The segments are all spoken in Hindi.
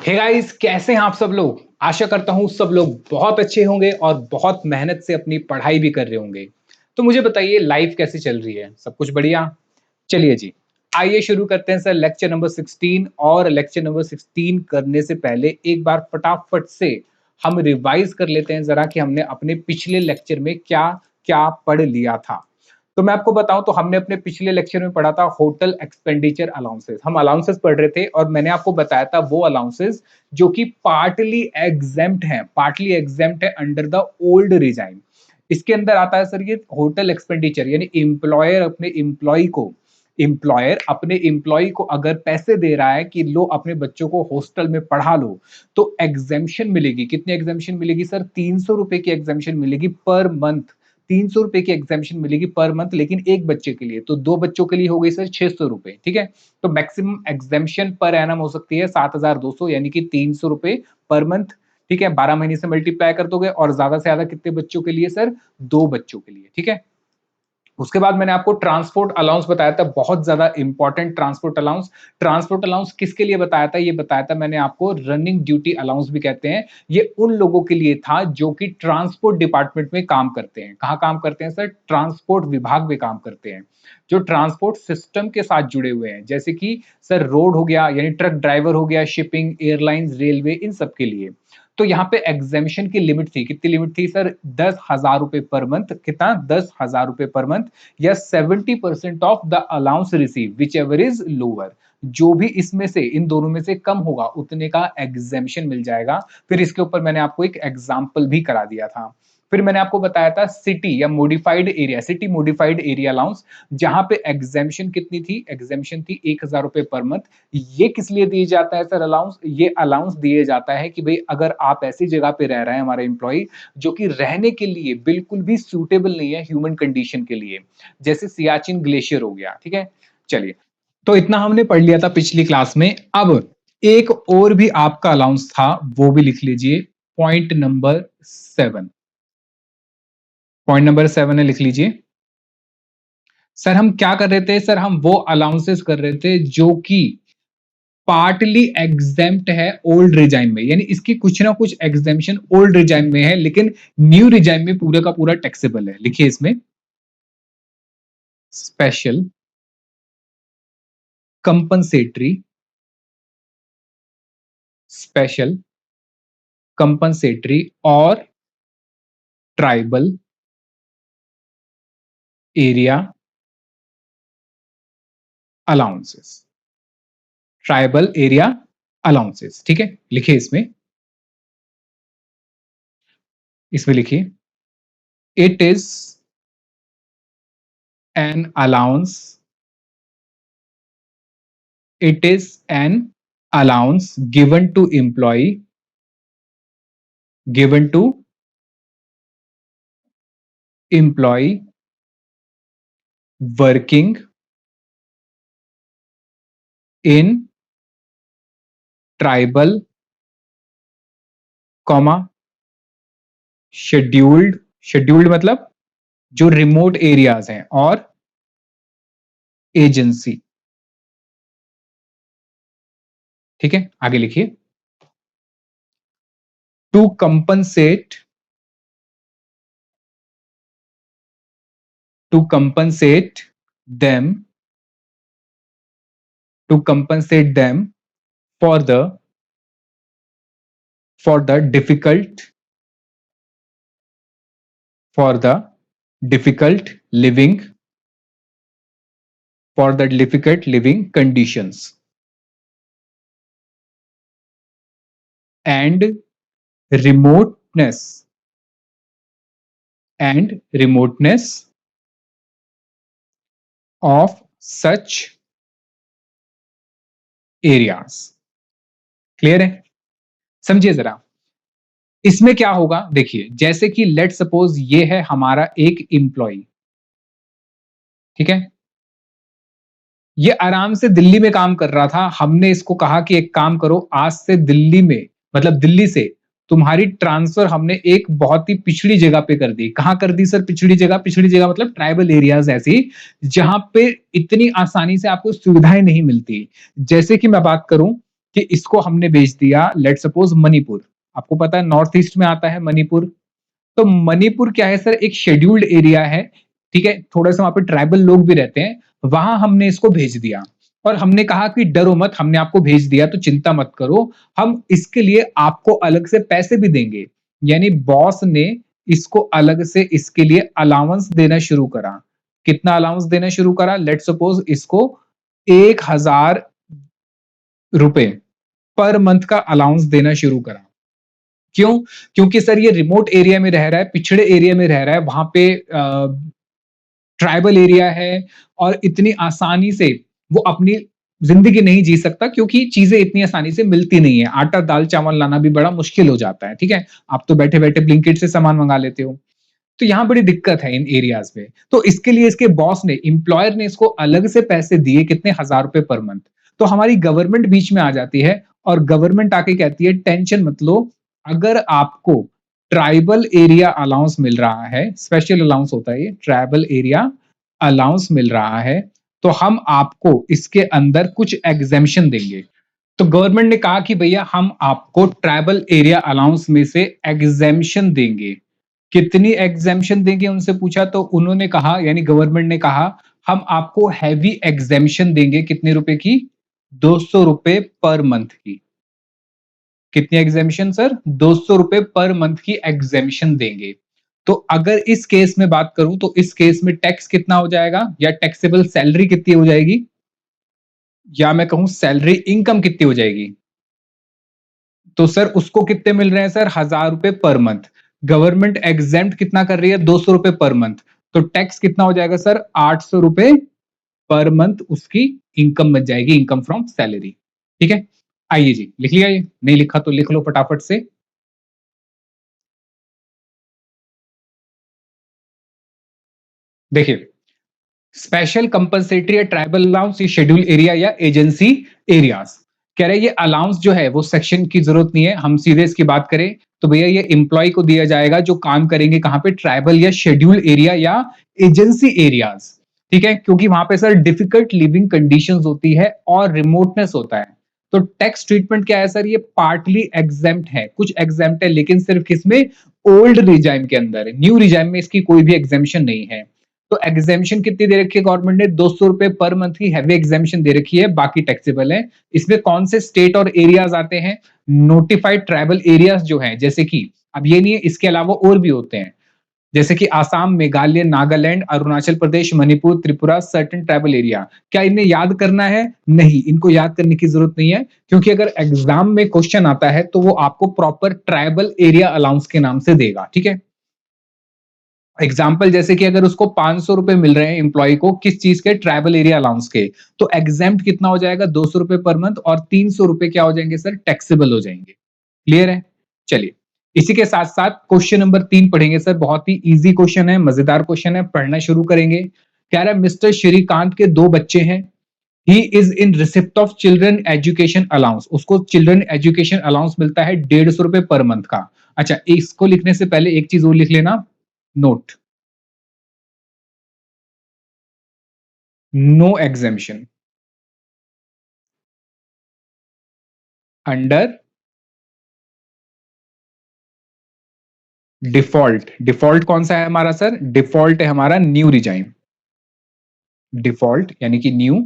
हे गाइस, कैसे हैं आप सब लोग। आशा करता हूँ सब लोग बहुत अच्छे होंगे और बहुत मेहनत से अपनी पढ़ाई भी कर रहे होंगे। तो मुझे बताइए, लाइफ कैसी चल रही है? सब कुछ बढ़िया? चलिए जी, आइए शुरू करते हैं सर लेक्चर नंबर 16। और लेक्चर नंबर 16 करने से पहले एक बार फटाफट से हम रिवाइज कर लेते हैं जरा कि हमने अपने पिछले लेक्चर में क्या क्या पढ़ लिया था। तो मैं आपको बताऊं तो हमने अपने पिछले लेक्चर में पढ़ा था होटल एक्सपेंडिचर अलाउंसेस। हम अलाउंसेस पढ़ रहे थे और मैंने आपको बताया था वो अलाउंसेस जो कि पार्टली एग्जेम्प्ट है अंडर द ओल्ड रिजाइम। इसके अंदर आता है सर ये होटल एक्सपेंडिचर, यानी एम्प्लॉयर अपने एम्प्लॉय को अगर पैसे दे रहा है कि लो अपने बच्चों को हॉस्टल में पढ़ा लो, तो एग्जेम्पशन मिलेगी। कितनी एग्जेम्पशन मिलेगी सर? 300 रुपए की एग्जेम्पशन मिलेगी पर मंथ। 300 रुपए की एग्जेम्पशन मिलेगी पर मंथ, लेकिन एक बच्चे के लिए। तो दो बच्चों के लिए हो गई सर 600 रुपए। ठीक है, तो मैक्सिमम एग्जेम्पशन पर एनम हो सकती है 7,200, यानी कि 300 रुपए पर मंथ। ठीक है, 12 महीने से मल्टीप्लाई कर दोगे और ज्यादा से ज्यादा कितने बच्चों के लिए सर? दो बच्चों के लिए। ठीक है, उसके बाद मैंने आपको ट्रांसपोर्ट अलाउंस बताया था, बहुत ज्यादा important transport allowance. Transport allowance किसके लिए बताया था? ये बताया था मैंने आपको, रनिंग ड्यूटी अलाउंस भी कहते हैं। ये उन लोगों के लिए था जो कि ट्रांसपोर्ट डिपार्टमेंट में काम करते हैं। कहाँ काम करते हैं सर? ट्रांसपोर्ट विभाग में काम करते हैं, जो ट्रांसपोर्ट सिस्टम के साथ जुड़े हुए हैं, जैसे कि सर रोड हो गया, यानी ट्रक ड्राइवर हो गया, शिपिंग, एयरलाइंस, रेलवे, इन सब के लिए। तो यहाँ पे एग्जेम्पशन की लिमिट थी, कितनी लिमिट थी सर? 10,000 रुपए पर मंथ। कितना? 10,000 रुपए पर मंथ, या 70% of the allowance receive which ever is lower. जो भी इसमें से, इन दोनों में से कम होगा उतने का एग्जेम्पशन मिल जाएगा। फिर इसके ऊपर मैंने आपको एक एग्जाम्पल भी करा दिया था। फिर मैंने आपको बताया था सिटी या modified area, city modified area allowance, जहां पे एग्जेम्पशन कितनी थी? एग्जेम्पशन थी 1,000 रुपए पर मंथ। ये किस लिए दिए जाता है सर अलाउंस? ये अलाउंस दिए जाता है कि भाई अगर आप ऐसी जगह पे रह रहे हैं, हमारे एम्प्लॉय, जो कि रहने के लिए बिल्कुल भी सूटेबल नहीं है ह्यूमन कंडीशन के लिए, जैसे सियाचिन ग्लेशियर हो गया। ठीक है, चलिए, तो इतना हमने पढ़ लिया था पिछली क्लास में। अब एक और भी आपका अलाउंस था, वो भी लिख लीजिए। पॉइंट नंबर 7, पॉइंट नंबर 7 है, लिख लीजिए। सर हम क्या कर रहे थे? सर हम वो अलाउंसेस कर रहे थे जो कि पार्टली एग्जेम्प्ट है ओल्ड रिजाइम में, यानी इसकी कुछ ना कुछ एग्जेम्पशन ओल्ड रिजाइम में है, लेकिन न्यू रिजाइम में पूरा का पूरा टैक्सेबल है। लिखिए इसमें, स्पेशल कंपनसेटरी, स्पेशल कंपनसेटरी और tribal area allowances, tribal area allowances. ठीक है, लिखिए इसमें, इसमें लिखिए, it is an allowance, it is an allowance given to employee, given to employee working in tribal, comma scheduled, scheduled मतलब जो रिमोट एरियाज हैं, और एजेंसी। ठीक है, आगे लिखिए, to compensate, to compensate them, to compensate them for the for the difficult for the difficult living, for the difficult living conditions and remoteness and remoteness of such areas। Clear है? समझिए जरा, इसमें क्या होगा, देखिए, जैसे कि लेट सपोज ये है हमारा एक एम्प्लॉय। ठीक है, ये आराम से दिल्ली में काम कर रहा था। हमने इसको कहा कि एक काम करो, आज से दिल्ली में, मतलब दिल्ली से तुम्हारी ट्रांसफर हमने एक बहुत ही पिछड़ी जगह पे कर दी। कहां कर दी सर? पिछड़ी जगह। पिछड़ी जगह मतलब ट्राइबल एरियाज ऐसी जहां पे इतनी आसानी से आपको सुविधाएं नहीं मिलती। जैसे कि मैं बात करूं कि इसको हमने भेज दिया लेट्स सपोज मणिपुर। आपको पता है नॉर्थ ईस्ट में आता है मणिपुर। तो मणिपुर क्या है सर, एक शेड्यूल्ड एरिया है, ठीक है, थोड़ा सा वहां पे ट्राइबल लोग भी रहते हैं। वहां हमने इसको भेज दिया और हमने कहा कि डरो मत, हमने आपको भेज दिया तो चिंता मत करो, हम इसके लिए आपको अलग से पैसे भी देंगे। यानी बॉस ने इसको अलग से इसके लिए अलाउंस देना शुरू करा। कितना अलाउंस देना शुरू करा, लेट सपोज इसको 1,000 रुपए पर मंथ का अलाउंस देना शुरू करा। क्यों? क्योंकि सर ये रिमोट एरिया में रह रहा है, पिछड़े एरिया में रह रहा है, वहां पे ट्राइबल एरिया है और इतनी आसानी से वो अपनी जिंदगी नहीं जी सकता क्योंकि चीजें इतनी आसानी से मिलती नहीं है। आटा दाल चावल लाना भी बड़ा मुश्किल हो जाता है, ठीक है। आप तो बैठे बैठे ब्लिंकिट से सामान मंगा लेते हो। तो यहाँ बड़ी दिक्कत है इन एरियाज में। तो इसके लिए इसके बॉस ने, एम्प्लॉयर ने इसको अलग से पैसे दिए, कितने 1,000 रुपए पर मंथ। तो हमारी गवर्नमेंट बीच में आ जाती है और गवर्नमेंट आके कहती है टेंशन मत लो, अगर आपको ट्राइबल एरिया अलाउंस मिल रहा है, स्पेशल अलाउंस होता है ये, ट्राइबल एरिया अलाउंस मिल रहा है, तो हम आपको इसके अंदर कुछ एग्जेम्पशन देंगे। तो गवर्नमेंट ने कहा कि भैया हम आपको ट्राइबल एरिया अलाउंस में से एग्जेम्पशन देंगे। कितनी एग्जेम्पशन देंगे उनसे पूछा तो उन्होंने कहा, यानी गवर्नमेंट ने कहा हम आपको हैवी एग्जेम्पशन देंगे। कितने रुपए की? 200 रुपए पर मंथ की। कितनी एग्जेम्पशन सर? 200 रुपए पर मंथ की एग्जेम्पशन देंगे। तो अगर इस केस में बात करूं तो इस केस में टैक्स कितना हो जाएगा, या टैक्सेबल सैलरी कितनी हो जाएगी, या मैं कहूं सैलरी इनकम कितनी हो जाएगी। तो सर उसको कितने मिल रहे हैं सर? 1,000 रुपए पर मंथ। गवर्नमेंट एग्जेम्प्ट कितना कर रही है? 200 रुपए पर मंथ। तो टैक्स कितना हो जाएगा सर? 800 रुपए पर मंथ उसकी इनकम बच जाएगी, इनकम फ्रॉम सैलरी। ठीक है, आइए जी लिख लिया, ये नहीं लिखा तो लिख लो फटाफट से। देखिए, स्पेशल कंपनसेटरी या ट्राइबल अलाउंस, ये शेड्यूल एरिया या एजेंसी एरियाज। कह रहे हैं ये अलाउंस जो है वो सेक्शन की जरूरत नहीं है। हम सीधे इसकी बात करें तो भैया ये एम्प्लॉय को दिया जाएगा जो काम करेंगे कहां पे? ट्राइबल या शेड्यूल एरिया या एजेंसी एरियाज। ठीक है, क्योंकि वहां पे सर डिफिकल्ट लिविंग कंडीशंस होती है और रिमोटनेस होता है। तो टैक्स ट्रीटमेंट क्या है सर? ये पार्टली एग्जेम्प्ट है, कुछ एग्जेम्प्ट है, लेकिन सिर्फ किसमें? ओल्ड रिजाइम के अंदर। न्यू रिजाइम में इसकी कोई भी एग्जेम्पशन नहीं है। तो एग्जेम्पशन कितनी दे रखी है गवर्नमेंट ने? 200 रुपए पर मंथ की हैवी एग्जेम्पशन दे रखी है, बाकी टैक्सेबल है। इसमें कौन से स्टेट और एरियाज आते हैं? नोटिफाइड ट्राइबल एरियाज जो है, जैसे कि अब ये नहीं है, इसके अलावा और भी होते हैं, जैसे कि Assam, Meghalaya, Nagaland, Arunachal Pradesh, Manipur, Tripura, certain tribal area. क्या इन्हें याद करना है? नहीं, इनको याद करने की जरूरत नहीं है, क्योंकि अगर एग्जाम में क्वेश्चन आता है तो वो आपको प्रॉपर ट्राइबल एरिया अलाउंस के नाम से देगा। ठीक है, एग्जाम्पल जैसे कि अगर उसको 500 रुपए मिल रहे हैं एम्प्लॉय को, किस चीज के? ट्राइबल एरिया अलाउंस के, तो एग्जेम्प्ट कितना हो जाएगा? 200 रुपए पर मंथ, और 300 रुपए क्या हो जाएंगे सर? टैक्सेबल हो जाएंगे। क्लियर है? चलिए, इसी के साथ साथ क्वेश्चन नंबर 3 पढ़ेंगे सर। बहुत ही इजी क्वेश्चन है, मजेदार क्वेश्चन है, पढ़ना शुरू करेंगे। कह रहा है मिस्टर श्रीकांत के 2 बच्चे हैं, he is in receipt of children education allowance. उसको चिल्ड्रन एजुकेशन अलाउंस मिलता है 150 रुपए पर मंथ का। अच्छा, इसको लिखने से पहले एक चीज और लिख लेना, note, no exemption under default. Default कौन सा है हमारा सर? डिफॉल्ट है हमारा न्यू रिजाइम। डिफॉल्ट यानी कि न्यू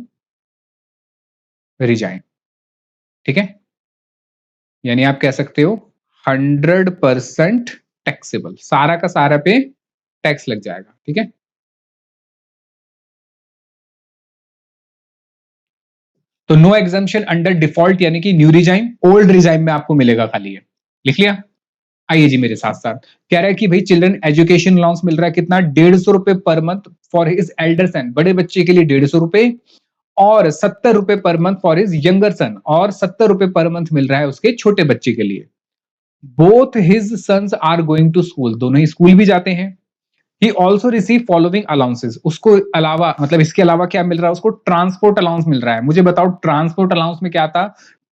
रिजाइम। ठीक है, यानी आप कह सकते हो 100% टैक्सेबल, सारा का सारा पे टैक्स लग जाएगा। ठीक है, तो नो एग्जाम्पशन अंडर डिफॉल्ट यानी कि न्यू रिजाइम, ओल्ड रिजाइम में आपको मिलेगा खाली ये। लिख लिया? आइए जी मेरे साथ साथ। कह रहा है कि भाई चिल्ड्रन एजुकेशन अलाउंस मिल रहा है कितना? 150 रुपए पर month for his elder son, बड़े बच्चे के लिए 150 रुपए, और 70 रुपए पर month for his younger son, और 70 रुपए पर मंथ मिल रहा है उसके छोटे बच्चे के लिए। Both his sons are going to school, दोनों ही स्कूल भी जाते हैं। He also receive following allowances, उसको अलावा, मतलब इसके अलावा क्या मिल रहा है उसको? ट्रांसपोर्ट अलाउंस मिल रहा है। मुझे बताओ ट्रांसपोर्ट अलाउंस में क्या था?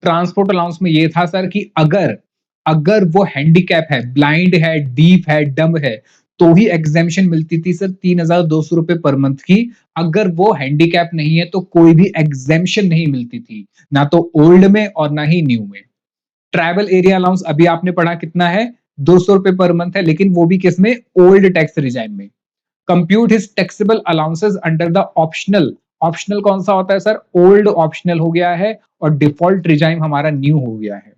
ट्रांसपोर्ट अलाउंस में ये था सर कि अगर अगर वो हैंडीकैप है, ब्लाइंड है, डीफ है, डम है, तो ही एग्जेम्पशन मिलती थी सर 3,200 रुपए पर मंथ की। अगर वो हैंडीकैप नहीं है तो कोई भी एग्जेम्पशन नहीं मिलती थी, ना तो ओल्ड में और ना ही न्यू में। ट्रैवल एरिया अलाउंस अभी आपने पढ़ा कितना है, 200 रुपए पर मंथ है, लेकिन वो भी किसमें, ओल्ड टैक्स रिजाइम में। Compute his taxable allowances under the optional. Optional कौन सा होता है सर, ओल्ड ऑप्शनल हो गया है और डिफॉल्ट रिजाइम हमारा न्यू हो गया है।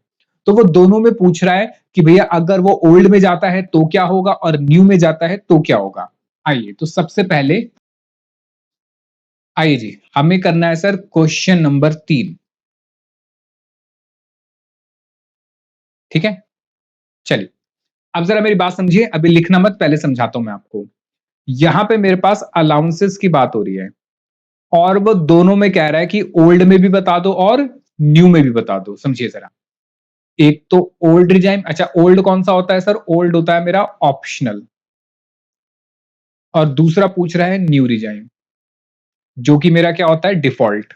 तो वो दोनों में पूछ रहा है कि भैया अगर वो ओल्ड में जाता है तो क्या होगा और न्यू में जाता है तो क्या होगा। आइए तो सबसे पहले, आइए जी हमें करना है सर क्वेश्चन नंबर 3। ठीक है, चलिए अब जरा मेरी बात समझिए, अभी लिखना मत, पहले समझाता हूं मैं आपको। यहां पे मेरे पास अलाउंसेस की बात हो रही है और वो दोनों में कह रहा है कि ओल्ड में भी बता दो और न्यू में भी बता दो। समझिए जरा, एक तो ओल्ड रिजाइम, अच्छा ओल्ड कौन सा होता है सर, ओल्ड होता है मेरा ऑप्शनल, और दूसरा पूछ रहा है न्यू रिजाइम जो कि मेरा क्या होता है, डिफॉल्ट।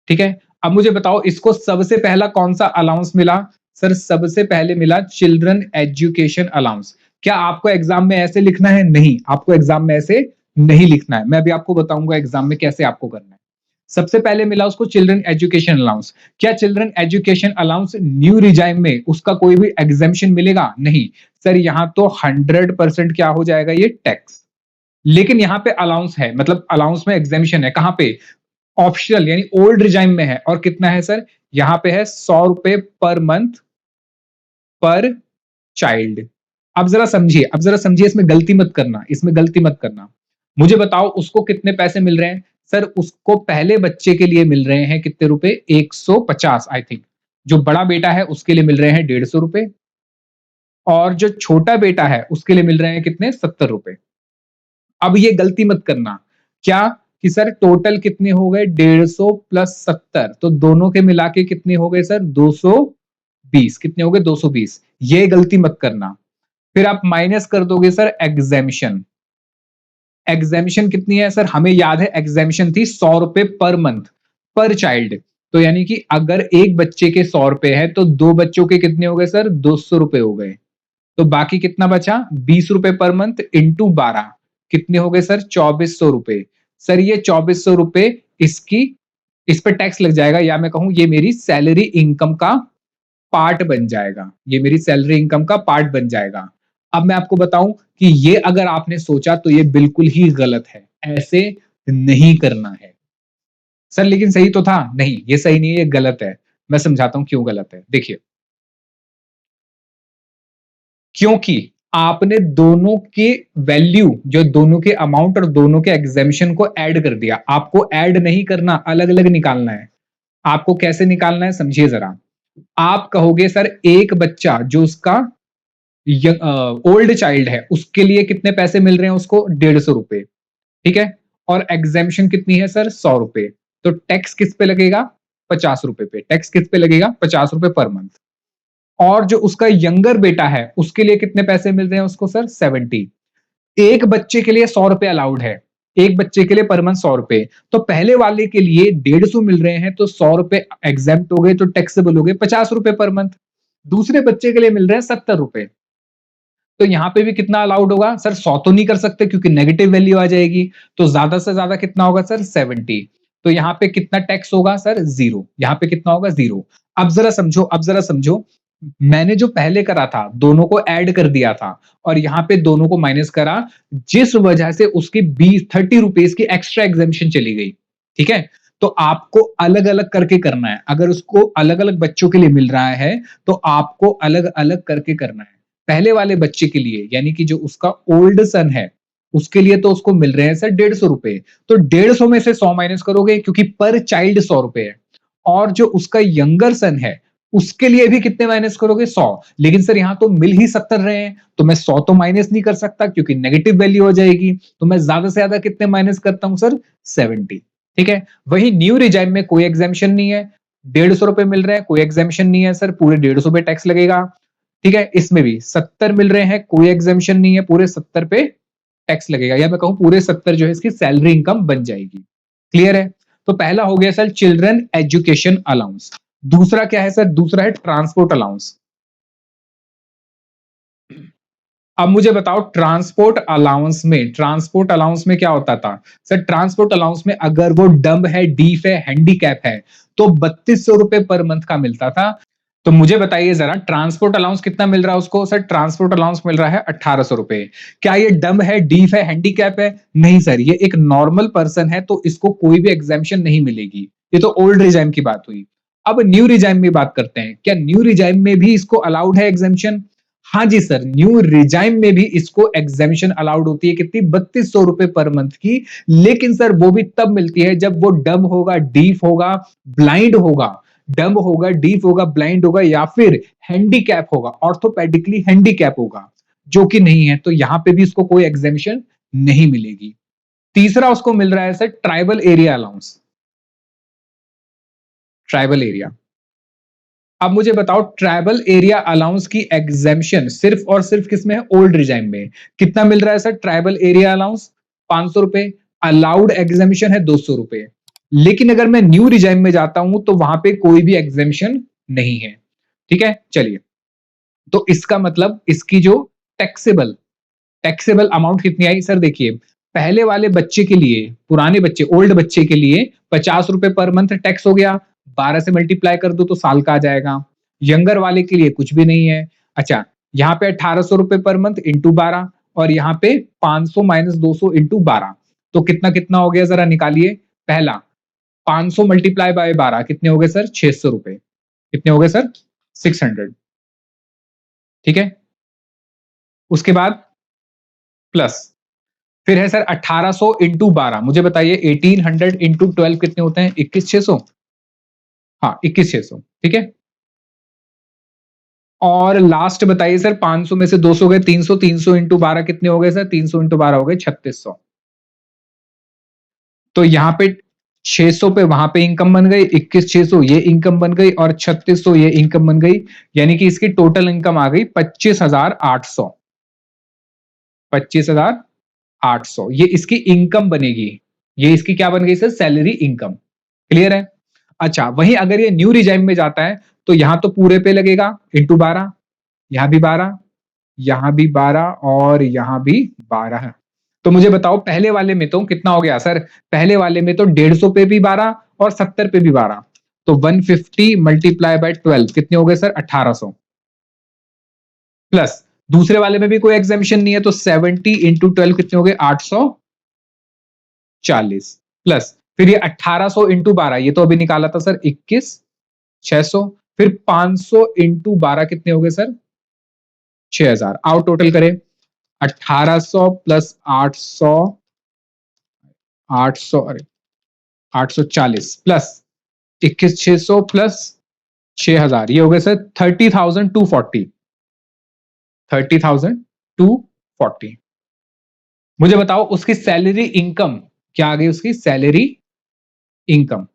ठीक है, अब मुझे बताओ इसको सबसे पहला कौन सा अलाउंस मिला। सर सबसे पहले मिला चिल्ड्रन एजुकेशन अलाउंस। क्या आपको एग्जाम में ऐसे लिखना है, नहीं, आपको एग्जाम में ऐसे नहीं लिखना है, मैं अभी आपको बताऊंगा एग्जाम में कैसे आपको करना है। सबसे पहले मिला उसको चिल्ड्रन एजुकेशन अलाउंस। क्या children education allowance new regime में उसका कोई भी एग्जेम्पशन मिलेगा, नहीं। सर यहां तो 100% क्या हो जाएगा, ये टैक्स। लेकिन यहां पे अलाउंस है, मतलब अलाउंस में एग्जेम्पशन है, कहां पे, ऑप्शनल यानी ओल्ड रिजाइम में है, और कितना है सर, यहां पे है 100 रुपए पर मंथ पर चाइल्ड। अब जरा समझिए, अब जरा समझिए, इसमें गलती मत करना, इसमें गलती मत करना। मुझे बताओ उसको कितने पैसे मिल रहे हैं। सर उसको पहले बच्चे के लिए मिल रहे हैं कितने रुपए, 150 आई थिंक। जो बड़ा बेटा है उसके लिए मिल रहे हैं 150 रुपए, और जो छोटा बेटा है उसके लिए मिल रहे हैं कितने, 70 रुपए। अब ये गलती मत करना, क्या कि सर टोटल कितने हो गए, 150 प्लस 70, तो दोनों के मिला के कितने हो गए सर, 220। कितने हो गए, 220। ये गलती मत करना। फिर आप माइनस कर दोगे सर एग्जेम्पशन। एग्जेम्पशन कितनी है सर, हमें याद है एग्जेम्पशन थी 100 रुपए पर मंथ पर चाइल्ड। तो यानी कि अगर एक बच्चे के 100 रुपए है तो दो बच्चों के कितने हो गए सर, 200 रुपए हो गए। तो बाकी कितना बचा, 20 रुपए पर मंथ इंटू 12, कितने हो गए सर, 2400 रुपए। सर ये 2400 रुपए इसकी, इस पर टैक्स लग जाएगा, या मैं कहूं ये मेरी सैलरी इनकम का पार्ट बन जाएगा, ये मेरी सैलरी इनकम का पार्ट बन जाएगा। अब मैं आपको बताऊं कि ये अगर आपने सोचा तो ये बिल्कुल ही गलत है, ऐसे नहीं करना है। सर लेकिन सही तो था, नहीं ये सही नहीं है, ये गलत है। मैं समझाता हूं क्यों गलत है, देखिए। क्योंकि आपने दोनों के वैल्यू, जो दोनों के अमाउंट और दोनों के एग्जेम्पशन को ऐड कर दिया, आपको ऐड नहीं करना, अलग अलग निकालना है। आपको कैसे निकालना है समझिए जरा। आप कहोगे सर एक बच्चा जो उसका ओल्ड चाइल्ड है उसके लिए कितने पैसे मिल रहे हैं उसको, 150 रुपए। ठीक है, और एग्जेम्पशन कितनी है सर, 100 रुपए। तो टैक्स किस पे लगेगा, 50 रुपए पे। टैक्स किस पे लगेगा, 50 रुपए पर मंथ। और जो उसका यंगर बेटा है उसके लिए कितने पैसे मिल रहे हैं उसको सर, 70। एक बच्चे के लिए 100 रुपए अलाउड है, एक बच्चे के लिए पर मंथ 100 रुपए। तो पहले वाले के लिए 150 मिल रहे हैं तो 100 रुपए एग्जेम्प्ट हो गए, तो टैक्सेबल हो गए 50 रुपए पर मंथ। दूसरे बच्चे के लिए मिल रहे हैं 70 रुपए, तो यहां पे भी कितना अलाउड होगा सर, 100 तो नहीं कर सकते क्योंकि नेगेटिव वैल्यू आ जाएगी, तो ज्यादा से ज्यादा कितना होगा सर, 70। तो यहाँ पे कितना टैक्स होगा सर, 0। यहाँ पे कितना होगा, 0। अब जरा समझो, अब जरा समझो, मैंने जो पहले करा था दोनों को ऐड कर दिया था और यहाँ पे दोनों को माइनस करा, जिस वजह से उसकी 20-30 रुपीज की एक्स्ट्रा एग्जेम्पशन चली गई। ठीक है, तो आपको अलग अलग करके करना है, अगर उसको अलग अलग बच्चों के लिए मिल रहा है तो आपको अलग अलग करके करना है। पहले वाले बच्चे के लिए यानी कि जो उसका ओल्ड सन है उसके लिए तो उसको मिल रहे हैं सर 150 रुपए, तो 150 में से 100 माइनस करोगे क्योंकि पर चाइल्ड 100 रुपए है। और जो उसका यंगर सन है उसके लिए भी कितने माइनस करोगे, 100। लेकिन सर यहां तो मिल ही 70 रहे हैं तो मैं 100 तो माइनस नहीं कर सकता क्योंकि नेगेटिव वैल्यू हो जाएगी, तो मैं ज्यादा से ज्यादा कितने माइनस करता हूं सर, 70। ठीक है, वही न्यू रिजाइम में कोई एग्जेम्पशन नहीं है, 150 रुपए मिल रहे हैं, कोई एग्जेम्पशन नहीं है सर, पूरे 150 पे टैक्स लगेगा। ठीक है, इसमें भी 70 मिल रहे हैं, कोई एग्जेम्पशन नहीं है, पूरे 70 पे टैक्स लगेगा, या मैं कहूं पूरे 70 जो है इसकी सैलरी इनकम बन जाएगी। क्लियर है, तो पहला हो गया सर चिल्ड्रन एजुकेशन अलाउंस। दूसरा क्या है सर, दूसरा है ट्रांसपोर्ट अलाउंस। अब मुझे बताओ ट्रांसपोर्ट अलाउंस में क्या होता था सर? ट्रांसपोर्ट अलाउंस में अगर वो डम्ब है, डीफ है, हैंडीकैप है तो 3200 रुपए पर मंथ का मिलता था। तो मुझे बताइए जरा, ट्रांसपोर्ट अलाउंस कितना मिल रहा है उसको? सर ट्रांसपोर्ट अलाउंस मिल रहा है 1800 रुपए। क्या ये डम्ब है, डीफ है, हैंडीकैप है? नहीं सर, ये एक नॉर्मल पर्सन है तो इसको कोई भी एग्जामेशन नहीं मिलेगी। ये तो ओल्ड रिजाइम की बात हुई। अब न्यू रिजाइम में बात करते हैं, क्या न्यू रिजाइम में भी इसको अलाउड है एग्जामेशन? हाँ जी सर, न्यू रिजाइम में भी इसको एग्जामेशन अलाउड होती है। कितनी? 3200 रुपए पर मंथ की। लेकिन सर वो भी तब मिलती है जब वो डम्ब होगा, डीफ होगा, ब्लाइंड होगा। डम्ब होगा, डीफ होगा, ब्लाइंड होगा या फिर हैंडीकैप होगा, ऑर्थोपेडिकली हैंडीकैप होगा, जो कि नहीं है, तो यहां पे भी इसको कोई एग्जामेशन नहीं मिलेगी। तीसरा उसको मिल रहा है sir tribal area allowance. Tribal area, अब मुझे बताओ ट्राइबल एरिया अलाउंस की एग्जेम्पशन सिर्फ और सिर्फ किसमें है? ओल्ड रिजाइम में। कितना मिल रहा है सर ट्राइबल एरिया अलाउंस? 500 रुपए। अलाउड एग्जेम्पशन है 200 रुपए। लेकिन अगर मैं न्यू रिजाइम में जाता हूं तो वहां पे कोई भी एग्जेम्पशन नहीं है। ठीक है, चलिए। तो इसका मतलब इसकी जो टैक्सेबल टैक्सेबल अमाउंट कितनी आई सर? देखिए, पहले वाले बच्चे के लिए, पुराने बच्चे, ओल्ड बच्चे के लिए 50 रुपए पर मंथ टैक्स हो गया। 12 से मल्टीप्लाई कर दो तो साल का आ जाएगा। यंगर वाले के लिए कुछ भी नहीं है। अच्छा, यहाँ पे 1800 रुपए पर मंथ इंटू 12, और यहाँ पे 500 माइनस 200 इंटू 12, तो कितना कितना हो गया जरा निकालिए। पहला 500 मल्टीप्लाई बाय 12 कितने हो गए सर? 600 रुपए। कितने हो गए सर? 600। ठीक है, उसके बाद प्लस, फिर है सर 1800 इंटू 12। मुझे बताइए 1800 इंटू 12 कितने होते हैं? 21600। हाँ, 21600। ठीक है, और लास्ट बताइए सर, 500 में से 200 गए 300, 300 इंटू 12 कितने हो गए सर? 300 इंटू 12 हो गए 3600। तो यहाँ पे 600 पे वहां पे इनकम बन गई, 21600 ये इनकम बन गई, और 3600 ये इनकम बन गई। यानी कि इसकी टोटल इनकम आ गई 25,800। 25,800 ये इसकी इनकम बनेगी। ये इसकी क्या बन गई सर? Salary income. क्लियर है? अच्छा, वहीं अगर ये न्यू रिजाइम में जाता है तो यहां तो पूरे पे लगेगा इंटू 12, यहां भी 12, यहां भी 12, और यहां भी 12। तो मुझे बताओ पहले वाले में तो कितना हो गया सर? पहले वाले में तो 150 पे भी 12 और 70 पे भी 12, तो 150 मल्टीप्लाई बाय 12 कितने हो गए सर? 1800। प्लस दूसरे वाले में भी कोई एग्जामेशन नहीं है तो 70 इंटू 12 कितने हो गए? 840। प्लस फिर ये 1800 इंटू 12, ये तो अभी निकाला था सर 21,600। फिर 500 इंटू 12 कितने हो गए सर? 6000। आओ टोटल करें। 1800 प्लस 800, 800, अरे 840 प्लस 21,600 प्लस 6000, ये हो गए सर 30,240। 30,240। मुझे बताओ उसकी सैलरी इनकम क्या आ गई? उसकी सैलरी इनकम।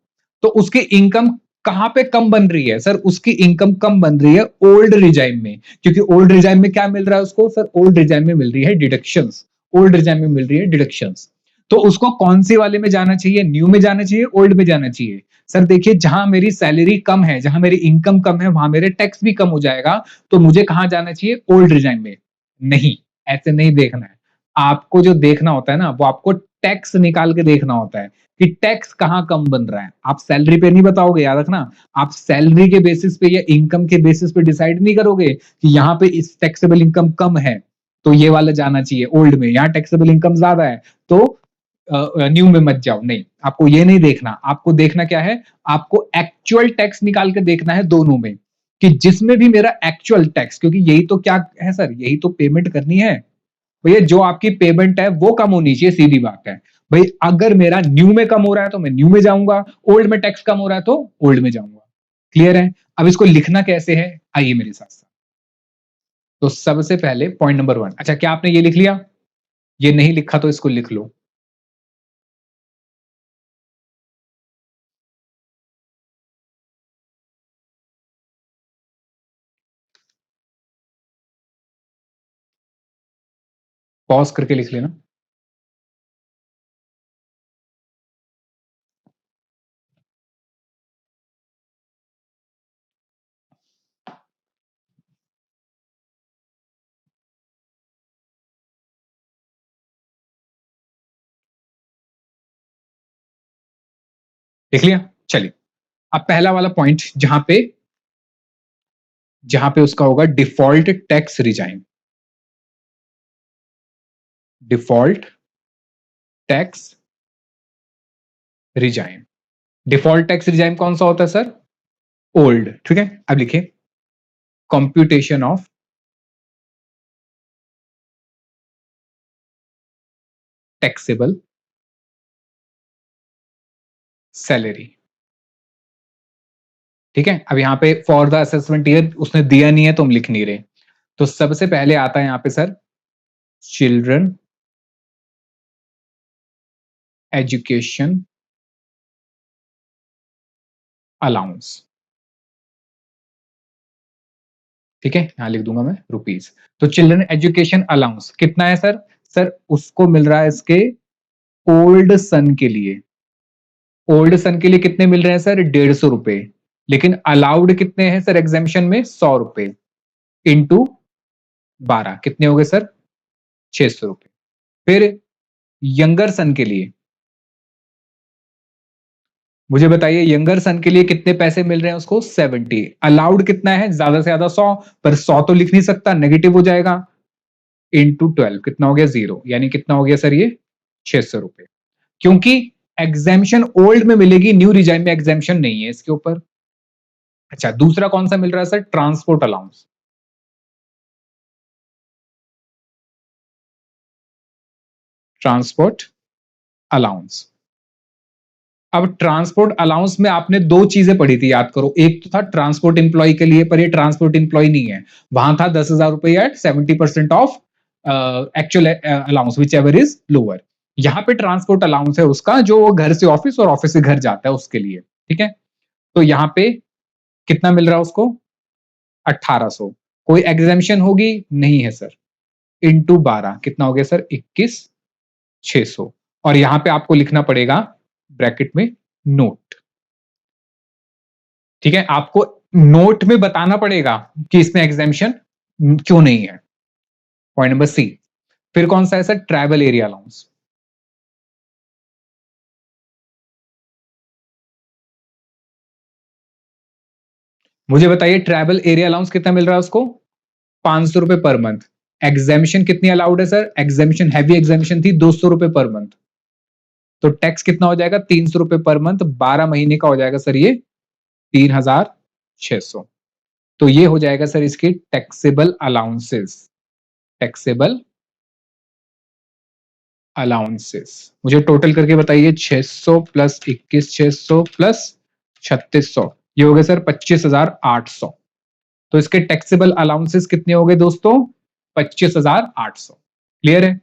तो उसकी इनकम कहां पे कम बन रही है सर? उसकी इनकम कम बन रही है ओल्ड रिजाइम में, क्योंकि ओल्ड रिजाइम में क्या मिल रहा है उसको सर? ओल्ड रिजाइम में मिल रही है डिडक्शंस। ओल्ड रिजाइम में मिल रही है डिडक्शंस। तो उसको कौन सी वाले में जाना चाहिए? न्यू में जाना चाहिए, ओल्ड में जाना चाहिए? सर देखिए, जहां मेरी सैलरी कम है, जहां मेरी इनकम कम है, वहां मेरे टैक्स भी कम हो जाएगा। तो मुझे कहां जाना चाहिए? ओल्ड रिजाइम में। नहीं, ऐसे नहीं देखना है। आपको जो देखना होता है ना, वो आपको टैक्स निकाल के देखना होता है कि टैक्स कहां कम बन रहा है। आप सैलरी पे नहीं बताओगे, याद रखना। आप सैलरी के बेसिस पे या इनकम के बेसिस पे डिसाइड नहीं करोगे कि यहाँ पे इस टैक्सेबल इनकम कम है तो ये वाला जाना चाहिए ओल्ड में, यहाँ टैक्सेबल इनकम ज्यादा है तो न्यू में मत जाओ। नहीं, आपको ये नहीं देखना। आपको देखना क्या है? आपको एक्चुअल टैक्स निकाल के देखना है दोनों में, कि जिसमें भी मेरा एक्चुअल टैक्स, क्योंकि यही तो क्या है सर, यही तो पेमेंट करनी है भैया। जो आपकी पेमेंट है वो कम होनी चाहिए, सीधी बात है। भाई अगर मेरा न्यू में कम हो रहा है तो मैं न्यू में जाऊंगा, ओल्ड में टैक्स कम हो रहा है तो ओल्ड में जाऊंगा। क्लियर है? अब इसको लिखना कैसे है, आइए मेरे साथ साथ। तो सबसे पहले पॉइंट नंबर 1, अच्छा क्या आपने ये लिख लिया? ये नहीं लिखा तो इसको लिख लो। पॉज करके लिख लेना। देख लिया। चलिए अब पहला वाला पॉइंट जहां पे उसका होगा default tax regime. Default tax regime. Default tax regime कौन सा होता है सर? ओल्ड। ठीक है, अब लिखिए कंप्यूटेशन ऑफ टैक्सेबल सैलरी। ठीक है, अब यहां पे फॉर द असेसमेंट ईयर उसने दिया नहीं है तो हम लिख नहीं रहे। तो सबसे पहले आता है यहां पे सर चिल्ड्रन एजुकेशन अलाउंस। ठीक है, यहां लिख दूंगा मैं रुपीज। तो चिल्ड्रन एजुकेशन अलाउंस कितना है सर? सर उसको मिल रहा है इसके ओल्ड सन के लिए। ओल्ड सन के लिए कितने मिल रहे हैं सर? 150 रुपए। लेकिन अलाउड कितने हैं सर एग्जेम्पशन में? 100 रुपए इंटू 12 कितने हो गए सर? 600 रुपए। फिर यंगर सन के लिए मुझे बताइए, यंगर सन के लिए कितने पैसे मिल रहे हैं उसको? 70। अलाउड कितना है? ज्यादा से ज्यादा 100, पर 100 तो लिख नहीं सकता, नेगेटिव हो जाएगा। इंटू 12 कितना हो गया? 0। यानी कितना हो गया सर ये? 600 रुपए। क्योंकि एग्जेम्पशन ओल्ड में मिलेगी, न्यू रिजाइन में एग्जेम्पशन नहीं है इसके ऊपर। अच्छा, दूसरा कौन सा मिल रहा है sir? Transport allowance. Transport allowance. अब ट्रांसपोर्ट अलाउंस में आपने दो चीजें पढ़ी थी, याद करो। एक तो था ट्रांसपोर्ट इंप्लॉय के लिए, पर ये ट्रांसपोर्ट इंप्लॉय नहीं है। वहां था 10,000 रुपए at 70% of actual allowance which ever is lower. यहाँ पे ट्रांसपोर्ट अलाउंस है उसका, जो वो घर से ऑफिस और ऑफिस से घर जाता है उसके लिए। ठीक है, तो यहाँ पे कितना मिल रहा है उसको? 1800। कोई एग्जेम्पशन होगी? नहीं है सर। इंटू 12 कितना हो गया सर? 21,600। और यहां पे आपको लिखना पड़ेगा ब्रैकेट में नोट। ठीक है, आपको नोट में बताना पड़ेगा कि इसमें एग्जेम्पशन क्यों नहीं है। Point number C. फिर कौन सा है सर? Travel area allowance. मुझे बताइए ट्रैवल एरिया अलाउंस कितना मिल रहा है उसको? 500 रुपए पर मंथ। एग्जेम्पशन कितनी अलाउड है सर? एग्जेम्पशन हैवी एग्जेम्पशन थी 200 रुपए पर मंथ। तो टैक्स कितना हो जाएगा? 300 रुपए पर मंथ। 12 महीने का हो जाएगा सर ये 3,600। तो ये हो जाएगा सर इसकी टैक्सेबल अलाउंसेस। टैक्सेबल अलाउंसेस मुझे टोटल करके बताइए। 600 प्लस 21,600 प्लस 3,600, ये हो गए सर 25,800। तो इसके टैक्सेबल अलाउंसेस कितने हो गए दोस्तों? 25,800। क्लियर है?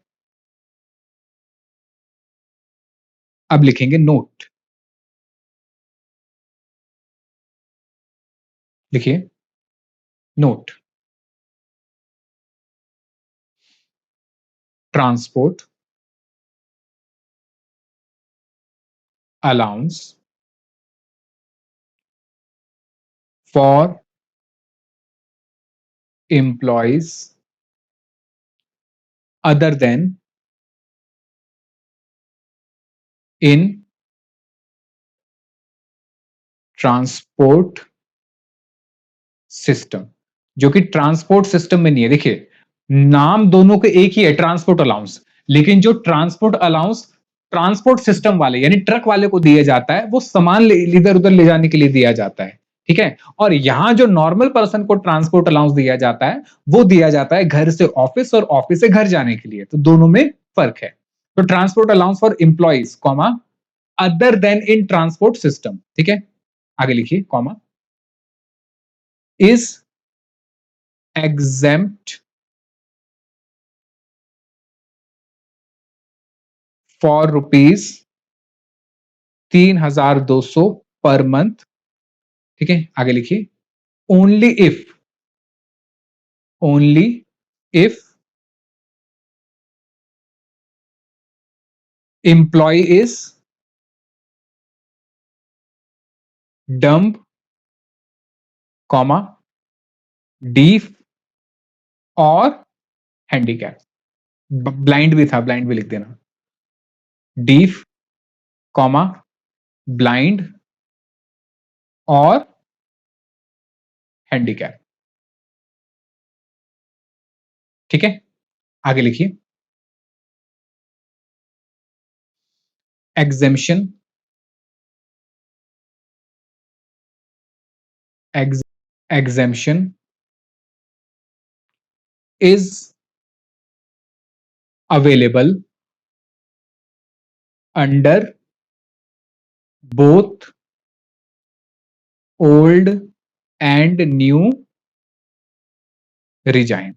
अब लिखेंगे नोट। लिखिए note. Transport allowance for employees other than in transport system. जो कि ट्रांसपोर्ट सिस्टम में नहीं है। देखिए नाम दोनों के एक ही है, ट्रांसपोर्ट अलाउंस, लेकिन जो ट्रांसपोर्ट अलाउंस ट्रांसपोर्ट सिस्टम वाले यानी ट्रक वाले को दिया जाता है, वो सामान इधर उधर ले जाने के लिए दिया जाता है। ठीक है, और यहां जो नॉर्मल पर्सन को ट्रांसपोर्ट अलाउंस दिया जाता है, वो दिया जाता है घर से ऑफिस और ऑफिस से घर जाने के लिए। तो दोनों में फर्क है। तो transport allowance for employees comma other than in transport system. ठीक है, आगे लिखिए comma is exempt for rupees 3,200 per month. ठीक है, आगे लिखिए only if, only if employee is dumb comma deaf और हैंडीकैप। ब्लाइंड भी था, ब्लाइंड भी लिख देना। डीफ कॉमा ब्लाइंड और हैंडीकैप। ठीक है, आगे लिखिए। Exemption, exemption is available under both old and new regime।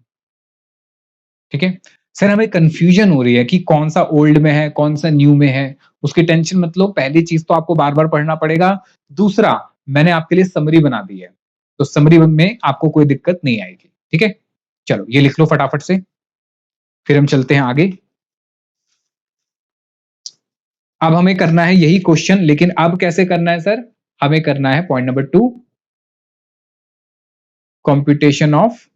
ठीक है सर, हमें कंफ्यूजन हो रही है कि कौन सा ओल्ड में है कौन सा न्यू में है। उसकी टेंशन मत लो, पहली चीज तो आपको बार बार पढ़ना पड़ेगा। दूसरा, मैंने आपके लिए समरी बना दी है, तो समरी में आपको कोई दिक्कत नहीं आएगी। ठीक है, चलो ये लिख लो फटाफट से, फिर हम चलते हैं आगे। अब हमें करना है यही क्वेश्चन, लेकिन अब कैसे करना है सर? हमें करना है point number 2, computation of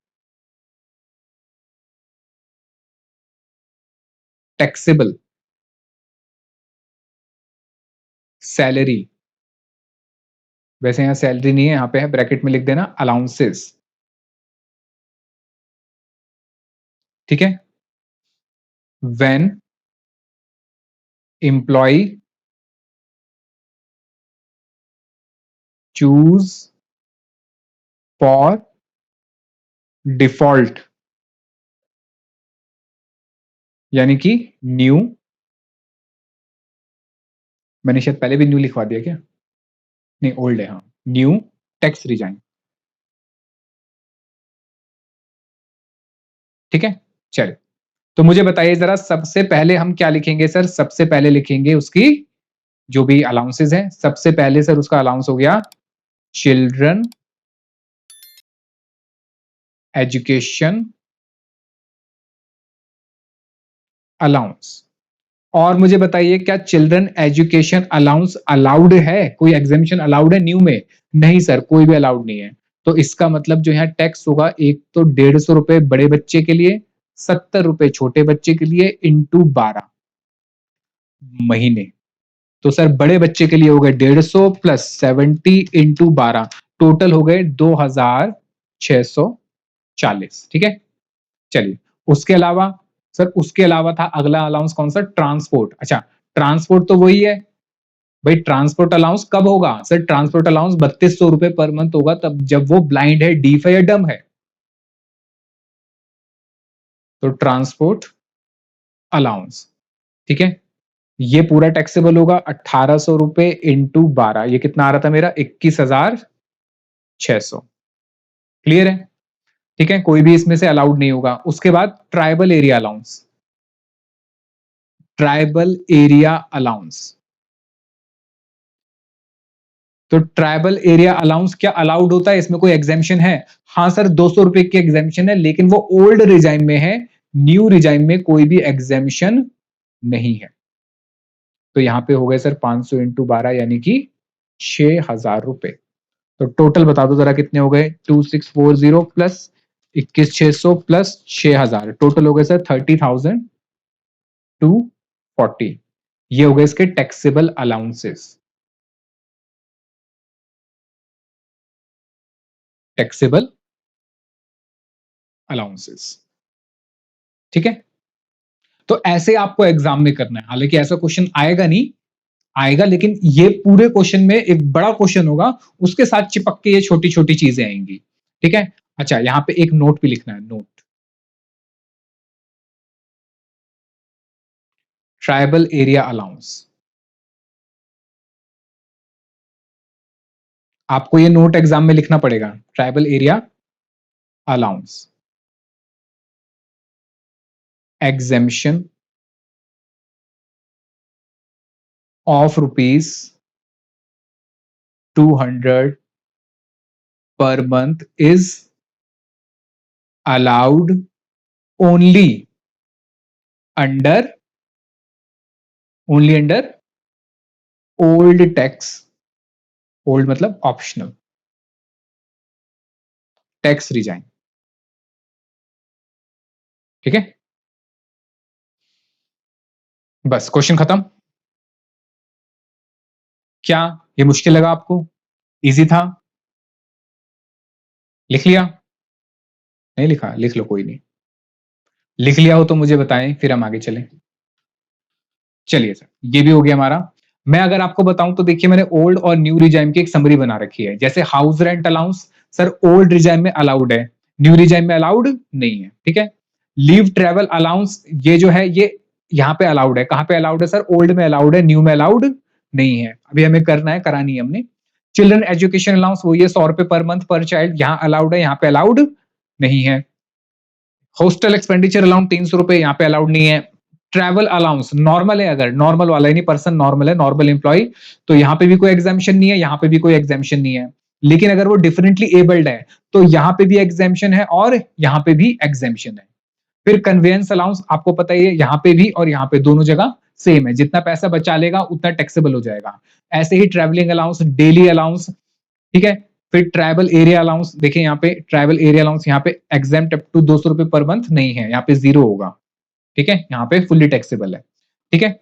taxable salary. वैसे यहां सैलरी नहीं है, यहां पे है, ब्रैकेट में लिख देना अलाउंसेस। ठीक है, when employee choose for default, यानी कि न्यू, मैंने शायद पहले भी न्यू लिखवा दिया क्या? नहीं, ओल्ड है, हाँ, न्यू टैक्स रिजाइन। ठीक है, चलिए, तो मुझे बताइए जरा, सबसे पहले हम क्या लिखेंगे सर? सबसे पहले लिखेंगे उसकी जो भी अलाउंसेस हैं। सबसे पहले सर उसका अलाउंस हो गया चिल्ड्रन एजुकेशन अलाउंस। और मुझे बताइए, क्या चिल्ड्रन एजुकेशन अलाउंस अलाउड है? कोई एग्जेम्पशन अलाउड है न्यू में? नहीं सर, कोई भी अलाउड नहीं है। तो इसका मतलब जो यहाँ टैक्स होगा, एक तो 150 रुपए बड़े बच्चे के लिए, 70 रुपए छोटे बच्चे के लिए, इंटू 12 महीने। तो सर बड़े बच्चे के लिए हो गए 150 प्लस 70 इंटू 12, टोटल हो गए 2640। ठीक है, चलिए, उसके अलावा सर, उसके अलावा था अगला अलाउंस कौन सा? ट्रांसपोर्ट। अच्छा, ट्रांसपोर्ट तो वही है भाई। ट्रांसपोर्ट अलाउंस कब होगा सर? ट्रांसपोर्ट अलाउंस 3200 रुपए पर मंथ होगा, तब जब वो ब्लाइंड है, डीफ है या डम है। तो ट्रांसपोर्ट अलाउंस, ठीक है, ये पूरा टैक्सेबल होगा 1800 रुपए इंटू 12, ये कितना आ रहा था मेरा? 21,600। क्लियर है? ठीक है, कोई भी इसमें से अलाउड नहीं होगा। उसके बाद tribal area allowance, tribal area allowance. तो ट्राइबल एरिया अलाउंस क्या अलाउड होता है? इसमें कोई एग्जेम्पशन है? हाँ सर, 200 रुपए की एग्जेम्पशन है, लेकिन वो ओल्ड रिजाइम में है, न्यू रिजाइम में कोई भी एग्जेम्पशन नहीं है। तो यहां पे हो गए सर 500 इंटू 12, यानी कि 6,000 रुपए। तो टोटल बता दो जरा कितने हो गए? 2640 प्लस 21,600 प्लस 6,000, टोटल हो गए सर 30,240। ये हो गए इसके टैक्सेबल अलाउंसेस। टैक्सेबल अलाउंसेस, ठीक है। तो ऐसे आपको एग्जाम में करना है, हालांकि ऐसा क्वेश्चन आएगा नहीं, आएगा, लेकिन ये पूरे क्वेश्चन में एक बड़ा क्वेश्चन होगा, उसके साथ चिपक के ये छोटी छोटी चीजें आएंगी। ठीक है, अच्छा, यहां पे एक नोट भी लिखना है, नोट, ट्राइबल एरिया अलाउंस। आपको ये नोट एग्जाम में लिखना पड़ेगा, tribal area allowance, exemption of ₹200 per month is allowed only under old tax, old मतलब ऑप्शनल टैक्स रिजाइन। ठीक है, बस क्वेश्चन खत्म। क्या ये मुश्किल लगा आपको? इजी था, लिख लिया? नहीं लिखा? लिख लो, कोई नहीं। लिख लिया हो तो मुझे बताएं, फिर हम आगे चलें। चलिए सर, ये भी हो गया हमारा। मैं अगर आपको बताऊं तो देखिए, मैंने ओल्ड और न्यू रिजाइम की एक समरी बना रखी है। जैसे house rent allowance, sir old regime में अलाउड है, न्यू रिजाइम में अलाउड नहीं है, ठीक है। लीव ट्रेवल अलाउंस, ये जो है ये यहाँ पे अलाउड है। कहां पे अलाउड है सर? ओल्ड में अलाउड है, न्यू में अलाउड नहीं है। अभी हमें करना है, करानी है हमने। चिल्ड्रन एजुकेशन अलाउंस, वो ये 100 रुपए पर मंथ पर चाइल्ड, यहाँ अलाउड है, यहाँ पे अलाउड नहीं है। हॉस्टल एक्सपेंडिचर अलाउंस 300 रुपए, यहाँ पे अलाउड नहीं है। ट्रैवल अलाउंस नॉर्मल है, अगर नॉर्मल वाला नहीं, पर्सन नॉर्मल है, नॉर्मल एम्प्लॉय, तो यहाँ पे भी कोई एग्जामेशन नहीं है, यहाँ पे भी कोई एग्जामेशन नहीं है। लेकिन अगर वो डिफरेंटली एबल्ड है तो यहाँ पे भी एग्जामेशन है और यहाँ पे भी एग्जामेशन है। फिर कन्वेंस अलाउंस, आपको पता ही है, यहाँ पे भी और यहाँ पे दोनों जगह सेम है, जितना पैसा बचा लेगा उतना टैक्सेबल हो जाएगा। ऐसे ही ट्रैवलिंग अलाउंस, डेली अलाउंस, ठीक है। फिर ट्राइबल एरिया अलाउंस, देखिए यहाँ पे ट्राइबल एरिया अलाउंस, यहाँ पे एग्जाम्प्ट अप टू 200 रुपए पर मंथ नहीं है, यहाँ पे 0 होगा, ठीक है। यहाँ पे फुल्ली टैक्सेबल है, ठीक है।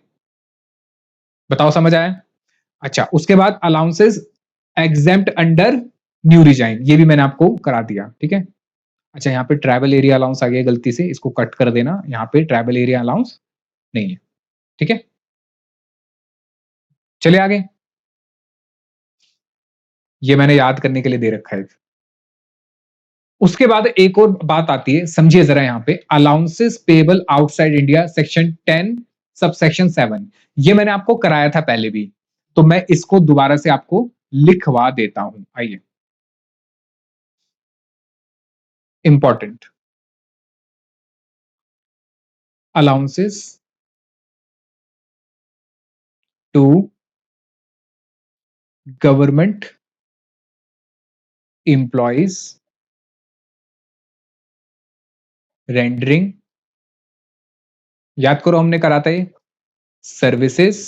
बताओ, समझ आया? अच्छा, उसके बाद allowances exempt under new resign, ये भी मैंने आपको करा दिया, ठीक है। अच्छा, यहाँ पे ट्राइबल एरिया अलाउंस आ गया गलती से, इसको कट कर देना, यहाँ पे ट्राइबल एरिया अलाउंस नहीं है, ठीक है। चलिए आगे, ये मैंने याद करने के लिए दे रखा है। उसके बाद एक और बात आती है, समझिए जरा, यहाँ पे allowances payable outside India, section 10 subsection 7, ये मैंने आपको कराया था पहले भी, तो मैं इसको दोबारा से आपको लिखवा देता हूं। आइए, important, allowances to government employees rendering, याद करो हमने करा था ये, सर्विसेज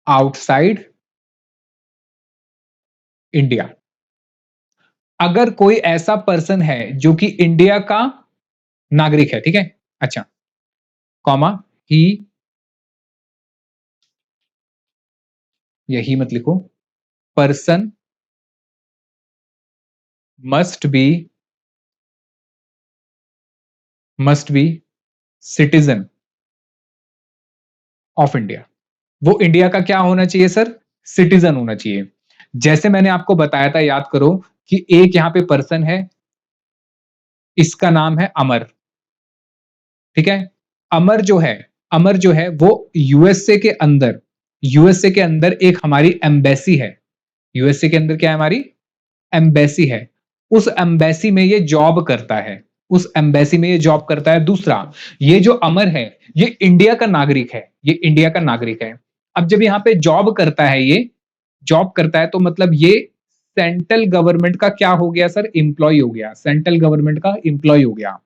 आउटसाइड इंडिया। अगर कोई ऐसा पर्सन है जो कि इंडिया का नागरिक है, ठीक है, अच्छा, कॉमा, ही, यही मत लिखो, person must be, must be citizen of India. वो इंडिया का क्या होना चाहिए सर? सिटीजन होना चाहिए। जैसे मैंने आपको बताया था, याद करो, कि एक यहां पे पर्सन है, इसका नाम है अमर, ठीक है। अमर जो है, अमर जो है वो यूएसए के अंदर, यूएसए के अंदर एक हमारी एम्बेसी है, यूएसए के अंदर क्या है हमारी? एम्बेसी है। उस एम्बेसी में ये जॉब करता है, उस एम्बेसी में ये जॉब करता है। दूसरा, ये जो अमर है, ये इंडिया का नागरिक है, ये इंडिया का नागरिक है। अब जब यहाँ पे जॉब करता है, ये जॉब करता है, तो मतलब ये सेंट्रल गवर्नमेंट का क्या हो गया सर? एम्प्लॉय हो गया, सेंट्रल गवर्नमेंट का एम्प्लॉय हो गया।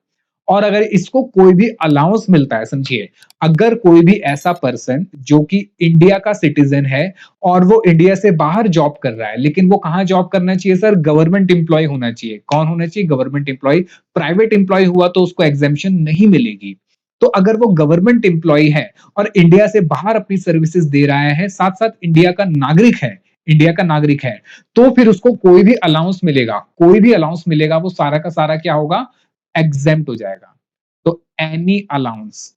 और अगर इसको कोई भी अलाउंस मिलता है, समझिए, अगर कोई भी ऐसा पर्सन जो कि इंडिया का सिटीजन है और वो इंडिया से बाहर जॉब कर रहा है, लेकिन वो कहां जॉब करना चाहिए सर? गवर्नमेंट एम्प्लॉय होना चाहिए। कौन होना चाहिए? Government employ. प्राइवेट एम्प्लॉय हुआ तो उसको एग्जेम्पशन नहीं मिलेगी। तो अगर वो गवर्नमेंट एम्प्लॉय है और इंडिया से बाहर अपनी सर्विसेज दे रहा है, साथ साथ इंडिया का नागरिक है, इंडिया का नागरिक है, तो फिर उसको कोई भी अलाउंस मिलेगा, कोई भी अलाउंस मिलेगा, वो सारा का सारा क्या होगा? एग्जेम्प्ट हो जाएगा। तो any allowance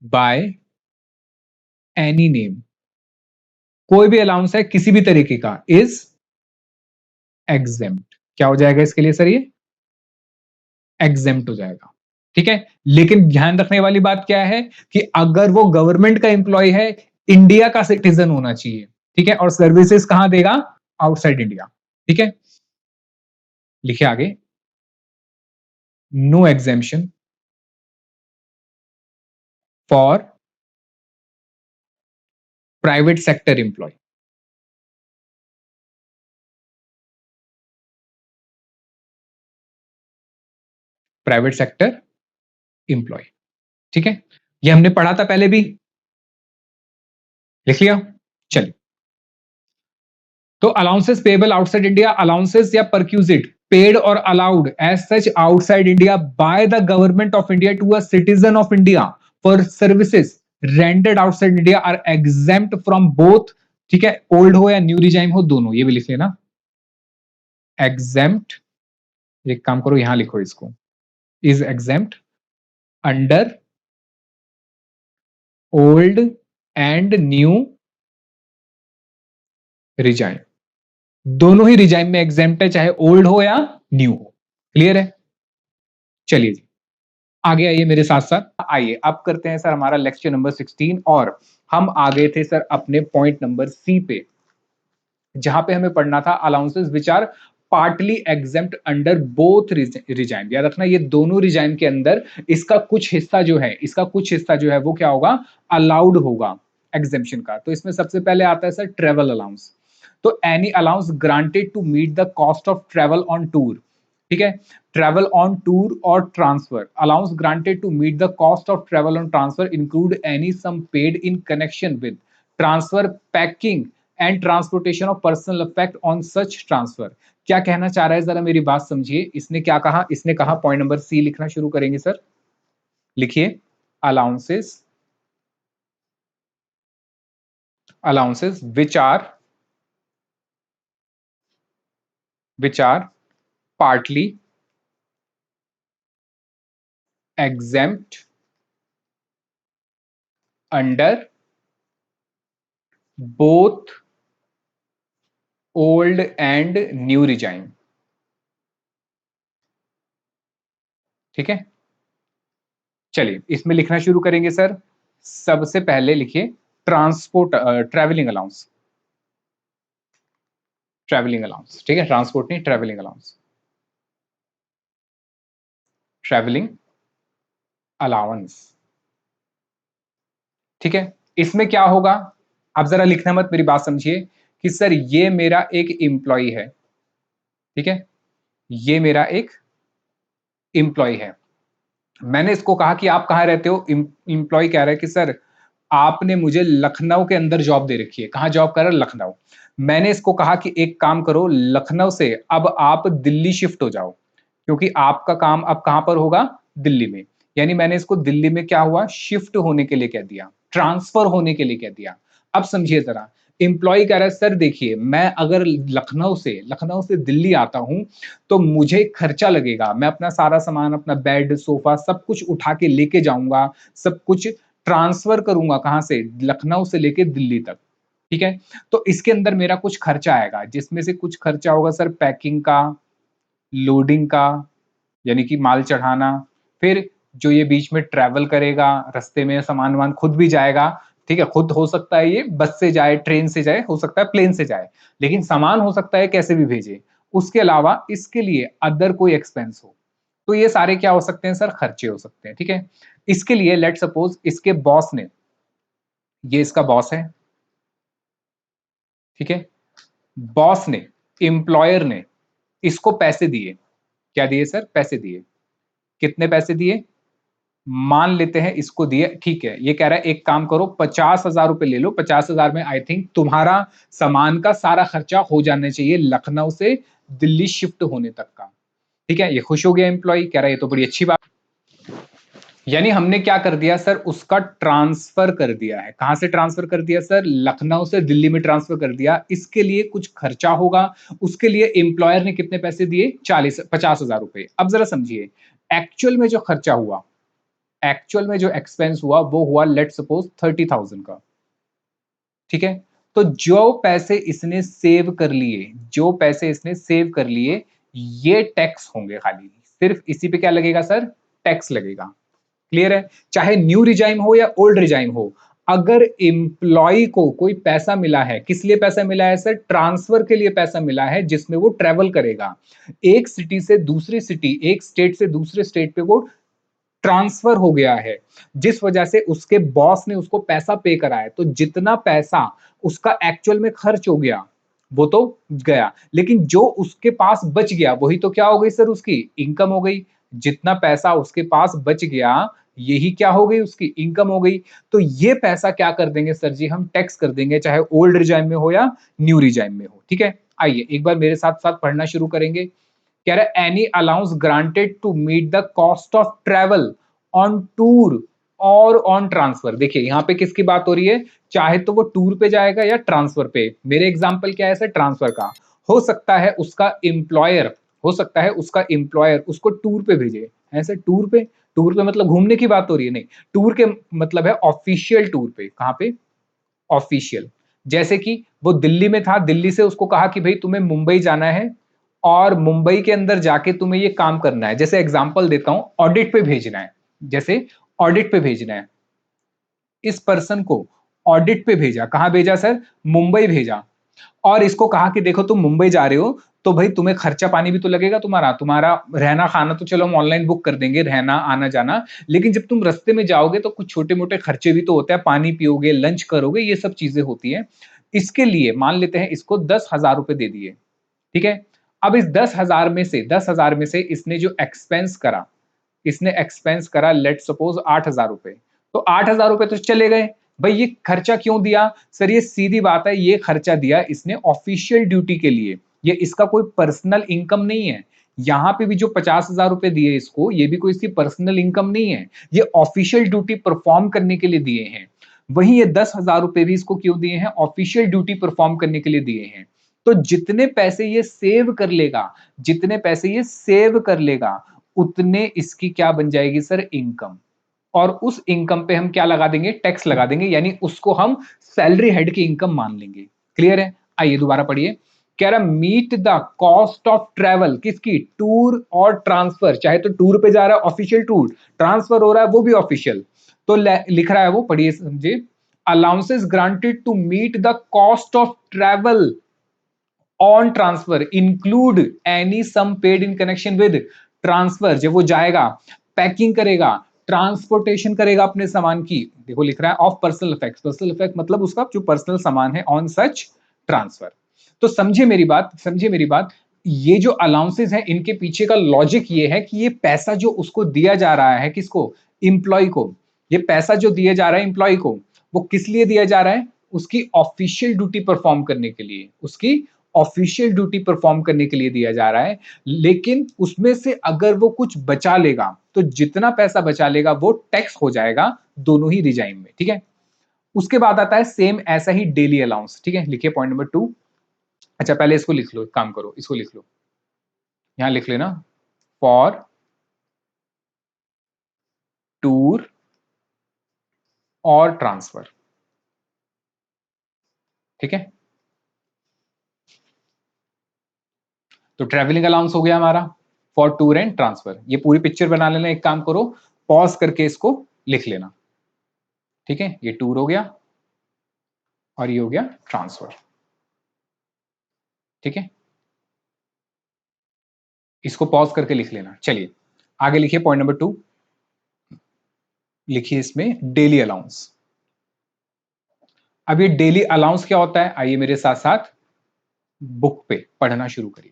by any name, कोई भी अलाउंस है किसी भी तरीके का, इज एग्जेम्प्ट। क्या हो जाएगा इसके लिए सर? ये एग्जेम्प्ट हो जाएगा, ठीक है। लेकिन ध्यान रखने वाली बात क्या है कि अगर वो गवर्नमेंट का एम्प्लॉय है, इंडिया का सिटीजन होना चाहिए, ठीक है, और सर्विसेज कहां देगा? आउटसाइड इंडिया, ठीक है। लिखिए आगे, no exemption for private sector employee, private sector employee, ठीक है। ये हमने पढ़ा था पहले भी, लिख लिया? चलिए, तो allowances payable outside India, allowances या परक्यूजिट पेड और allowed as such outside India by the government of India to a citizen of India for services rendered outside India are exempt from both, ठीक है, ओल्ड हो या न्यू रिजाइम हो, दोनों, ये भी लिख लेना, एग्जेम्प्ट, एक काम करो यहां लिखो इसको, is exempt under old and new regime, दोनों ही रिजाइम में एग्जेम्प्ट है, चाहे ओल्ड हो या न्यू हो। क्लियर है? चलिए जी, आगे आइए मेरे साथ साथ, आइए अब करते हैं सर हमारा लेक्चर नंबर 16, और हम आ गए थे सर अपने पॉइंट नंबर सी पे, जहां पे हमें पढ़ना था allowances which are partly exempt under both regime. याद रखना ये दोनों रिजाइम के अंदर इसका कुछ हिस्सा जो है, इसका कुछ हिस्सा जो है वो क्या होगा, अलाउड होगा एग्जेम्पशन का। तो इसमें सबसे पहले आता है सर ट्रेवल अलाउंस। तो any allowance granted to meet the cost of travel on tour, ठीक है, ट्रेवल ऑन टूर और transfer, allowance granted to meet the cost of travel on transfer include any sum paid in connection with transfer, packing and transportation of personal effect on such transfer. क्या कहना चाह रहा है जरा मेरी बात समझिए, इसने क्या कहा, इसने कहा पॉइंट नंबर सी लिखना शुरू करेंगे सर, लिखिए allowances, allowances which are partly exempt under both old and new regime, ठीक है। चलिए इसमें लिखना शुरू करेंगे सर, सबसे पहले लिखिए transport, travelling allowance, travelling allowance, ठीक है, ट्रांसपोर्ट नहीं, ट्रैवलिंग अलाउंस, ट्रैवलिंग अलाउंस, ठीक है। इसमें क्या होगा, आप जरा लिखना मत, मेरी बात समझिए कि सर ये मेरा एक एम्प्लॉय है, ठीक है, ये मेरा एक एम्प्लॉय है, मैंने इसको कहा कि आप कहाँ रहते हो, एम्प्लॉय कह रहा है कि सर आपने मुझे लखनऊ के अंदर जॉब दे रखी है, कहाँ जॉब कर रहा है, लखनऊ। मैंने इसको कहा कि एक काम करो, लखनऊ से अब आप दिल्ली शिफ्ट हो जाओ, क्योंकि आपका काम अब कहां पर होगा, दिल्ली में। यानी मैंने इसको दिल्ली में क्या हुआ, शिफ्ट होने के लिए कह दिया, ट्रांसफर होने के लिए कह दिया। अब समझिए जरा, एम्प्लॉय कह रहा है सर देखिए मैं अगर लखनऊ से दिल्ली आता हूं तो मुझे खर्चा लगेगा, मैं अपना सारा सामान, अपना बेड सोफा सब कुछ उठा के लेके जाऊंगा, सब कुछ ट्रांसफर करूंगा, कहां से, लखनऊ से लेके दिल्ली तक, ठीक है। तो इसके अंदर मेरा कुछ खर्चा आएगा, जिसमें से कुछ खर्चा होगा सर पैकिंग का, लोडिंग का, यानी कि माल चढ़ाना, फिर जो ये बीच में ट्रैवल करेगा, रास्ते में सामान वामान खुद भी जाएगा, ठीक है, खुद हो सकता है ये बस से जाए, ट्रेन से जाए, हो सकता है प्लेन से जाए, लेकिन सामान हो सकता है कैसे भी भेजे। उसके अलावा इसके लिए अदर कोई एक्सपेंस हो, तो ये सारे क्या हो सकते हैं सर, खर्चे हो सकते हैं, ठीक है। इसके लिए लेट सपोज इसके बॉस ने, ये इसका बॉस है, ठीक है, बॉस ने, एम्प्लॉयर ने इसको पैसे दिए, क्या दिए सर, पैसे दिए, कितने पैसे दिए, मान लेते हैं इसको दिए, ठीक है, ये कह रहा है एक काम करो 50,000 रुपए ले लो, 50,000 में आई थिंक तुम्हारा सामान का सारा खर्चा हो जाना चाहिए लखनऊ से दिल्ली शिफ्ट होने तक का, ठीक है। ये खुश हो गया एम्प्लॉय, कह रहा है ये तो बड़ी अच्छी बात, यानी हमने क्या कर दिया सर, उसका ट्रांसफर कर दिया है, कहां से ट्रांसफर कर दिया सर, लखनऊ से दिल्ली में ट्रांसफर कर दिया। इसके लिए कुछ खर्चा होगा, उसके लिए एम्प्लॉयर ने कितने पैसे दिए, 50,000 रुपए। अब जरा समझिए एक्चुअल में जो खर्चा हुआ, एक्चुअल में जो एक्सपेंस हुआ वो हुआ लेट सपोज 30,000 का, ठीक है। तो जो पैसे इसने सेव कर लिए, जो पैसे इसने सेव कर लिए, ये टैक्स होंगे, खाली सिर्फ इसी पे क्या लगेगा सर, टैक्स लगेगा। क्लियर है? चाहे न्यू रिजाइम हो या ओल्ड रिजाइम हो, अगर एम्प्लॉय को कोई पैसा मिला है, किस लिए पैसा मिला है सर, ट्रांसफर के लिए पैसा मिला है, जिसमें वो ट्रेवल करेगा, एक सिटी से दूसरी सिटी, एक स्टेट से दूसरे स्टेट पे वो ट्रांसफर हो गया है, जिस वजह से उसके बॉस ने उसको पैसा पे करा है, तो जितना पैसा उसका एक्चुअल में खर्च हो गया वो तो गया, लेकिन जो उसके पास बच गया वही तो क्या हो गई सर, उसकी इनकम हो गई। जितना पैसा उसके पास बच गया यही क्या हो गई, उसकी इनकम हो गई। तो ये पैसा क्या कर देंगे सर जी, हम टैक्स कर देंगे, चाहे ओल्ड रिजाइम में हो या न्यू रिजाइम में हो, ठीक है। आइए एक बार मेरे साथ साथ पढ़ना शुरू करेंगे, कह रहा है any allowance granted to meet the cost of travel on tour और ऑन ट्रांसफर। देखिए यहाँ पे किसकी बात हो रही है, चाहे तो वो टूर पे जाएगा या ट्रांसफर पे। मेरे एग्जाम्पल क्या है सर, ट्रांसफर का। हो सकता है उसका एम्प्लॉयर, हो सकता है उसका एम्प्लॉयर उसको टूर पे भेजे। ऐसे टूर पे, टूर पे मतलब घूमने की बात हो रही है, नहीं, टूर के मतलब है ऑफिशियल टूर पे। कहाँ पे, ऑफिशियल। जैसे कि वो दिल्ली में था, दिल्ली से उसको कहा कि भाई तुम्हें मुंबई जाना है और मुंबई के अंदर जाके तुम्हें ये काम करना है। जैसे एग्जांपल देता हूं, ऑडिट पे भेजना है, जैसे ऑडिट पे भेजना है, इस पर्सन को ऑडिट पे भेजा। कहां भेजा सर, मुंबई भेजा। और इसको कहा कि देखो तुम मुंबई जा रहे हो तो भाई तुम्हें खर्चा पानी भी तो लगेगा, तुम्हारा तुम्हारा रहना खाना तो चलो हम ऑनलाइन बुक कर देंगे, रहना आना जाना, लेकिन जब तुम रास्ते में जाओगे तो कुछ छोटे मोटे खर्चे भी तो होते हैं, पानी पियोगे, लंच करोगे, ये सब चीजें होती हैं। इसके लिए मान लेते हैं इसको 10,000 रुपए दे दिए, ठीक है। अब इस 10,000 में से, 10,000 में से इसने जो एक्सपेंस करा, इसने एक्सपेंस करा लेट सपोज 8,000 रुपए, तो 8,000 रुपए तो चले गए। भाई ये खर्चा क्यों दिया सर, ये सीधी बात है, ये खर्चा दिया इसने ऑफिशियल ड्यूटी के लिए, ये इसका कोई पर्सनल इनकम नहीं है। यहां पे भी जो 50,000 रुपए दिए इसको, ये भी कोई इसकी पर्सनल इनकम नहीं है, ये ऑफिशियल ड्यूटी परफॉर्म करने के लिए दिए हैं। वहीं ये 10,000 रुपए भी इसको क्यों दिए हैं, ऑफिशियल ड्यूटी परफॉर्म करने के लिए दिए हैं। तो जितने पैसे ये सेव कर लेगा, जितने पैसे ये सेव कर लेगा, उतने इसकी क्या बन जाएगी सर, इनकम। और उस इनकम पे हम क्या लगा देंगे, टैक्स लगा देंगे, यानी उसको हम सैलरी हेड की इनकम मान लेंगे। क्लियर है, आइए दोबारा पढ़िए। कह रहा meet the cost of travel, किसकी, टूर और ट्रांसफर। चाहे तो टूर पे जा रहा है ऑफिशियल टूर, ट्रांसफर हो रहा है वो भी ऑफिशियल। तो लिख रहा है वो, पढ़िए समझे, allowances granted to meet the cost of travel on transfer include any sum paid in connection with transfer. जब वो जाएगा, पैकिंग करेगा, ट्रांसपोर्टेशन करेगा अपने सामान की, देखो लिख रहा है of personal effects, personal effect मतलब उसका जो पर्सनल सामान है ऑन सच ट्रांसफर। तो समझे मेरी बात, समझे मेरी बात। ये जो अलाउंसेस हैं इनके पीछे का लॉजिक ये है कि ये पैसा जो उसको दिया जा रहा है, किसको, इंप्लॉय को, ये पैसा जो दिया जा रहा है इंप्लॉय को, वो किस लिए दिया जा रहा है, उसकी ऑफिशियल ड्यूटी परफॉर्म करने के लिए, उसकी ऑफिशियल ड्यूटी परफॉर्म करने के लिए दिया जा रहा है। लेकिन उसमें से अगर वो कुछ बचा लेगा, तो जितना पैसा बचा लेगा वो टैक्स हो जाएगा दोनों ही रिजाइम में, ठीक है। उसके बाद आता है सेम ऐसा ही डेली अलाउंस, ठीक है, लिखिए पॉइंट नंबर 2। अच्छा पहले इसको लिख लो, काम करो, इसको लिख लो, यहां लिख लेना, फॉर टूर और ट्रांसफर, ठीक है। तो ट्रेवलिंग अलाउंस हो गया हमारा फॉर टूर एंड ट्रांसफर। ये पूरी पिक्चर बना लेना, एक काम करो, पॉज करके इसको लिख लेना, ठीक है। ये टूर हो गया और ये हो गया ट्रांसफर, ठीक है। इसको पॉज करके लिख लेना। चलिए आगे लिखिए पॉइंट नंबर 2, लिखिए इसमें डेली अलाउंस। अब ये डेली अलाउंस क्या होता है, आइए मेरे साथ साथ बुक पे पढ़ना शुरू करिए।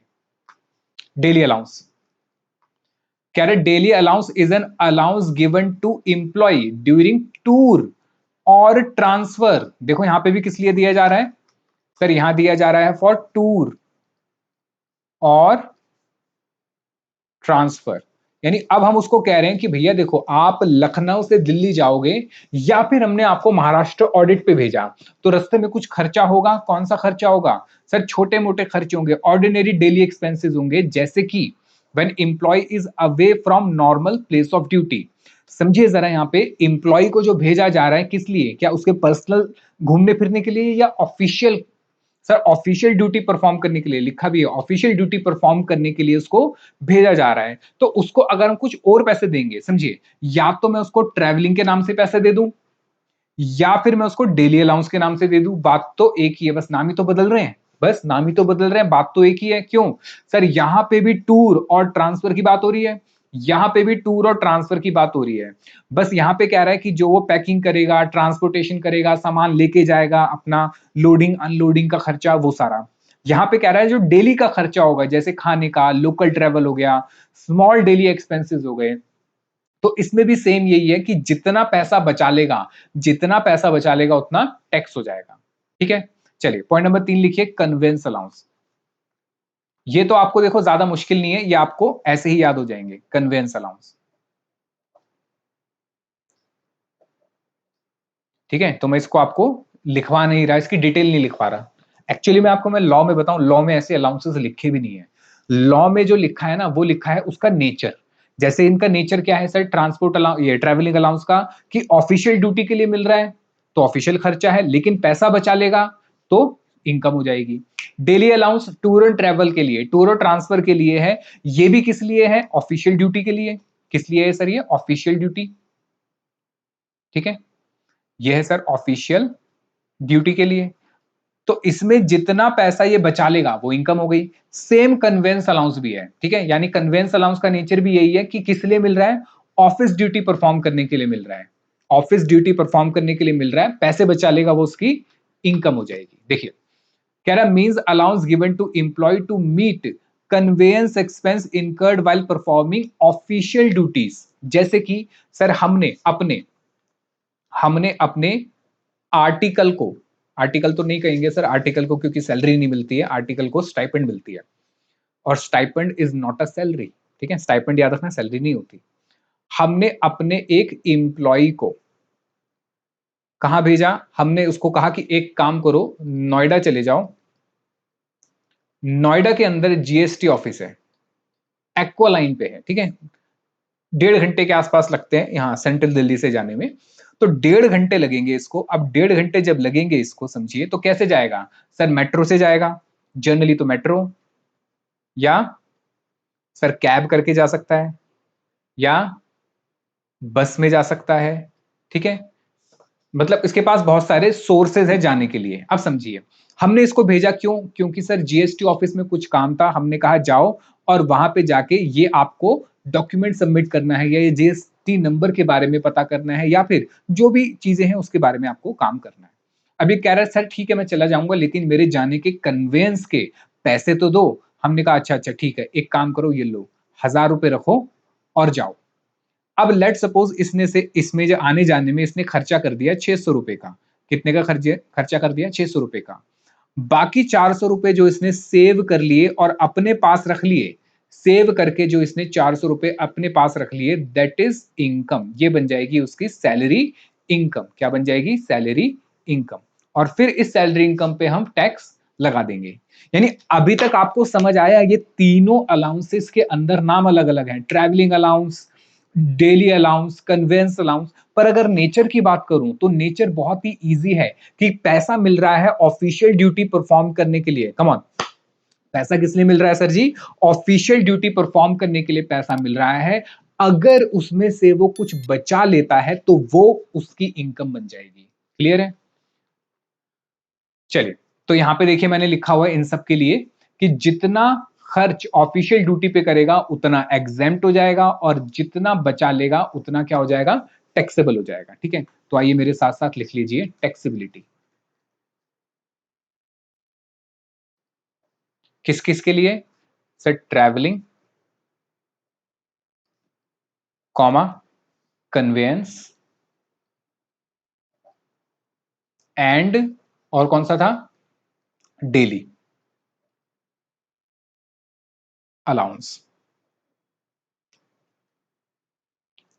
डेली अलाउंस कह रहे daily allowance is an allowance given to employee during tour और ट्रांसफर। देखो यहां पे भी किस लिए दिया जा रहा है सर, यहां दिया जा रहा है फॉर टूर और ट्रांसफर। यानी अब हम उसको कह रहे हैं कि भैया देखो आप लखनऊ से दिल्ली जाओगे, या फिर हमने आपको महाराष्ट्र ऑडिट पे भेजा, तो रास्ते में कुछ खर्चा होगा। कौन सा खर्चा होगा सर, छोटे मोटे खर्चे होंगे, ऑर्डिनरी डेली एक्सपेंसेस होंगे, जैसे कि when employee is away from normal place of duty. समझिए जरा, यहाँ पे एम्प्लॉय को जो भेजा जा रहा है किस लिए, क्या उसके पर्सनल घूमने फिरने के लिए या official, sir official duty perform करने के लिए, लिखा भी है ऑफिशियल ड्यूटी परफॉर्म करने के लिए उसको भेजा जा रहा है। तो उसको अगर हम कुछ और पैसे देंगे, समझिए, या तो मैं उसको ट्रैवलिंग के नाम से पैसे दे दूं, या फिर मैं उसको डेली अलाउंस के नाम से दे दूं, बात तो एक ही है, बस नाम ही तो बदल रहे हैं, बस नाम ही तो बदल रहे हैं, बात तो एक ही है। क्यों सर, यहां पे भी टूर और ट्रांसफर की बात हो रही है, यहां पे भी टूर और ट्रांसफर की बात हो रही है। बस यहां पे कह रहा है कि जो वो पैकिंग करेगा, ट्रांसपोर्टेशन करेगा, सामान लेके जाएगा, अपना लोडिंग अनलोडिंग का खर्चा वो सारा। यहां पे कह रहा है जो डेली का खर्चा होगा, जैसे खाने का, लोकल ट्रेवल हो गया, स्मॉल डेली एक्सपेंसेस हो गए, तो इसमें भी सेम यही है कि जितना पैसा बचा लेगा, जितना पैसा बचा लेगा उतना टैक्स हो जाएगा, ठीक है। चलिए पॉइंट नंबर 3 लिखिए, कन्वेंस अलाउंस। ये तो आपको देखो ज्यादा मुश्किल नहीं है, ये आपको ऐसे ही याद हो जाएंगे, कन्वेंस अलाउंस। ठीक है, तो मैं इसको आपको लिखवा नहीं रहा, इसकी डिटेल नहीं लिख पा रहा। एक्चुअली मैं आपको लॉ में बताऊं, लॉ में ऐसे अलाउंसेस लिखे भी नहीं है। लॉ में जो लिखा है ना, वो लिखा है उसका नेचर। जैसे इनका नेचर क्या है सर, ट्रांसपोर्ट अलाउंस, ये ट्रैवलिंग अलाउंस का, कि ऑफिशियल ड्यूटी के लिए मिल रहा है तो ऑफिशियल खर्चा है, लेकिन पैसा बचा लेगा तो इनकम हो जाएगी। Daily allowance tour and travel के लिए, टूर और ट्रांसफर के लिए है, ये भी किस लिए है, ऑफिशियल ड्यूटी के लिए। किस लिए है सर, ये ऑफिशियल ड्यूटी। ठीक है, ये है सर ऑफिशियल ड्यूटी के लिए। तो इसमें जितना पैसा ये बचा लेगा वो इनकम हो गई। सेम कन्वेंस अलाउंस भी है, ठीक है, यानी कन्वेंस अलाउंस का नेचर भी यही है कि किस लिए मिल रहा है, ऑफिस ड्यूटी परफॉर्म करने के लिए मिल रहा है। ऑफिस ड्यूटी परफॉर्म करने के लिए मिल रहा है, पैसे बचा लेगा वो उसकी इनकम हो जाएगी। देखिए कह रहा means allowance given to employee to meet conveyance expense incurred while performing official duties. जैसे कि सर हमने अपने आर्टिकल को, आर्टिकल तो नहीं कहेंगे सर आर्टिकल को, क्योंकि सैलरी नहीं मिलती है, आर्टिकल को स्टाइपेंड मिलती है, और stipend is not a salary. ठीक है, स्टाइपेंड याद रखना, सैलरी नहीं होती। हमने अपने एक एम्प्लॉय को कहां भेजा, हमने उसको कहा कि एक काम करो, नोएडा चले जाओ। नोएडा के अंदर जीएसटी ऑफिस है, एक्वा लाइन पे है, ठीक है, 1.5 घंटे के आसपास लगते हैं यहाँ सेंट्रल दिल्ली से जाने में। तो 1.5 घंटे लगेंगे इसको। अब 1.5 घंटे जब लगेंगे इसको, समझिए, तो कैसे जाएगा सर, मेट्रो से जाएगा, जनरली तो मेट्रो, या सर कैब करके जा सकता है, या बस में जा सकता है। ठीक है, मतलब इसके पास बहुत सारे सोर्सेज है जाने के लिए। अब समझिए, हमने इसको भेजा क्यों, क्योंकि सर जीएसटी ऑफिस में कुछ काम था, हमने कहा जाओ और वहां पे जाके ये आपको डॉक्यूमेंट सबमिट करना है, या ये जीएसटी नंबर के बारे में पता करना है, या फिर जो भी चीजें हैं उसके बारे में आपको काम करना है। अभी कह रहा है सर ठीक है मैं चला जाऊंगा, लेकिन मेरे जाने के कन्वेंस के पैसे तो दो। हमने कहा अच्छा अच्छा ठीक है, एक काम करो, ये लो 1,000 रुपए रखो और जाओ। अब लेट सपोज इसने से इसमें जो आने जाने में इसने खर्चा कर दिया 600 रुपए का। कितने का खर्चा कर दिया, 600 रुपए का। बाकी 400 रुपए जो इसने सेव कर लिए और अपने पास रख लिए, सेव करके जो इसने 400 रुपए अपने पास रख लिए, दैट इज इनकम। ये बन जाएगी उसकी सैलरी इनकम। क्या बन जाएगी, सैलरी इनकम। और फिर इस सैलरी इनकम पे हम टैक्स लगा देंगे। यानी अभी तक आपको समझ आया, ये तीनों अलाउंसेस के अंदर नाम अलग अलग हैं, travelling allowance, daily allowance, convince allowance. पर अगर नेचर की बात करूं तो नेचर बहुत ही इजी है, कि पैसा मिल रहा है ऑफिशियल ड्यूटी परफॉर्म करने के लिए। कम ऑन, पैसा किस लिए मिल रहा है सर जी, ऑफिशियल ड्यूटी परफॉर्म करने के लिए पैसा मिल रहा है। अगर उसमें से वो कुछ बचा लेता है तो वो उसकी इनकम बन जाएगी। क्लियर है, चलिए। तो यहां पे देखिए मैंने लिखा हुआ है इन सब के लिए, कि जितना खर्च ऑफिशियल ड्यूटी पे करेगा उतना एग्जेम्प्ट हो जाएगा, और जितना बचा लेगा उतना क्या हो जाएगा, टैक्सेबल हो जाएगा। ठीक है, तो आइए मेरे साथ साथ लिख लीजिए टैक्सेबिलिटी। किस किस के लिए sir, travelling, comma, conveyance, and, और कौन सा था, डेली अलाउंस।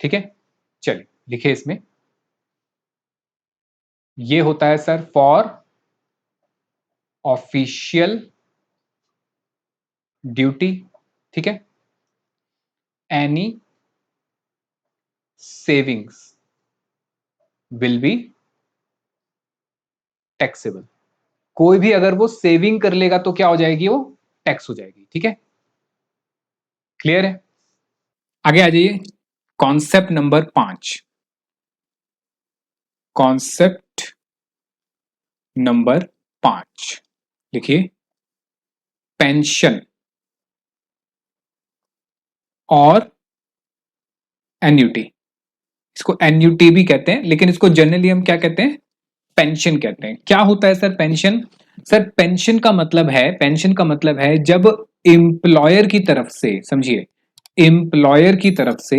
ठीक है, चलिए लिखे इसमें, ये होता है सर फॉर ऑफिशियल ड्यूटी। ठीक है, any savings will be taxable. कोई भी अगर वो सेविंग कर लेगा तो क्या हो जाएगी, वो टैक्स हो जाएगी। ठीक है, क्लियर है। आगे आ जाइए, कॉन्सेप्ट नंबर 5। कॉन्सेप्ट नंबर 5 लिखिए, पेंशन और एन्यूटी। इसको एन्यूटी भी कहते हैं, लेकिन इसको जनरली हम क्या कहते हैं, पेंशन कहते हैं। क्या होता है सर पेंशन, सर पेंशन का मतलब है, पेंशन का मतलब है जब एम्प्लॉयर की तरफ से, समझिए, एम्प्लॉयर की तरफ से,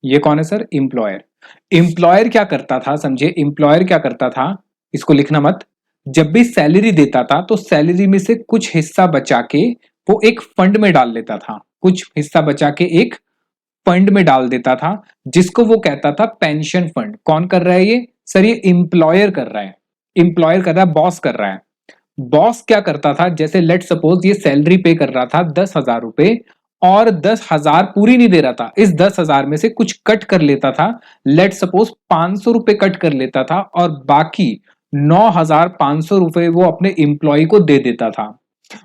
ये कौन है सर, एम्प्लॉयर। एम्प्लॉयर क्या करता था, समझिए, एम्प्लॉयर क्या करता था, इसको लिखना मत, जब भी सैलरी देता था तो सैलरी में से कुछ हिस्सा बचा के वो एक फंड में डाल लेता था, कुछ हिस्सा बचा के एक फंड में डाल देता था, जिसको वो कहता था पेंशन फंड। कौन कर रहा है ये, सर ये एम्प्लॉयर कर रहा है, एम्प्लॉयर कर रहा है, बॉस कर रहा है। बॉस क्या करता था, जैसे लेट सपोज ये सैलरी पे कर रहा था 10,000 रुपए, और 10,000 पूरी नहीं दे रहा था, इस 10,000 में से कुछ कट कर लेता था, लेट सपोज 500 रुपए कट कर लेता था, और बाकी 9,500 रुपए वो अपने एम्प्लॉय को दे देता था।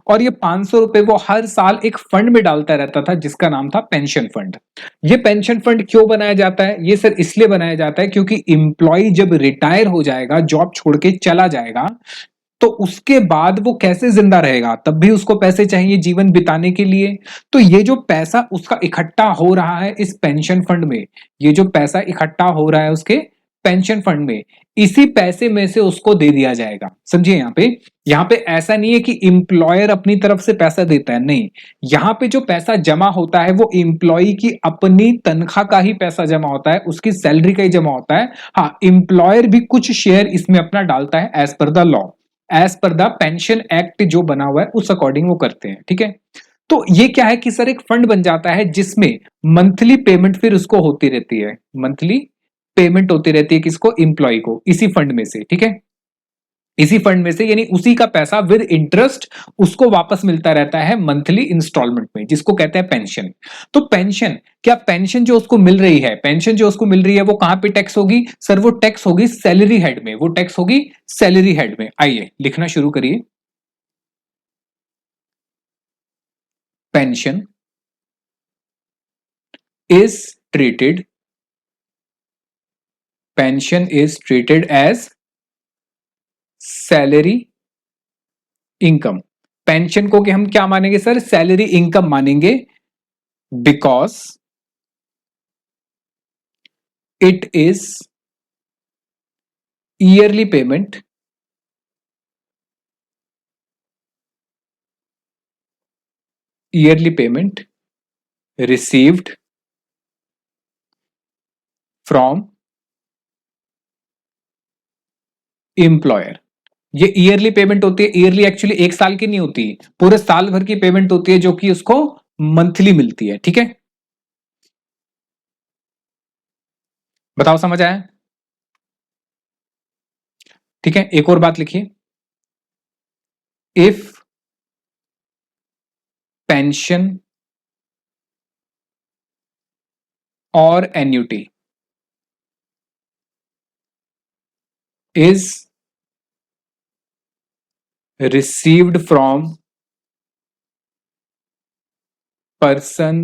और ये 500 रुपए वो हर साल एक फंड में डालता रहता था जिसका नाम था पेंशन फंड। ये पेंशन फंड क्यों बनाया जाता है, ये सर इसलिए बनाया जाता है क्योंकि एम्प्लॉय जब रिटायर हो जाएगा, जॉब छोड़ के चला जाएगा, तो उसके बाद वो कैसे जिंदा रहेगा, तब भी उसको पैसे चाहिए जीवन बिताने के लिए। तो ये जो पैसा उसका इकट्ठा हो रहा है इस पेंशन फंड में, ये जो पैसा इकट्ठा हो रहा है उसके पेंशन फंड में, इसी पैसे में से उसको दे दिया जाएगा। समझिए यहाँ पे ऐसा नहीं है कि एम्प्लॉयर अपनी तरफ से पैसा देता है, नहीं, यहाँ पे जो पैसा जमा होता है वो एम्प्लॉय की अपनी तनख्वाह का ही पैसा जमा होता है, उसकी सैलरी का ही जमा होता है। हाँ, एम्प्लॉयर भी कुछ शेयर इसमें अपना डालता है as per the law, as per the pension act जो बना हुआ है उस अकॉर्डिंग वो करते हैं, ठीक है। तो ये क्या है कि सर एक फंड बन जाता है जिसमें मंथली पेमेंट फिर उसको होती रहती है, मंथली पेमेंट होती रहती है किसको, एम्प्लॉय को, इसी फंड में से, ठीक है, इसी फंड में से, यानी उसी का पैसा विद इंटरेस्ट उसको वापस मिलता रहता है मंथली इंस्टॉलमेंट में, जिसको कहते हैं पेंशन। तो पेंशन, क्या पेंशन जो उसको मिल रही है, पेंशन जो उसको मिल रही है वो कहां पे टैक्स होगी, सर वो टैक्स होगी सैलरी हेड में, वो टैक्स होगी सैलरी हेड में। आइए लिखना शुरू करिए, pension is treated, pension is treated as salary income. Pension को कि हम क्या मानेंगे सर, सैलरी इनकम मानेंगे, because it is yearly payment, yearly payment received from employer. ये ईयरली पेमेंट होती है, ईयरली एक्चुअली एक साल की नहीं होती, पूरे साल भर की पेमेंट होती है जो कि उसको मंथली मिलती है, ठीक है। बताओ समझ आया, ठीक है। एक और बात लिखिए, इफ पेंशन और annuity is received from person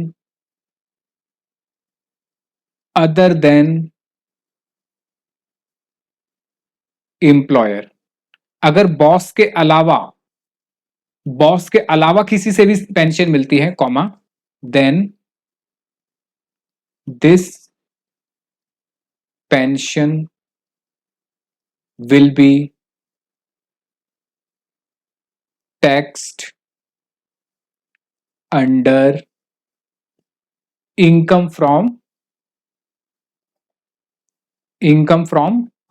other than employer। अगर बॉस के अलावा किसी से भी पेंशन मिलती है, comma, then this pension will be taxed under income from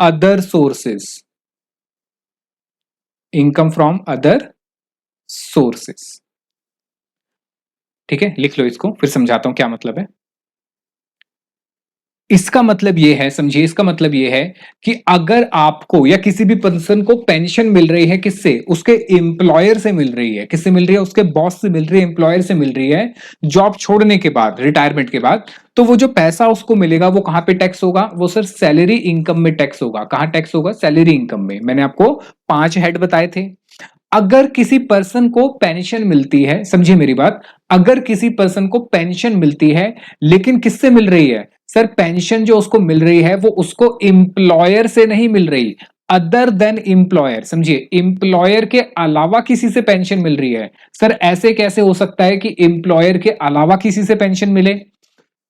other sources, income from other sources, ठीक है। लिख लो इसको, फिर समझाता हूं क्या मतलब है। इसका मतलब ये है, समझिए, इसका मतलब ये है कि अगर आपको या किसी भी पर्सन को पेंशन मिल रही है, किससे, उसके एम्प्लॉयर से मिल रही है, किससे मिल रही है, उसके बॉस से मिल रही है, एम्प्लॉयर से मिल रही है, जॉब छोड़ने के बाद, रिटायरमेंट के बाद, तो वो जो पैसा उसको मिलेगा वो कहां पे टैक्स होगा, वो सर सैलरी इनकम में टैक्स होगा। कहां टैक्स होगा, सैलरी इनकम में। मैंने आपको 5 हेड बताए थे। अगर किसी पर्सन को पेंशन मिलती है, समझिए मेरी बात, अगर किसी पर्सन को पेंशन मिलती है, लेकिन किससे मिल रही है, सर पेंशन जो उसको मिल रही है वो उसको एम्प्लॉयर से नहीं मिल रही, अदर देन एम्प्लॉयर। समझिए, एम्प्लॉयर के अलावा किसी से पेंशन मिल रही है। सर ऐसे कैसे हो सकता है कि एम्प्लॉयर के अलावा किसी से पेंशन मिले,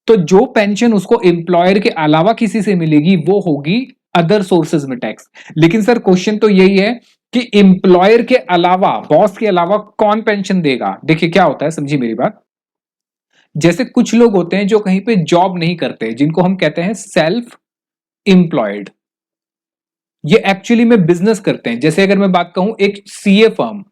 तो जो पेंशन उसको एम्प्लॉयर के अलावा किसी से मिलेगी वो होगी अदर सोर्सेज में टैक्स। लेकिन सर क्वेश्चन तो यही है कि एम्प्लॉयर के अलावा, बॉस के अलावा कौन पेंशन देगा। देखिए क्या होता है, समझिए मेरी बात, जैसे कुछ लोग होते हैं जो कहीं पे जॉब नहीं करते, जिनको हम कहते हैं सेल्फ एम्प्लॉयड, ये एक्चुअली में बिजनेस करते हैं। जैसे अगर मैं बात कहूं, एक सीए फर्म,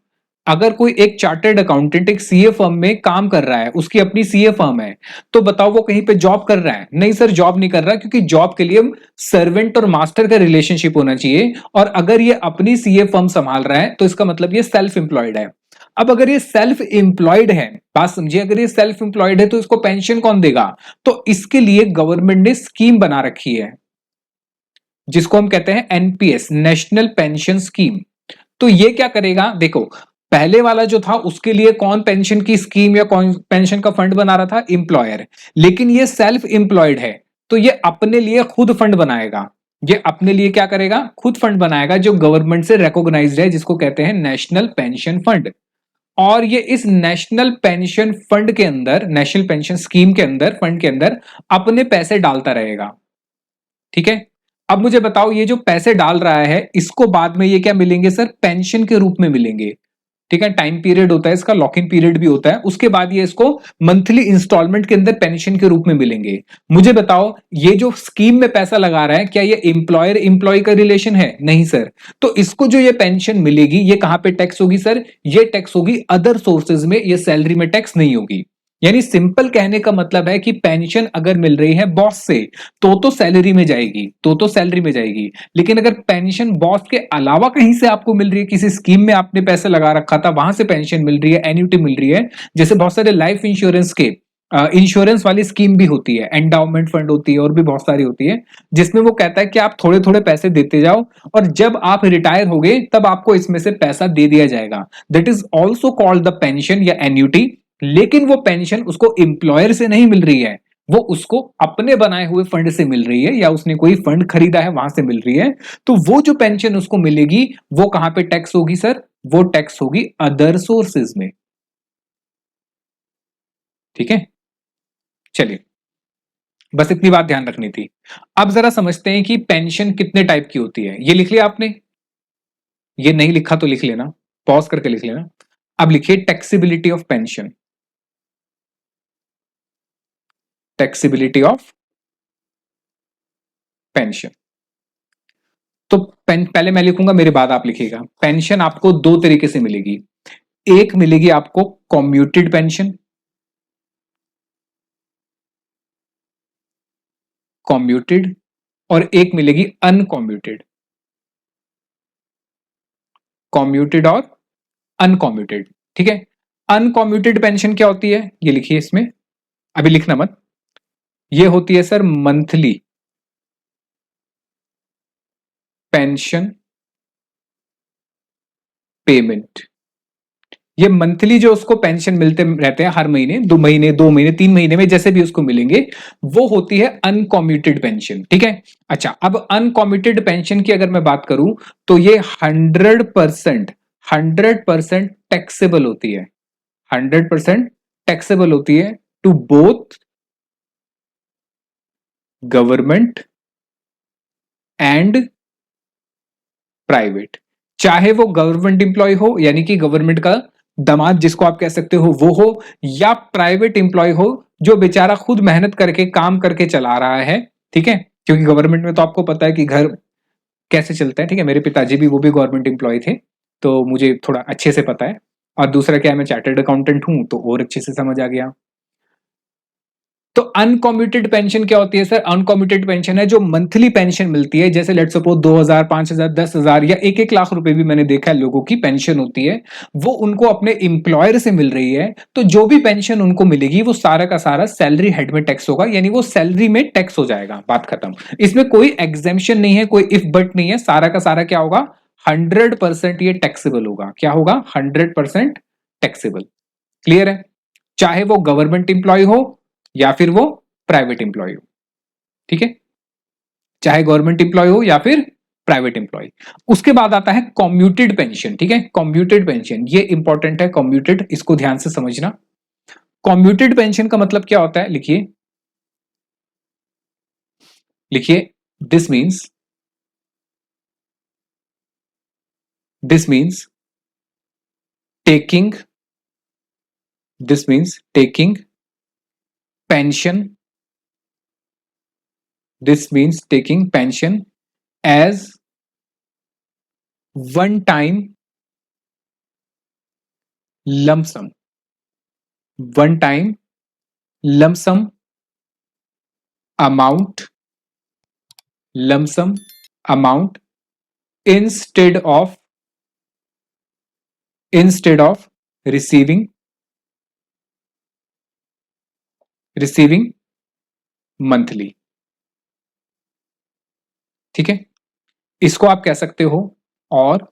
अगर कोई एक चार्टर्ड अकाउंटेंट एक सीए फर्म में काम कर रहा है, उसकी अपनी सीए फर्म है, तो बताओ वो कहीं पे जॉब कर रहा है? नहीं सर, जॉब नहीं कर रहा, क्योंकि जॉब के लिए सर्वेंट और मास्टर का रिलेशनशिप होना चाहिए। और अगर ये अपनी सीए फर्म संभाल रहा है तो इसका मतलब ये सेल्फ एम्प्लॉयड है। अब अगर ये सेल्फ एम्प्लॉयड है, बात समझिए, अगर ये सेल्फ एम्प्लॉयड है तो इसको पेंशन कौन देगा? तो इसके लिए गवर्नमेंट ने स्कीम बना रखी है जिसको हम कहते हैं एनपीएस, नेशनल पेंशन स्कीम। तो ये क्या करेगा, देखो, पहले वाला जो था उसके लिए कौन पेंशन की स्कीम या कौन पेंशन का फंड बना रहा था? एम्प्लॉयर। लेकिन ये सेल्फ एम्प्लॉयड है तो ये अपने लिए खुद फंड बनाएगा। ये अपने लिए क्या करेगा? खुद फंड बनाएगा जो गवर्नमेंट से रिकॉग्नाइज्ड है, जिसको कहते हैं नेशनल पेंशन फंड। और ये इस नेशनल पेंशन फंड के अंदर, नेशनल पेंशन स्कीम के अंदर, फंड के अंदर अपने पैसे डालता रहेगा। ठीक है। अब मुझे बताओ, ये जो पैसे डाल रहा है इसको बाद में ये क्या मिलेंगे सर? पेंशन के रूप में मिलेंगे। ठीक है, टाइम पीरियड होता है इसका, लॉक इन पीरियड भी होता है, उसके बाद ये इसको मंथली इंस्टॉलमेंट के अंदर पेंशन के रूप में मिलेंगे। मुझे बताओ, ये जो स्कीम में पैसा लगा रहा है, क्या ये एम्प्लॉयर एम्प्लॉय का रिलेशन है? नहीं सर। तो इसको जो ये पेंशन मिलेगी, ये कहां पे टैक्स होगी सर? ये टैक्स होगी अदर सोर्सेज में, ये सैलरी में टैक्स नहीं होगी। यानी सिंपल कहने का मतलब है कि पेंशन अगर मिल रही है बॉस से तो सैलरी में जाएगी, तो सैलरी में जाएगी। लेकिन अगर पेंशन बॉस के अलावा कहीं से आपको मिल रही है, किसी स्कीम में आपने पैसे लगा रखा था, वहां से पेंशन मिल रही है, एन्युटी मिल रही है, जैसे बहुत सारे लाइफ इंश्योरेंस के इंश्योरेंस वाली स्कीम भी होती है, एंडाउमेंट फंड होती है, और भी बहुत सारी होती है, जिसमें वो कहता है कि आप थोड़े थोड़े पैसे देते जाओ और जब आप रिटायर हो गए तब आपको इसमें से पैसा दे दिया जाएगा। That is also called the pension या एन्युटी। लेकिन वो पेंशन उसको एम्प्लॉयर से नहीं मिल रही है, वो उसको अपने बनाए हुए फंड से मिल रही है, या उसने कोई फंड खरीदा है वहां से मिल रही है। तो वो जो पेंशन उसको मिलेगी वो कहां पे टैक्स होगी सर? वो टैक्स होगी अदर सोर्सेज में। ठीक है, चलिए, बस इतनी बात ध्यान रखनी थी। अब जरा समझते हैं कि पेंशन कितने टाइप की होती है। ये लिख लिया आपने? ये नहीं लिखा तो लिख लेना, पॉज करके लिख लेना। अब लिखिए taxability of pension. Taxability of pension. तो पहले मैं लिखूंगा, मेरे बाद आप लिखिएगा। पेंशन आपको दो तरीके से मिलेगी। एक मिलेगी आपको कॉम्यूटेड पेंशन, कॉम्यूटेड, और एक मिलेगी अनकॉम्यूटेड। कॉम्यूटेड और अनकॉम्यूटेड। ठीक है। अनकॉम्यूटेड पेंशन क्या होती है, ये लिखिए इसमें, अभी लिखना मत। ये होती है सर मंथली पेंशन पेमेंट। ये मंथली जो उसको पेंशन मिलते रहते हैं हर महीने, 2 महीने, 2 महीने, 3 महीने में, जैसे भी उसको मिलेंगे, वो होती है अनकॉम्यूटेड पेंशन। ठीक है। अच्छा, अब अनकॉम्यूटेड पेंशन की अगर मैं बात करूं तो ये 100%, 100% टैक्सेबल होती है। 100% टैक्सेबल होती है to both government and private. चाहे वो गवर्नमेंट इंप्लॉय हो, यानी कि गवर्नमेंट का दामाद जिसको आप कह सकते हो वो हो, या प्राइवेट इंप्लॉय हो जो बेचारा खुद मेहनत करके काम करके चला रहा है। ठीक है, क्योंकि गवर्नमेंट में तो आपको पता है कि घर कैसे चलता है। ठीक है, मेरे पिताजी भी, वो भी गवर्नमेंट इंप्लॉय थे, तो मुझे थोड़ा अच्छे से पता है। और दूसरा क्या है, मैं चार्टर्ड अकाउंटेंट हूं तो और अच्छे से समझ आ गया। तो अनकॉम्यूटेड पेंशन क्या होती है सर? अनकॉम्यूटेड पेंशन है जो मंथली पेंशन मिलती है, जैसे लेट्स सपोज 2,000, 5,000, 10,000 या 1-1 लाख रुपए भी मैंने देखा है लोगों की पेंशन होती है, वो उनको अपने एम्प्लॉयर से मिल रही है। तो जो भी पेंशन उनको मिलेगी वो सारा का सारा सैलरी हेड में टैक्स होगा, यानी वो सैलरी में टैक्स हो जाएगा, बात खत्म। इसमें कोई एग्जेम्पशन नहीं है, कोई इफ बट नहीं है, सारा का सारा क्या होगा? 100% ये टैक्सेबल होगा। क्या होगा? 100% टैक्सेबल। क्लियर है? चाहे वो गवर्नमेंट इंप्लॉय हो या फिर वो प्राइवेट इंप्लॉय हो। ठीक है, चाहे गवर्नमेंट इंप्लॉय हो या फिर प्राइवेट इंप्लॉय। उसके बाद आता है कॉम्यूटेड पेंशन। ठीक है, कॉम्यूटेड पेंशन ये इंपॉर्टेंट है, कॉम्यूटेड, इसको ध्यान से समझना। कॉम्यूटेड पेंशन का मतलब क्या होता है, लिखिए, लिखिए, this means, this means taking, this means taking pension, this means taking pension as one time lump sum, one time lump sum amount, lump sum amount instead of receiving monthly. ठीक है, इसको आप कह सकते हो और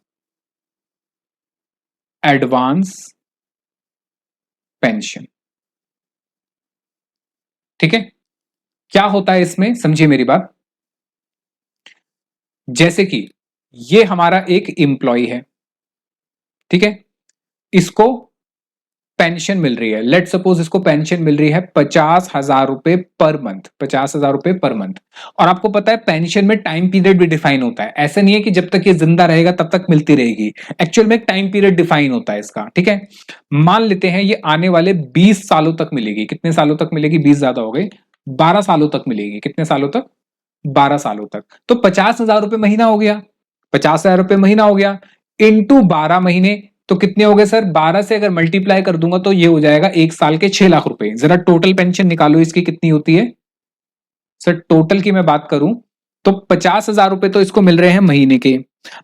एडवांस पेंशन। ठीक है, क्या होता है इसमें, समझिए मेरी बात। जैसे कि ये हमारा एक एम्प्लॉय है, ठीक है, इसको पेंशन मिल रही है, लेट सपोज इसको पेंशन मिल रही है 50,000 रुपए पर मंथ, 50,000 रुपए पर मंथ। और आपको पता है पेंशन में टाइम पीरियड भी डिफाइन होता है, ऐसा नहीं है कि जब तक ये जिंदा रहेगा तब तक मिलती रहेगी, एक्चुअल में एक टाइम पीरियड डिफाइन होता है इसका। ठीक है, मान लेते हैं ये आने वाले 20 सालों तक मिलेगी। कितने सालों तक मिलेगी, 20 ज्यादा हो गए, 12 सालों तक मिलेगी। कितने सालों तक, 12 सालों तक। तो 50,000 रुपए महीना हो गया, 50,000 रुपए महीना हो गया, इंटू 12 महीने, तो कितने हो गए सर, 12 से अगर मल्टीप्लाई कर दूंगा तो ये हो जाएगा एक साल के 6 लाख रुपए। जरा टोटल पेंशन निकालो इसकी कितनी होती है सर, टोटल की मैं बात करूं तो 50,000 रुपए तो इसको मिल रहे हैं महीने के।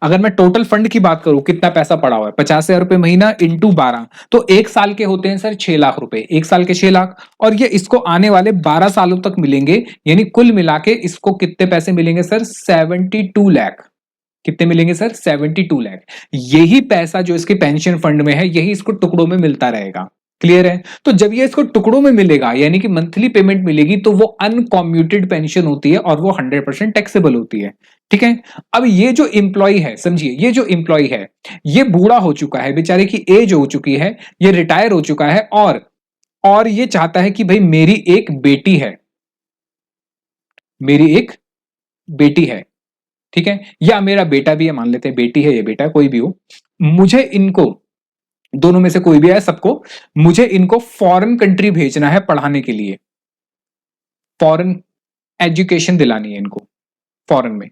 अगर मैं टोटल फंड की बात करूं, कितना पैसा पड़ा हुआ है, 50,000 रुपए महीना इंटू 12, तो एक साल के होते हैं सर 6 लाख रुपए, एक साल के 6 लाख। और ये इसको आने वाले 12 सालों तक मिलेंगे, यानी कुल मिला के इसको कितने पैसे मिलेंगे सर, 72 लाख। कितने मिलेंगे सर, 72 लाख। यही पैसा जो इसके पेंशन फंड में है, यही इसको टुकड़ों में मिलता रहेगा। क्लियर है, तो जब ये इसको टुकड़ों में मिलेगा यानी कि मंथली पेमेंट मिलेगी, तो वो अनकॉम्यूटेड पेंशन होती है और वो 100% टैक्सेबल होती है। ठीक है, अब ये जो एम्प्लॉय है, समझिए ये जो एम्प्लॉय है ये बूढ़ा हो चुका है, बेचारे की एज हो चुकी है, ये रिटायर हो चुका है, और ये चाहता है कि भाई मेरी एक बेटी है, मेरी एक बेटी है, ठीक है, या मेरा बेटा भी है, मान लेते हैं बेटी है या बेटा, कोई भी हो, मुझे इनको दोनों में से कोई भी है, सबको मुझे इनको फॉरेन कंट्री भेजना है पढ़ाने के लिए, फॉरेन एजुकेशन दिलानी है इनको फॉरेन में।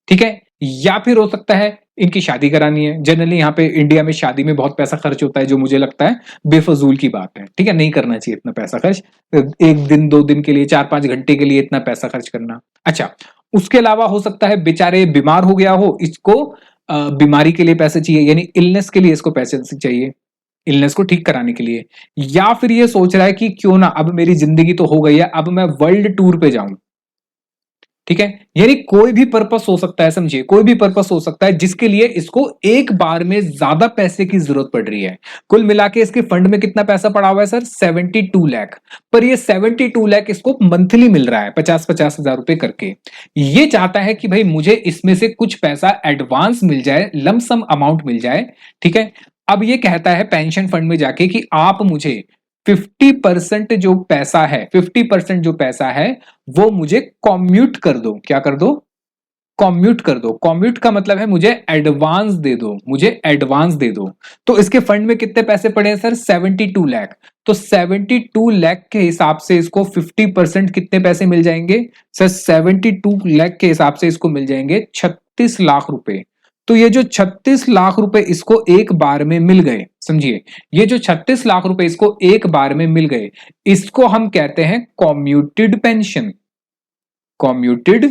ठीक है, या फिर हो सकता है इनकी शादी करानी है। जनरली यहाँ पे इंडिया में शादी में बहुत पैसा खर्च होता है, जो मुझे लगता है बेफजूल की बात है। ठीक है, नहीं करना चाहिए इतना पैसा खर्च, एक दिन 2 दिन के लिए, 4-5 घंटे के लिए इतना पैसा खर्च करना। अच्छा, उसके अलावा हो सकता है बेचारे बीमार हो गया हो, इसको बीमारी के लिए पैसे चाहिए, यानी इलनेस के लिए इसको पैसे चाहिए, इलनेस को ठीक कराने के लिए। या फिर ये सोच रहा है कि क्यों ना, अब मेरी जिंदगी तो हो गई है, अब मैं वर्ल्ड टूर पे जाऊं। ठीक है, यानी कोई भी पर्पस हो सकता है, समझिए कोई भी पर्पस हो सकता है जिसके लिए इसको एक बार में ज्यादा पैसे की जरूरत पड़ रही है। कुल मिला के इसके फंड में कितना पैसा पड़ा हुआ है सर, 72 लाख। पर ये 72 लाख इसको मंथली मिल रहा है, 50-50 हजार रुपए करके। ये चाहता है कि भाई मुझे इसमें से कुछ पैसा एडवांस मिल जाए, लमसम अमाउंट मिल जाए। ठीक है, अब ये कहता है पेंशन फंड में जाके कि आप मुझे 50% जो पैसा है, 50% जो पैसा है वो मुझे कॉम्यूट कर दो। क्या कर दो, कॉम्यूट कर दो। कॉम्यूट का मतलब है मुझे एडवांस दे दो, मुझे एडवांस दे दो। तो इसके फंड में कितने पैसे पड़े हैं सर, 72 लाख। तो 72 लाख के हिसाब से इसको 50% कितने पैसे मिल जाएंगे सर, 72 लाख के हिसाब से इसको मिल जाएंगे 36 लाख रुपए। तो ये जो 36 लाख रुपए इसको एक बार में मिल गए, समझिए ये जो 36 लाख रुपए इसको एक बार में मिल गए, इसको हम कहते हैं कॉम्यूटेड पेंशन। कॉम्यूटेड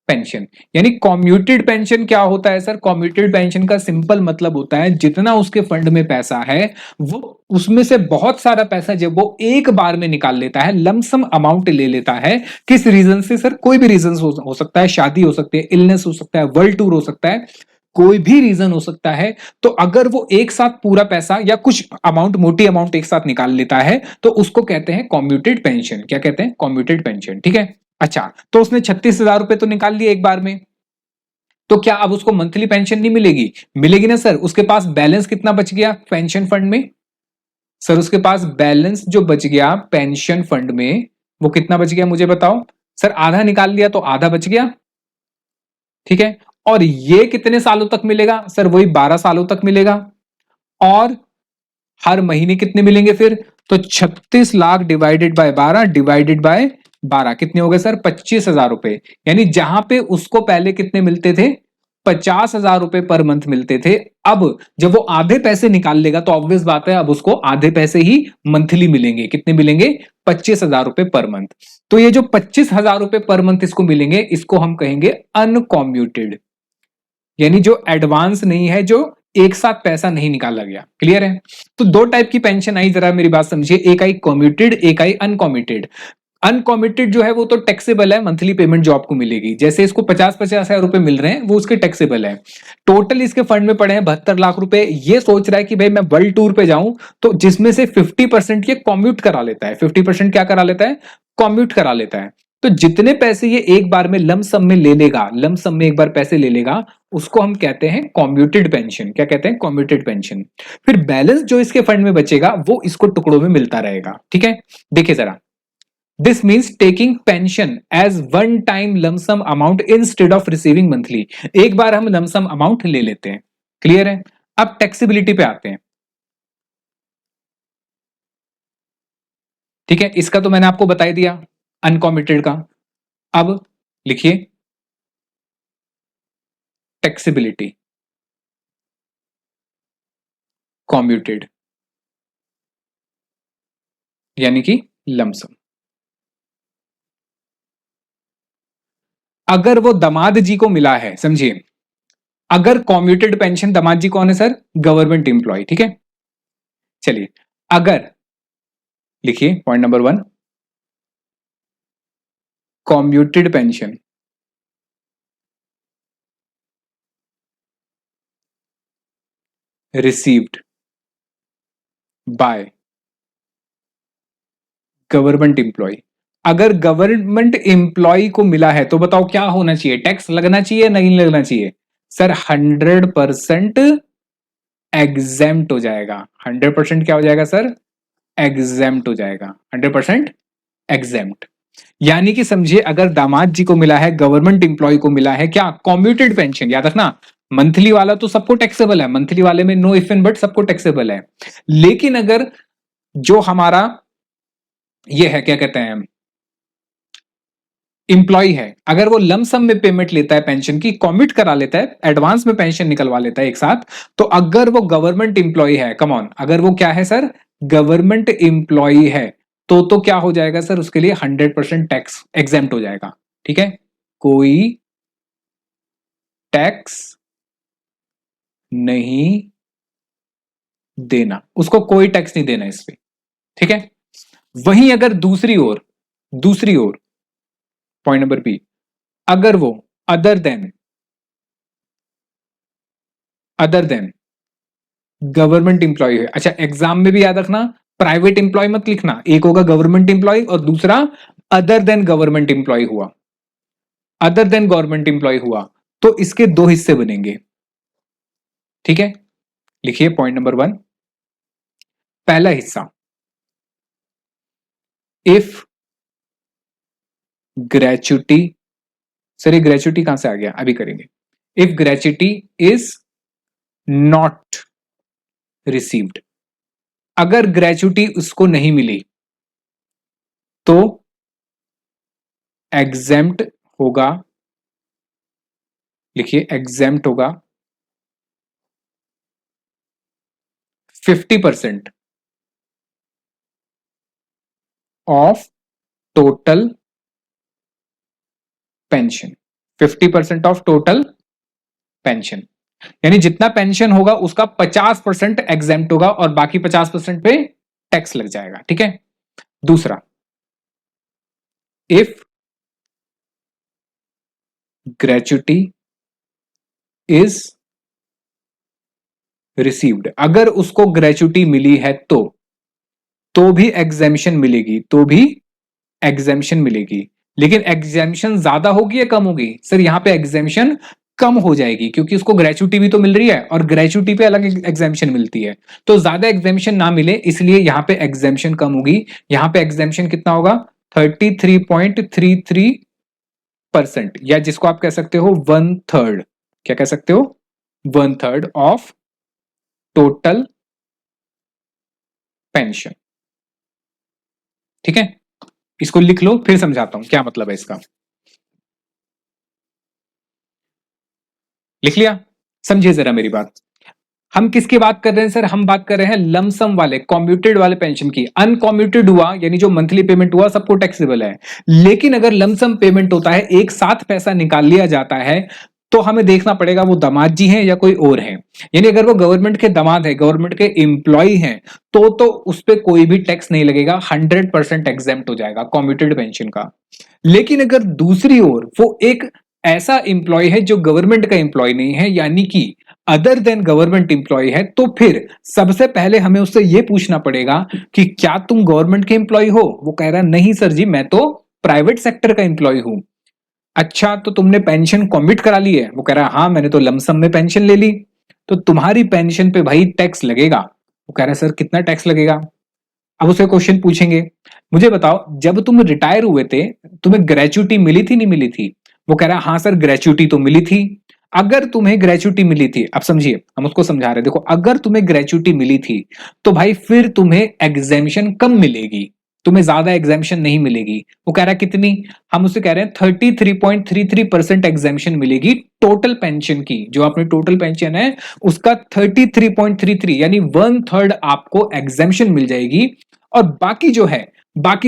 पेंशन, यानी कॉम्यूटेड पेंशन क्या होता है सर, कॉम्यूटेड पेंशन का सिंपल मतलब होता है जितना उसके फंड में पैसा है, वो उसमें से बहुत सारा पैसा जब वो एक बार में निकाल लेता है, लमसम अमाउंट ले लेता है। किस रीजन से सर, कोई भी रीजन हो सकता है, शादी हो सकती है, इलनेस हो सकता है, वर्ल्ड टूर हो सकता है, कोई भी रीजन हो सकता है। तो अगर वो एक साथ पूरा पैसा या कुछ अमाउंट, मोटी अमाउंट एक साथ निकाल लेता है, तो उसको कहते हैं कॉम्यूटेड पेंशन। क्या कहते हैं, कॉम्यूटेड पेंशन। ठीक है, अच्छा, तो उसने 36,000 रुपए तो निकाल लिए एक बार में, तो क्या अब उसको मंथली पेंशन नहीं मिलेगी, मिलेगी ना सर। उसके पास बैलेंस कितना बच गया पेंशन फंड में सर, उसके पास बैलेंस जो बच गया पेंशन फंड में, वो कितना बच गया मुझे बताओ सर। आधा निकाल लिया तो आधा बच गया। ठीक है, और ये कितने सालों तक मिलेगा सर, वही 12 सालों तक मिलेगा। और हर महीने कितने मिलेंगे फिर, तो 36 lakh divided by 12 divided by 12 कितने हो गए सर, 25,000 रुपए। यानी जहां पे उसको पहले कितने मिलते थे, 50,000 रुपए पर मंथ मिलते थे। अब जब वो आधे पैसे निकाल लेगा तो ऑब्वियस बात है अब उसको आधे पैसे ही मंथली मिलेंगे। कितने मिलेंगे? 25,000 रुपए पर मंथ। तो ये जो 25,000 रुपए पर मंथ इसको मिलेंगे, इसको हम कहेंगे अनकॉम्यूटेड, यानी जो एडवांस नहीं है, जो एक साथ पैसा नहीं निकाला गया। क्लियर है? तो दो टाइप की पेंशन आई, जरा मेरी बात समझिए। एक आई कॉम्यूटेड, एक आई अनकॉम्यूटेड। अनकॉमिटेड जो है वो तो टैक्सेबल है, मंथली पेमेंट जो आपको मिलेगी। जैसे इसको 50-50,000 रुपए मिल रहे हैं, वो उसके टैक्सेबल है। टोटल इसके फंड में पड़े हैं 72 लाख रुपए। ये सोच रहा है कि भाई मैं वर्ल्ड टूर पे जाऊं, तो जिसमें से 50% ये कॉम्यूट करा लेता है। 50% क्या करा लेता है? कॉम्यूट करा लेता है। तो जितने पैसे ये एक बार में लमसम में ले लेगा, लमसम में एक बार पैसे ले लेगा, उसको हम कहते हैं कॉम्यूटेड पेंशन। क्या कहते हैं? Commuted pension. फिर बैलेंस जो इसके फंड में बचेगा वो इसको टुकड़ों में मिलता रहेगा। ठीक है, देखिए जरा। This means taking pension as one time lump sum amount instead of receiving monthly। एक बार हम lump sum amount ले लेते हैं। क्लियर है? अब टैक्सेबिलिटी पे आते हैं। ठीक है, इसका तो मैंने आपको बता ही दिया, अनकॉमिटेड का। अब लिखिए टैक्सेबिलिटी, कॉम्यूटेड, यानी कि लमसम। अगर वो दामाद जी को मिला है, समझिए, अगर कॉम्यूटेड पेंशन, दामाद जी कौन है सर? Government employee. ठीक है, चलिए, अगर लिखिए point number 1, commuted pension received by government employee. अगर गवर्नमेंट एम्प्लॉय को मिला है तो बताओ क्या होना चाहिए? टैक्स लगना चाहिए, नहीं लगना चाहिए? सर 100% एग्जेम्प्ट हो जाएगा। 100% क्या हो जाएगा सर? एग्जेम्प्ट हो जाएगा। 100% एग्जेम्प्ट। यानी कि समझिए, अगर दामाद जी को मिला है, गवर्नमेंट एम्प्लॉय को मिला है क्या? Commuted pension. याद रखना, मंथली वाला तो सबको टैक्सेबल है, मंथली वाले में नो इफ एंड बट, सबको टैक्सेबल है। लेकिन अगर जो हमारा ये है, क्या कहते हैं, इंप्लॉय है, अगर वो लमसम में पेमेंट लेता है पेंशन की, कॉमिट करा लेता है, एडवांस में पेंशन निकलवा लेता है एक साथ, तो अगर वो गवर्नमेंट इंप्लॉय है, कम ऑन, अगर वो क्या है सर? गवर्नमेंट इंप्लॉय है, तो क्या हो जाएगा सर? उसके लिए 100% टैक्स एग्जेम्प्ट हो जाएगा। ठीक है, कोई टैक्स नहीं देना, उसको कोई टैक्स नहीं देना इस पे। ठीक है, वहीं अगर दूसरी ओर पॉइंट नंबर बी, अगर वो अदर देन गवर्नमेंट इंप्लॉय है। अच्छा, एग्जाम में भी याद रखना, प्राइवेट इंप्लॉय मत लिखना, एक होगा गवर्नमेंट इंप्लॉय और दूसरा अदर देन गवर्नमेंट इंप्लॉय हुआ। अदर देन गवर्नमेंट इंप्लॉय हुआ तो इसके दो हिस्से बनेंगे। ठीक है, लिखिए पॉइंट नंबर 1, पहला हिस्सा, इफ ग्रेचुटी, सर ये ग्रेचुटी कहां से आ गया? अभी करेंगे। If gratuity is not received, अगर ग्रेचुटी उसको नहीं मिली तो एग्जेम्प्ट होगा। लिखिए एग्जेम्प्ट होगा 50% of total pension. 50% of total pension, यानी जितना पेंशन होगा उसका 50% एग्जेम्प्ट होगा और बाकी 50% पे टैक्स लग जाएगा। ठीक है, दूसरा, इफ ग्रेचुटी इज रिसीव्ड, अगर उसको ग्रेचुटी मिली है तो भी एग्जेम्पशन मिलेगी, तो भी एग्जेम्पशन मिलेगी। लेकिन एग्जेम्पशन ज्यादा होगी या कम होगी? सर यहां पे एग्जेम्पशन कम हो जाएगी, क्योंकि उसको ग्रेचुटी भी तो मिल रही है और ग्रेचुटी पे अलग एग्जेम्पशन मिलती है। तो ज्यादा एग्जेम्पशन ना मिले इसलिए यहां पे एग्जेम्पशन कम होगी। यहां पे एग्जेम्पशन कितना होगा? 33.33%, या जिसको आप कह सकते हो 1/3। क्या कह सकते हो? 1/3 ऑफ टोटल पेंशन। ठीक है, इसको लिख लो, फिर समझाता हूं क्या मतलब है इसका। लिख लिया? समझिए जरा मेरी बात। हम किसकी बात कर रहे हैं सर? हम बात कर रहे हैं लमसम वाले, कम्यूटेड वाले पेंशन की। अनकम्यूटेड हुआ यानी जो मंथली पेमेंट हुआ सबको टैक्सेबल है, लेकिन अगर लमसम पेमेंट होता है, एक साथ पैसा निकाल लिया जाता है, तो हमें देखना पड़ेगा वो दामाद जी हैं या कोई और है। यानी अगर वो गवर्नमेंट के दामाद है, गवर्नमेंट के एम्प्लॉय हैं, तो उस पर कोई भी टैक्स नहीं लगेगा, 100% एग्जेम्प्ट हो जाएगा कम्यूटेड पेंशन का। लेकिन अगर दूसरी ओर वो एक ऐसा एम्प्लॉय है जो गवर्नमेंट का एम्प्लॉय नहीं है, यानी कि अदर देन गवर्नमेंट एम्प्लॉय है, तो फिर सबसे पहले हमें उससे यह पूछना पड़ेगा कि क्या तुम गवर्नमेंट के एम्प्लॉय हो? वो कह रहा है नहीं सर जी, मैं तो प्राइवेट सेक्टर का एम्प्लॉय हूं। अच्छा, तो तुमने पेंशन कमिट करा ली है? वो कह रहा है हाँ, मैंने तो लमसम में पेंशन ले ली। तो तुम्हारी पेंशन पे भाई टैक्स लगेगा। वो कह रहा है सर कितना टैक्स लगेगा? अब उसे क्वेश्चन पूछेंगे, मुझे बताओ जब तुम रिटायर हुए थे, तुम्हें ग्रेचुटी मिली थी नहीं मिली थी? वो कह रहा है हाँ सर, ग्रेचुटी तो मिली थी। अगर तुम्हें ग्रेचुटी मिली थी, अब समझिए हम उसको समझा रहे हैं, देखो अगर तुम्हें ग्रेचुटी मिली थी तो भाई फिर तुम्हें एग्जेम्पशन कम मिलेगी, तुम्हें ज्यादा एग्जेम्पशन नहीं मिलेगी। वो कह रहा है कितनी? हम उससे कह रहे हैं 33.33% एग्जेम्पशन मिलेगी टोटल पेंशन की। जो आपने टोटल पेंशन है उसका 33.33 यानी 1/3 आपको एग्जेम्पशन मिल जाएगी, और बाकी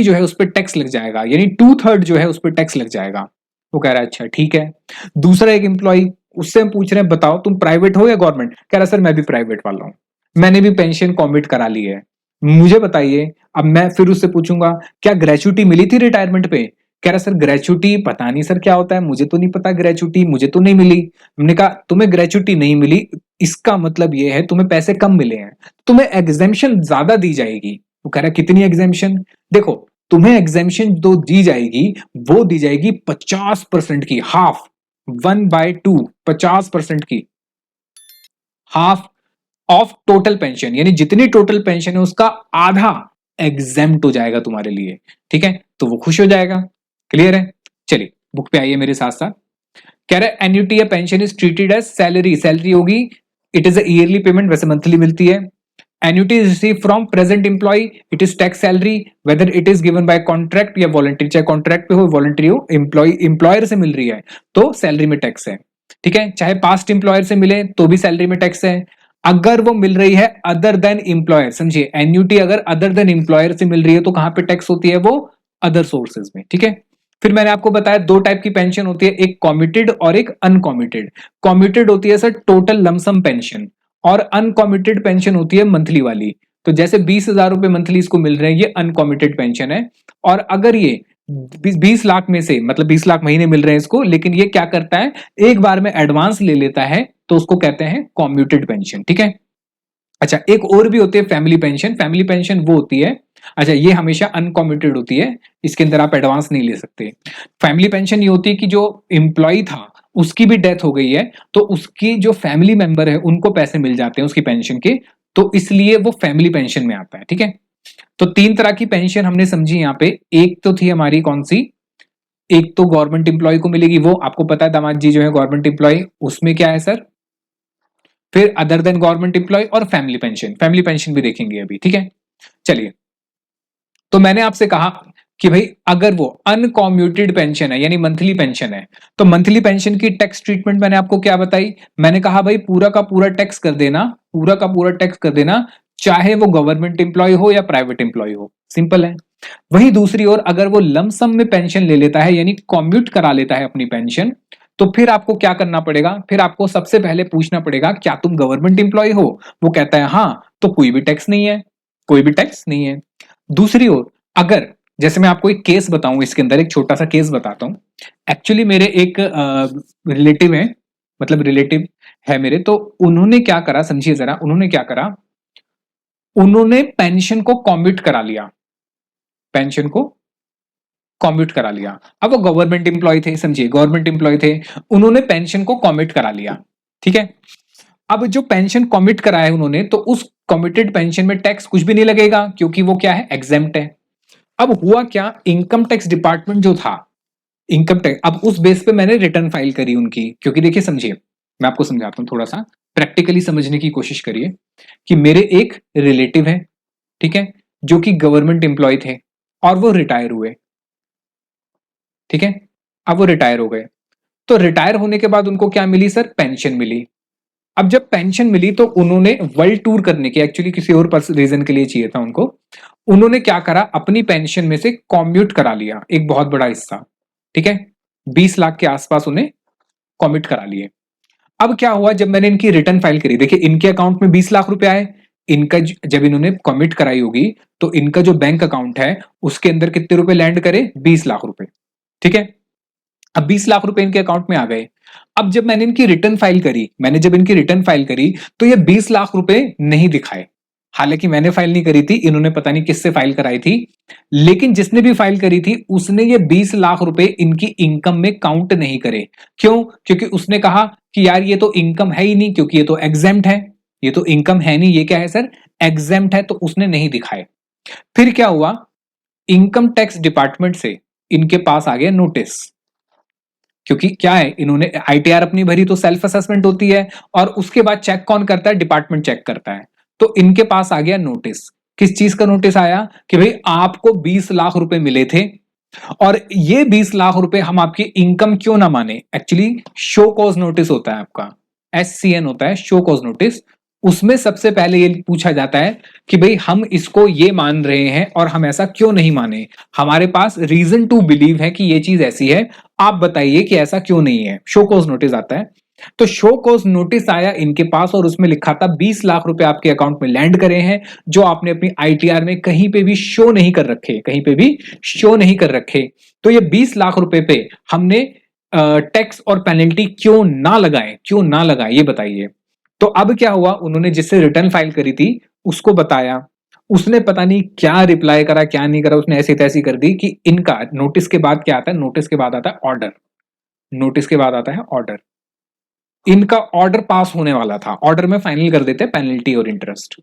जो है उस पर टैक्स लग जाएगा, यानी 2/3 जो है उस पर टैक्स लग जाएगा। वो कह रहा है अच्छा ठीक है। दूसरा एक एम्प्लॉय, उससे हम पूछ रहे हैं बताओ तुम प्राइवेट हो या गवर्नमेंट? कह रहा है सर मैं भी प्राइवेट वाला हूं, मैंने भी पेंशन कॉमिट करा ली है, मुझे बताइए। अब मैं फिर उससे पूछूंगा क्या ग्रेचुटी मिली थी रिटायरमेंट पे? कह रहा सर ग्रेचुटी पता नहीं सर क्या होता है, मुझे तो नहीं पता, ग्रेचुटी मुझे तो नहीं मिली। हमने कहा तुम्हें ग्रेचुटी नहीं मिली, इसका मतलब यह है तुम्हें पैसे कम मिले हैं, तुम्हें एग्जेम्पशन ज्यादा दी जाएगी। वो कह रहा है कितनी एग्जेम्पशन? देखो तुम्हें एग्जेम्पशन जो दी जाएगी वो दी जाएगी 50% की, हाफ, 1/2, 50% की, हाफ ऑफ टोटल पेंशन, यानी जितनी टोटल पेंशन है उसका आधा एग्जेम्प्ट हो जाएगा तुम्हारे लिए। ठीक है, तो वो खुश हो जाएगा। क्लियर है? चलिए बुक पे आइए मेरे साथ साथ। कह रहे एन्युटी या pension is treated as salary, salary होगी, इट इज ईयरली पेमेंट, वैसे मंथली मिलती है। Annuity is receive from present employer, it is tax salary, whether it is given by contract या वॉलंटरी, चाहे कॉन्ट्रैक्ट पे हो वॉलंटरी हो, एम्प्लॉयर से मिल रही है तो सैलरी में टैक्स है। ठीक है, चाहे पास्ट एम्प्लॉयर से मिले तो भी सैलरी में टैक्स है। अगर वो मिल रही है अदर देन एम्प्लॉयर, समझिए एन्युटी अगर अदर देन एम्प्लॉयर से मिल रही है तो कहां पे टैक्स होती है? वो अदर सोर्सेज में। ठीक है, फिर मैंने आपको बताया दो टाइप की पेंशन होती है, एक कॉमिटेड और एक अनकॉमिटेड। कॉमिटेड होती है सर टोटल लमसम पेंशन, और अनकॉमिटेड पेंशन होती है मंथली वाली। तो जैसे 20,000 रुपए मंथली इसको मिल रहे हैं, ये अनकॉमिटेड पेंशन है। और अगर ये 20 लाख में से, मतलब 20 लाख महीने मिल रहे हैं इसको, लेकिन ये क्या करता है एक बार में एडवांस ले लेता है, तो उसको कहते हैं कॉम्यूटेड पेंशन। ठीक है, अच्छा एक और भी होती है फैमिली पेंशन। फैमिली पेंशन वो होती है, अच्छा ये हमेशा अनकॉमिटेड होती है, इसके अंदर आप एडवांस नहीं ले सकते। फैमिली पेंशन ये होती है कि जो एम्प्लॉय था उसकी भी डेथ हो गई है, तो उसकी जो फैमिली मेंबर है उनको पैसे मिल जाते हैं उसकी पेंशन के, तो इसलिए वो फैमिली पेंशन में आता है। ठीक है, तो तीन तरह की पेंशन हमने समझी यहाँ पे। एक तो थी हमारी कौन सी? एक तो गवर्नमेंट एम्प्लॉय को मिलेगी, वो आपको पता है दामाद जी जो है गवर्नमेंट एम्प्लॉय, उसमें क्या है सर? फिर अदर देन गवर्नमेंट एम्प्लॉय और फैमिली पेंशन, फैमिली पेंशन भी देखेंगे अभी। ठीक है, चलिए, तो मैंने आपसे कहा कि भाई अगर वो अनकॉम्यूटेड पेंशन है यानी मंथली पेंशन है, तो मंथली पेंशन की टैक्स ट्रीटमेंट मैंने आपको क्या बताई? मैंने कहा भाई पूरा का पूरा टैक्स कर देना, पूरा का पूरा टैक्स कर देना, चाहे वो गवर्नमेंट एम्प्लॉय हो या प्राइवेट एम्प्लॉय हो, सिंपल है। वही दूसरी ओर अगर वो लमसम में पेंशन ले लेता है यानी कॉम्यूट करा लेता है अपनी पेंशन, तो फिर आपको क्या करना पड़ेगा? फिर आपको सबसे पहले पूछना पड़ेगा क्या तुम गवर्नमेंट एम्प्लॉय हो? वो कहता है हाँ, तो कोई भी टैक्स नहीं है, कोई भी टैक्स नहीं है। दूसरी ओर अगर, जैसे मैं आपको एक केस बताऊं, इसके अंदर एक छोटा सा केस बताता हूं। एक्चुअली मेरे एक रिलेटिव है, मतलब रिलेटिव है मेरे, तो उन्होंने क्या करा समझिए जरा, उन्होंने क्या करा, उन्होंने पेंशन को कॉम्यूट करा लिया, पेंशन को कॉम्यूट करा लिया। अब वो गवर्नमेंट एम्प्लॉय थे, समझिए गवर्नमेंट एम्प्लॉय थे, उन्होंने पेंशन को कॉमिट करा लिया। ठीक है, अब जो पेंशन कॉमिट करा है उन्होंने, तो उस कॉमिटेड पेंशन में टैक्स कुछ भी नहीं लगेगा क्योंकि वो क्या है, एग्जेम्प्ट है। अब हुआ क्या, इनकम टैक्स डिपार्टमेंट जो था, इनकम टैक्स, अब उस बेस पे मैंने रिटर्न फाइल करी उनकी, क्योंकि देखिए समझिए मैं आपको समझाता हूं, थोड़ा सा प्रैक्टिकली समझने की कोशिश करिए कि मेरे एक रिलेटिव है, ठीक है, जो कि गवर्नमेंट एम्प्लॉय थे और वो रिटायर हुए। ठीक है, अब वो रिटायर हो गए, तो रिटायर होने के बाद उनको क्या मिली सर? पेंशन मिली। अब जब पेंशन मिली तो उन्होंने वर्ल्ड टूर करने के, एक्चुअली किसी और रीजन के लिए चाहिए था उनको, उन्होंने क्या करा, अपनी पेंशन में से कॉम्यूट करा लिया एक बहुत बड़ा हिस्सा। ठीक है, 20 लाख के आसपास उन्हें कॉम्यूट करा लिए। अब क्या हुआ, जब मैंने इनकी रिटर्न फाइल करी, देखिए इनके अकाउंट में 20 लाख रुपए आए, इनका जब इन्होंने कमिट कराई होगी तो इनका जो बैंक अकाउंट है उसके अंदर कितने रुपए लैंड करे? 20 लाख रुपए। ठीक है, अब 20 लाख रुपए इनके अकाउंट में आ गए। अब जब मैंने इनकी रिटर्न फाइल करी, जब इनकी रिटर्न फाइल करी तो ये 20 लाख रुपए नहीं दिखाए। हालांकि मैंने फाइल नहीं करी थी, इन्होंने पता नहीं किससे फाइल कराई थी, लेकिन जिसने भी फाइल करी थी उसने ये 20 लाख रुपए इनकी इनकम में काउंट नहीं करे। क्यों? क्योंकि उसने कहा कि यार ये तो इनकम है ही नहीं, क्योंकि ये तो एग्जेम्प्ट है, ये तो इनकम है नहीं, ये क्या है सर? एग्जेम्प्ट है, तो उसने नहीं दिखाए। फिर क्या हुआ, इनकम टैक्स डिपार्टमेंट से इनके पास आ गया नोटिस, क्योंकि क्या है, इन्होंने आईटीआर अपनी भरी तो सेल्फ असेसमेंट होती है, और उसके बाद चेक कौन करता है? डिपार्टमेंट चेक करता है। तो इनके पास आ गया नोटिस। किस चीज का नोटिस आया? कि भाई आपको 20 लाख रुपए मिले थे, और ये 20 लाख रुपए हम आपकी इनकम क्यों ना माने। एक्चुअली शो कॉज नोटिस होता है आपका, SCN होता है, शो कॉज नोटिस। उसमें सबसे पहले ये पूछा जाता है कि भाई हम इसको ये मान रहे हैं और हम ऐसा क्यों नहीं माने, हमारे पास रीजन टू बिलीव है कि ये चीज ऐसी है, आप बताइए कि ऐसा क्यों नहीं है। शो कॉज नोटिस आता है। तो शो कॉज नोटिस आया इनके पास, और उसमें लिखा था 20 लाख रुपए आपके अकाउंट में लैंड करे हैं, जो आपने अपनी आईटीआर में कहीं पे भी शो नहीं कर रखे, कहीं पे भी शो नहीं कर रखे। तो ये 20 लाख रुपए पे हमने टैक्स और पेनल्टी क्यों ना लगाए, क्यों ना लगाए, ये बताइए। तो अब क्या हुआ, उन्होंने जिससे रिटर्न फाइल करी थी उसको बताया, उसने पता नहीं क्या रिप्लाई करा, क्या नहीं करा, उसने ऐसी तैसी कर दी कि इनका नोटिस के बाद क्या आता है? नोटिस के बाद आता है ऑर्डर। नोटिस के बाद आता है ऑर्डर। इनका ऑर्डर पास होने वाला था, ऑर्डर में फाइनल कर देते हैं पेनल्टी और इंटरेस्ट।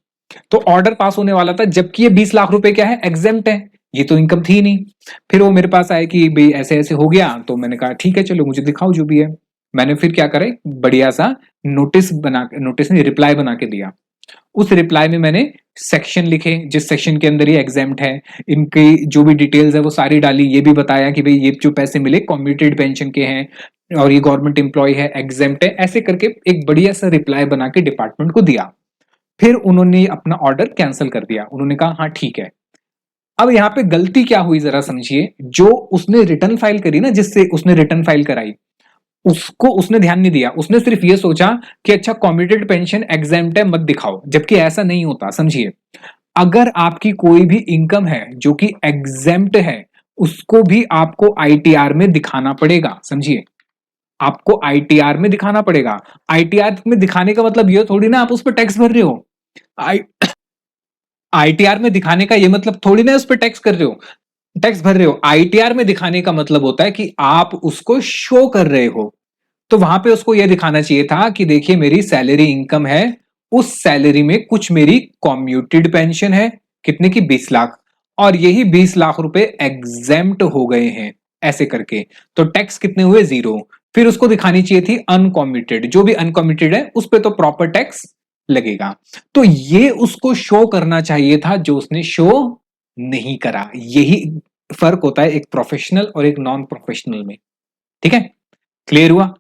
तो ऑर्डर पास होने वाला था, जबकि ये 20 लाख रुपए क्या है? एग्जेम्प्ट है, ये तो इनकम थी नहीं। फिर वो मेरे पास आए कि भाई ऐसे ऐसे हो गया, तो मैंने कहा ठीक है चलो मुझे दिखाओ जो भी है। मैंने फिर क्या करे, बढ़िया सा नोटिस नहीं, रिप्लाई बना के दिया। उस रिप्लाई में मैंने सेक्शन लिखे, जिस सेक्शन के अंदर ये एग्जेम्प्ट है, इनकी जो भी डिटेल्स है वो सारी डाली, ये भी बताया कि भाई ये जो पैसे मिले कम्यूटेड पेंशन के हैं, और ये गवर्नमेंट एम्प्लॉय है, एग्जेम्प्ट है, ऐसे करके एक बढ़िया सा रिप्लाई बना के डिपार्टमेंट को दिया। फिर उन्होंने अपना ऑर्डर कैंसिल कर दिया, उन्होंने कहा हाँ ठीक है। अब यहां पे गलती क्या हुई जरा समझिए, जो उसने रिटर्न फाइल करी ना, जिससे उसने रिटर्न फाइल कराई, उसको उसने ध्यान नहीं दिया, उसने सिर्फ ये सोचा कि अच्छा कॉम्यूटेड पेंशन एग्जेम्प्ट है, मत दिखाओ, जबकि ऐसा नहीं होता। समझिए, अगर आपकी कोई भी इनकम है जो कि एग्जेम्प्ट है, उसको भी आपको आईटीआर में दिखाना पड़ेगा। समझिए, आपको आईटीआर में दिखाना पड़ेगा। आईटीआर में दिखाने का मतलब ये थोड़ी ना आप उस पर टैक्स भर रहे हो। आई आईटीआर में दिखाने का ये मतलब थोड़ी ना उस पर टैक्स कर रहे हो, टैक्स भर रहे हो। आईटीआर में दिखाने का मतलब होता है कि आप उसको शो कर रहे हो। तो वहां पे उसको यह दिखाना चाहिए था कि देखिए मेरी सैलरी इनकम है, उस सैलरी में कुछ मेरी कॉम्यूटेड पेंशन है, कितने की? 20 लाख, और यही 20 लाख रुपए एग्जेम्प्ट हो गए हैं, ऐसे करके। तो टैक्स कितने हुए? 0। फिर उसको दिखानी चाहिए थी अनकॉम्यूटेड, जो भी अनकॉम्यूटेड है उस पर तो प्रॉपर टैक्स लगेगा। तो ये उसको शो करना चाहिए था, जो उसने शो नहीं करा। यही फर्क होता है एक प्रोफेशनल और एक नॉन प्रोफेशनल में। ठीक है, क्लियर हुआ?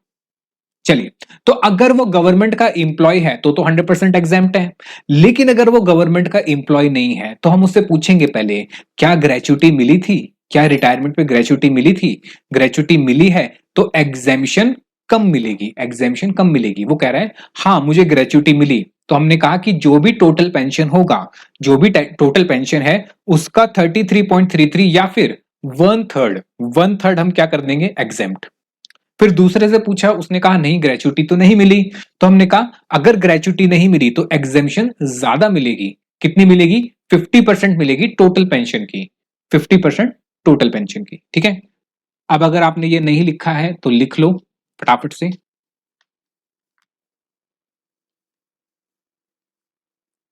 चलिए, तो अगर वो गवर्नमेंट का एम्प्लॉय है तो 100% एग्जाम्प्ट है। लेकिन अगर वो गवर्नमेंट का एम्प्लॉय नहीं है तो हम उससे पूछेंगे पहले, क्या ग्रेच्युटी मिली थी? क्या रिटायरमेंट पे ग्रेच्युटी मिली थी? ग्रेच्युटी मिली है तो एग्जेम्पशन कम मिलेगी, एग्जेम्पशन कम मिलेगी। वो कह रहा है हाँ मुझे ग्रेच्युटी मिली, तो हमने कहा कि जो भी टोटल पेंशन होगा, जो भी टोटल पेंशन है उसका 33.33 या फिर वन थर्ड हम क्या कर देंगे? एग्जेम्प्ट। फिर दूसरे से पूछा, उसने कहा नहीं ग्रेच्युटी तो नहीं मिली, तो हमने कहा अगर ग्रेच्युटी नहीं मिली तो एग्जेम्पशन ज्यादा मिलेगी। कितनी मिलेगी? 50% मिलेगी टोटल पेंशन की, 50% टोटल पेंशन की। ठीक है, अब अगर आपने ये नहीं लिखा है तो लिख लो फटाफट से।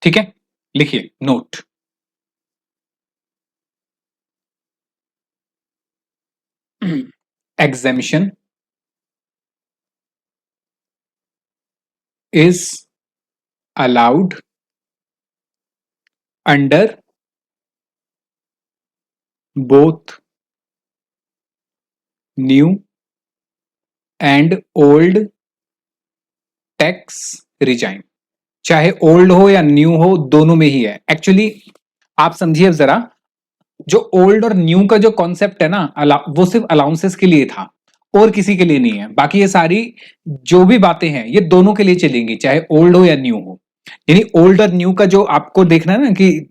ठीक है, लिखिए note. Exemption is allowed under both new and old tax regime, चाहे ओल्ड हो या न्यू हो, दोनों में ही है एक्चुअली। आप समझिए जरा, जो ओल्ड और न्यू का जो कॉन्सेप्ट है ना, वो सिर्फ अलाउंसेस के लिए था और किसी के लिए नहीं है। बाकी ये सारी जो भी बातें हैं ये दोनों के लिए चलेंगी, चाहे ओल्ड हो या न्यू हो। यानी ओल्ड और न्यू का जो आपको देखना है ना कि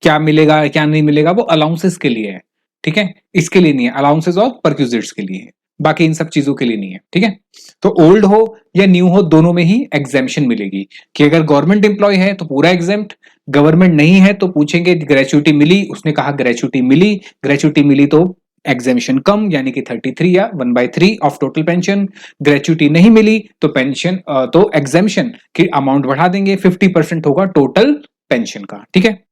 क्या मिलेगा क्या नहीं मिलेगा, वो अलाउंसेस के लिए है, ठीक है, इसके लिए नहीं है। अलाउंसेस और परक्यूजिट्स के लिए है, बाकी इन सब चीजों के लिए नहीं है, ठीक है। तो ओल्ड हो या न्यू हो, दोनों में ही एग्जेम्पशन मिलेगी कि अगर गवर्नमेंट एम्प्लॉय है तो पूरा एग्जेम्प्ट, गवर्नमेंट नहीं है तो पूछेंगे ग्रेचुइटी मिली, उसने कहा ग्रेचुइटी मिली, ग्रेचुइटी मिली तो एग्जेम्पशन कम यानी कि 33 या 1/3 ऑफ टोटल पेंशन। ग्रेचुइटी नहीं मिली तो पेंशन तो एग्जेम्पशन की अमाउंट बढ़ा देंगे, 50% होगा टोटल पेंशन का, ठीक है।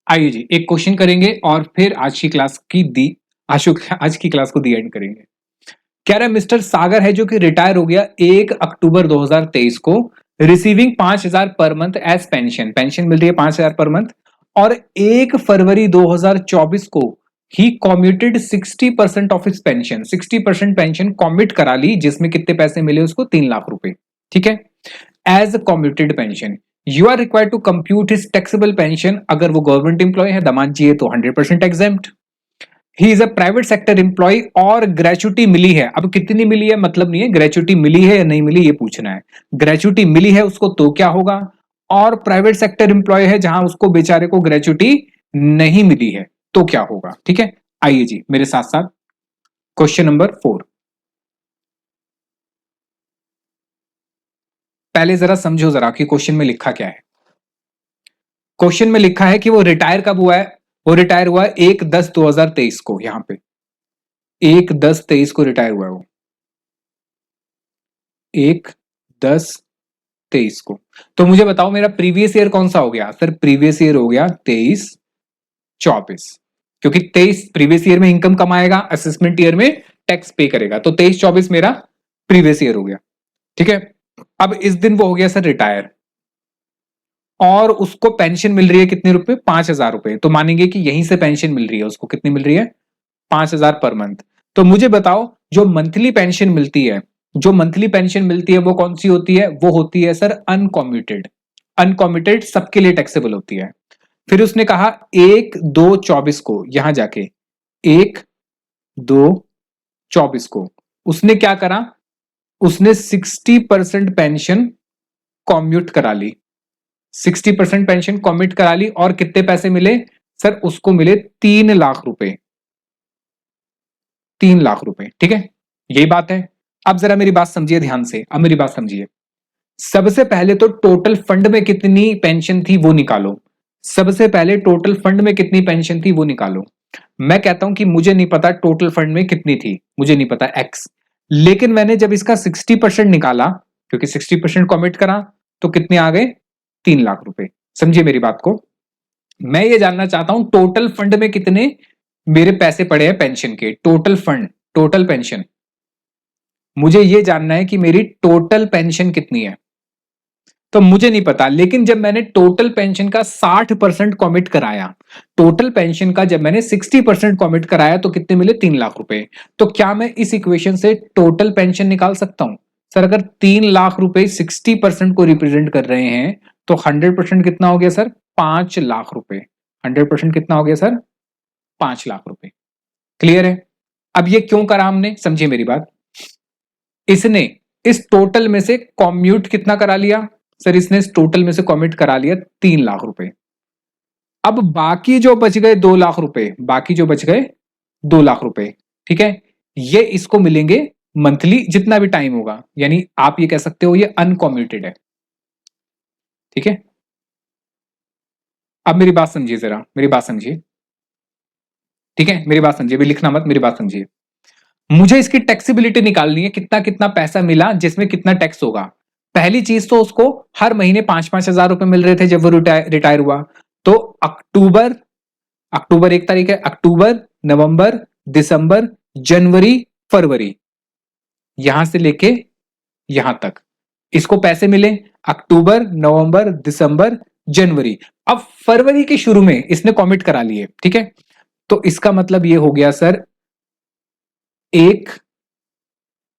आइए जी एक क्वेश्चन करेंगे और फिर आज की क्लास को दी एंड करेंगे। कह रहा है मिस्टर सागर है जो कि रिटायर हो गया 1 अक्टूबर 2023 को, रिसीविंग 5,000 पर मंथ एज पेंशन, पेंशन मिल रही है 5,000 पर मंथ, और 1 फरवरी 2024 को ही कॉम्यूटेड 60% ऑफ इस पेंशन, 60% पेंशन कॉम्यूट करा ली, जिसमें कितने पैसे मिले उसको 3 लाख रुपए, ठीक है, as commuted pension. You are required to compute his taxable pension, अगर वो गवर्नमेंट एम्प्लॉय है दमान जी तो 100% एग्जेम्प्ट। He is a private sector employee और ग्रेचुटी मिली है, अब कितनी मिली है मतलब नहीं है, ग्रेचुटी मिली है या नहीं मिली ये पूछना है। ग्रेचुटी मिली है उसको तो क्या होगा, और प्राइवेट सेक्टर एम्प्लॉय है जहां उसको बेचारे को ग्रेचुटी नहीं मिली है तो क्या होगा, ठीक है। आइए जी मेरे साथ साथ क्वेश्चन नंबर 4, पहले जरा समझो जरा कि क्वेश्चन में लिखा क्या है। क्वेश्चन में लिखा है कि वो रिटायर कब हुआ है, वो रिटायर हुआ है 1/10/2023 को, यहां पे 1/10/23 को रिटायर हुआ है वो, 1/10/23 को। तो मुझे बताओ मेरा प्रीवियस ईयर कौन सा हो गया सर, प्रीवियस ईयर हो गया 23-24, क्योंकि 23 प्रीवियस ईयर में इनकम कमाएगा, असेसमेंट ईयर में टैक्स पे करेगा, तो 23-24 मेरा प्रीवियस ईयर हो गया, ठीक है। अब इस दिन वो हो गया सर रिटायर, और उसको पेंशन मिल रही है कितने रुपए, 5,000 रुपए, तो मानेंगे कि यहीं से पेंशन मिल रही है उसको, कितनी मिल रही है 5,000 पर मंथ। तो मुझे बताओ जो मंथली पेंशन मिलती है, जो मंथली पेंशन मिलती है वो कौन सी होती है, वो होती है सर अनकॉम्यूटेड, अनकॉम्यूटेड सबके लिए टैक्सेबल होती है। फिर उसने कहा 1/2/24 को, यहां जाके 1/2/24 को उसने क्या करा, उसने 60% पेंशन कॉम्यूट करा ली, 60% पेंशन कॉम्यूट करा ली, और कितने पैसे मिले सर, उसको मिले 3 लाख रुपए, 3 लाख रुपए, ठीक है, यही बात है। अब जरा मेरी बात समझिए ध्यान से, अब मेरी बात समझिए। सबसे पहले तो टोटल फंड में कितनी पेंशन थी वो निकालो, सबसे पहले टोटल फंड में कितनी पेंशन थी वो निकालो। मैं कहता हूं कि मुझे नहीं पता टोटल फंड में कितनी थी, मुझे नहीं पता एक्स, लेकिन मैंने जब इसका 60% निकाला, क्योंकि 60% कॉमिट करा, तो कितने आ गए 3 लाख रुपए। समझिए मेरी बात को, मैं ये जानना चाहता हूं टोटल फंड में कितने मेरे पैसे पड़े हैं पेंशन के, टोटल फंड, टोटल पेंशन, मुझे ये जानना है कि मेरी टोटल पेंशन कितनी है। तो मुझे नहीं पता, लेकिन जब मैंने टोटल पेंशन का 60% कॉमिट कराया, टोटल पेंशन का जब मैंने 60% कॉमिट कराया तो कितने मिले 3 लाख रुपए। तो क्या मैं इस इक्वेशन से टोटल पेंशन निकाल सकता हूं सर, अगर 3 लाख रुपए 60% को रिप्रेजेंट कर रहे हैं तो 100% कितना हो गया सर, 5 लाख रुपए, 100% कितना हो गया सर, 5 लाख रुपए। क्लियर है। अब ये क्यों करा हमने, समझिए मेरी बात, इसने इस टोटल में से कॉम्यूट कितना करा लिया सर, इसने इस टोटल में से कॉम्यूट करा लिया 3 लाख रुपए। अब बाकी जो बच गए 2 लाख रुपए, बाकी जो बच गए 2 लाख रुपए, ठीक है, ये इसको मिलेंगे मंथली जितना भी टाइम होगा, यानी आप ये कह सकते हो ये अनकॉम्यूटेड है, ठीक है। अब मेरी बात समझिए जरा, मेरी बात समझिए, ठीक है, मेरी बात समझिए, भी लिखना मत, मेरी बात समझिए। मुझे इसकी टैक्सेबिलिटी निकालनी है, कितना कितना पैसा मिला जिसमें कितना टैक्स होगा। पहली चीज तो उसको हर महीने 5-5 हजार रुपए मिल रहे थे जब वो रिटायर हुआ, तो अक्टूबर, अक्टूबर 1 तारीख है, अक्टूबर, नवंबर, दिसंबर, जनवरी, फरवरी, यहां से लेके यहां तक इसको पैसे मिले, अक्टूबर, नवंबर, दिसंबर, जनवरी। अब फरवरी के शुरू में इसने कॉमिट करा लिए, ठीक है, तो इसका मतलब ये हो गया सर 1,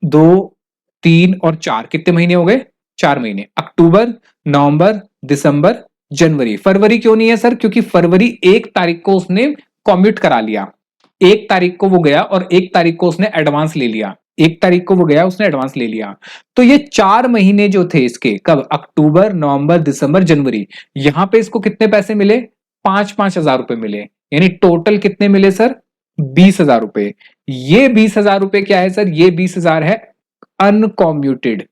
2, 3 और 4, कितने महीने हो गए? 4 महीने, अक्टूबर, नवंबर, दिसंबर, जनवरी। फरवरी क्यों नहीं है सर? क्योंकि फरवरी 1 तारीख को उसने कॉमिट करा लिया, 1 तारीख को वो गया और 1 तारीख को उसने एडवांस ले लिया, 1 तारीख को वो गया उसने एडवांस ले लिया। तो ये 4 महीने जो थे इसके, कब? अक्टूबर, नवंबर, दिसंबर, जनवरी। यहां पे इसको कितने पैसे मिले? 5,000 रुपए मिले, यानी टोटल कितने मिले सर? 20,000 रुपए। ये 20,000 रुपए क्या है सर? ये 20,000 है अनकॉम्यूटेड,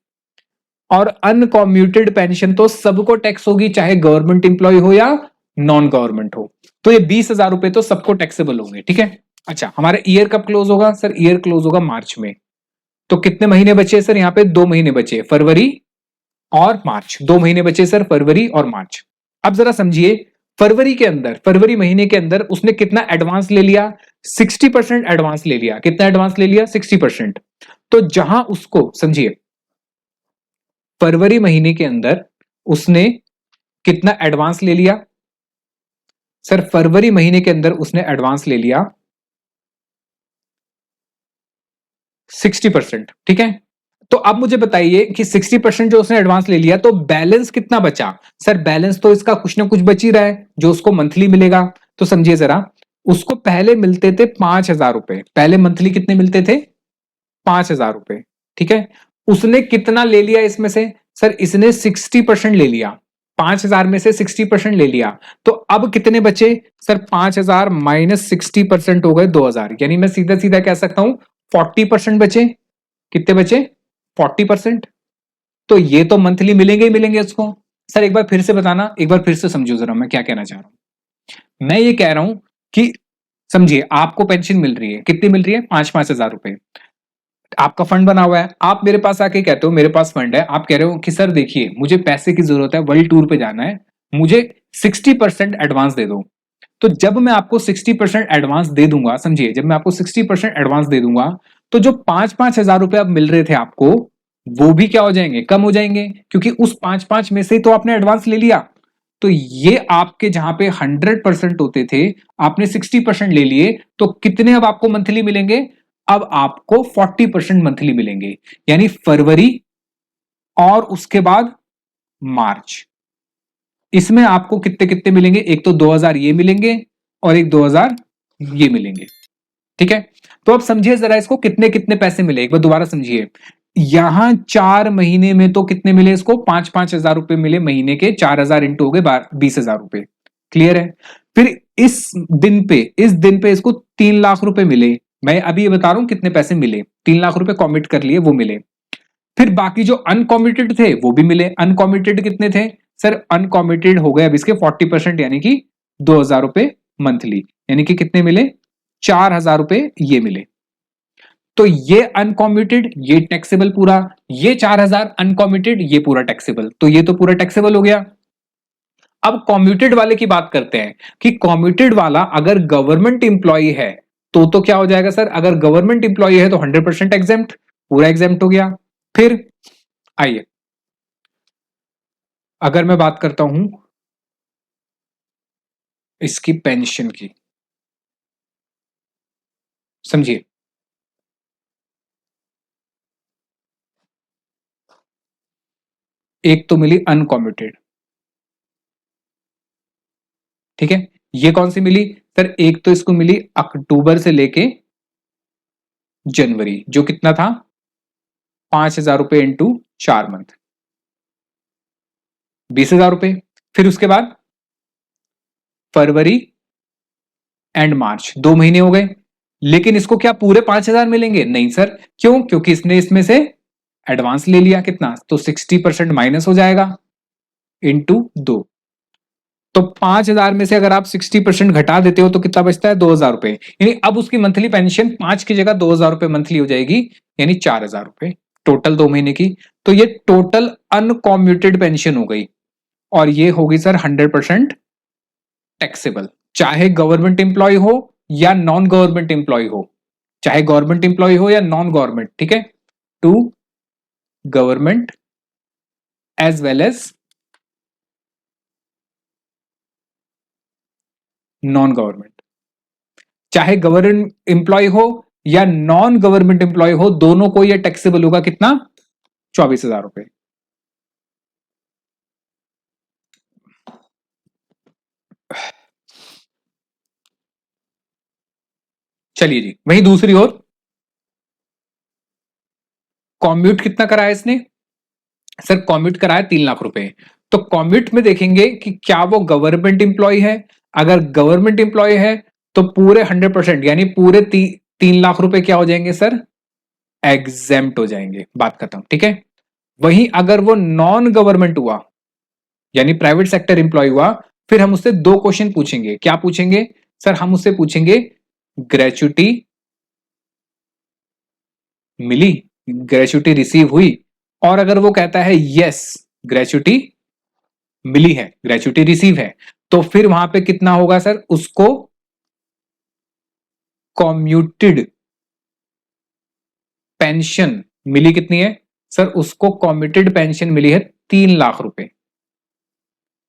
और अनकॉम्यूटेड पेंशन तो सबको टैक्स होगी, चाहे गवर्नमेंट इंप्लॉय हो या नॉन गवर्नमेंट हो। तो ये 20,000 रुपए तो सबको टैक्सेबल होंगे, ठीक है। अच्छा, हमारा ईयर कब क्लोज होगा सर? ईयर क्लोज होगा मार्च में। तो कितने महीने बचे सर? यहाँ पे 2 महीने बचे, फरवरी और मार्च, 2 महीने बचे सर, फरवरी और मार्च। अब जरा समझिए, फरवरी के अंदर, फरवरी महीने के अंदर उसने कितना एडवांस ले लिया? 60% एडवांस ले लिया। कितना एडवांस ले लिया? 60%। तो जहां उसको, समझिए, फरवरी महीने के अंदर उसने कितना एडवांस ले लिया सर? फरवरी महीने के अंदर उसने एडवांस ले लिया 60%, ठीक है। तो अब मुझे बताइए कि 60% जो उसने एडवांस ले लिया, तो बैलेंस कितना बचा? सर बैलेंस तो इसका कुछ ना कुछ बच ही रहा है जो उसको मंथली मिलेगा। तो समझिए जरा, उसको पहले मिलते थे 5,000 रुपए, पहले मंथली कितने मिलते थे? 5,000 रुपए, ठीक है। उसने कितना ले लिया इसमें से? सर इसने 60% ले लिया, 5,000 में से 60% ले लिया। तो अब कितने बचे सर? 5,000 माइनस 60% हो गए 2,000, यानी मैं सीधा सीधा कह सकता हूं 40% बचे। कितने बचे? 40%। तो ये तो मंथली मिलेंगे ही मिलेंगे उसको। सर एक बार फिर से बताना, एक बार फिर से समझो जरा मैं क्या कहना चाह रहा हूं। मैं ये कह रहा हूं कि समझिए, आपको पेंशन मिल रही है, कितनी मिल रही है? 5,000 रुपए। आपका फंड बना हुआ है, आप मेरे पास आके कहते हो मेरे पास फंड है, आप कह रहे हो कि सर देखिए मुझे पैसे की जरूरत है, वर्ल्ड टूर पे जाना है, मुझे 60% एडवांस दे दो। तो जब मैं आपको 60% एडवांस दे दूंगा, समझिए, जब मैं आपको 60% एडवांस दे दूंगा, तो जो 5,000 रुपए अब मिल रहे थे आपको, वो भी क्या हो जाएंगे? कम हो जाएंगे, क्योंकि उस 5,500 में से तो आपने एडवांस ले लिया। तो ये आपके जहां पे 100% होते थे, आपने 60% ले लिए, तो कितने अब आपको मंथली मिलेंगे? अब आपको 40% मंथली मिलेंगे, यानी फरवरी और उसके बाद मार्च। इसमें आपको कितने कितने मिलेंगे? एक तो 2,000 ये मिलेंगे और एक 2,000 ये मिलेंगे, ठीक है। तो अब समझिए जरा इसको कितने कितने पैसे मिले, एक बार दोबारा समझिए। यहां 4 महीने में तो कितने मिले इसको? 5,500 रुपए मिले महीने के, 4,000 इंटू हो गए 20,000 रुपए। क्लियर है? फिर इस दिन पे इसको 3 लाख रुपए मिले। मैं अभी ये बता रहा हूं कितने पैसे मिले। 3 लाख रुपए कॉमिट कर लिए, वो मिले। फिर बाकी जो अनकॉमिटेड थे वो भी मिले। अनकॉमिटेड कितने थे सर? अनकॉमिटेड हो गए अब इसके 40%, यानी कि 2,000 रुपए मंथली, यानी कि कितने मिले? 4,000 रुपए ये मिले। तो ये अनकॉमिटेड, ये टैक्सेबल पूरा, ये 4,000 अनकॉमिटेड, ये पूरा टैक्सेबल, तो ये तो पूरा टैक्सेबल हो गया। अब कॉम्यूटेड वाले की बात करते हैं कि कॉम्यूटेड वाला अगर गवर्नमेंट इंप्लॉई है तो क्या हो जाएगा सर? अगर गवर्नमेंट इंप्लॉई है तो 100% एग्जेम्प्ट, पूरा एग्जेम्प्ट हो गया। फिर आइए, अगर मैं बात करता हूं इसकी पेंशन की, समझिए, एक तो मिली अनकॉम्यूटेड, ठीक है। ये कौन सी मिली सर? एक तो इसको मिली अक्टूबर से लेके जनवरी, जो कितना था? 5,000 रुपए इंटू 4 मंथ, 20,000 रुपए। फिर उसके बाद फरवरी एंड मार्च, 2 महीने हो गए। लेकिन इसको क्या पूरे 5,000 मिलेंगे? नहीं सर। क्यों? क्योंकि इसने इसमें से एडवांस ले लिया कितना, तो 60% माइनस हो जाएगा इंटू 2। तो 5,000 में से अगर आप 60% घटा देते हो तो कितना बचता है? 2,000 रुपए। यानी अब उसकी मंथली पेंशन 5 की जगह 2,000 रुपए मंथली हो जाएगी, यानी 4,000 रुपए टोटल 2 महीने की। तो ये टोटल अनकॉम्यूटेड पेंशन हो गई, और ये होगी सर 100% टैक्सेबल, चाहे गवर्नमेंट एम्प्लॉय हो या नॉन गवर्नमेंट एम्प्लॉय हो, चाहे गवर्नमेंट एम्प्लॉय हो या नॉन गवर्नमेंट, ठीक है। To government as well as non government, चाहे गवर्नमेंट एम्प्लॉय हो या नॉन गवर्नमेंट एम्प्लॉय हो, दोनों को ये टैक्सेबल होगा कितना? 24,000 रुपए। चलिए जी, वही दूसरी ओर कॉम्यूट कितना कराया इसने? सर कॉम्यूट कराया 3 लाख रुपए। तो कॉम्यूट में देखेंगे कि क्या वो गवर्नमेंट इंप्लॉय है। अगर गवर्नमेंट इंप्लॉय है तो पूरे 100% यानी पूरे 3 लाख रुपए क्या हो जाएंगे सर? एग्जेम्प्ट हो जाएंगे, बात खत्म, ठीक है। वहीं अगर वो नॉन गवर्नमेंट हुआ यानी प्राइवेट सेक्टर इंप्लॉय हुआ, फिर हम उससे 2 क्वेश्चन पूछेंगे। क्या पूछेंगे सर? हम उससे पूछेंगे ग्रेचुटी मिली, ग्रेचुटी रिसीव हुई, और अगर वो कहता है यस ग्रेचुटी मिली है, ग्रेचुटी रिसीव है, तो फिर वहां पे कितना होगा सर? उसको कॉम्यूटेड पेंशन मिली कितनी है सर? उसको कॉम्यूटेड पेंशन मिली है 3 लाख रुपए,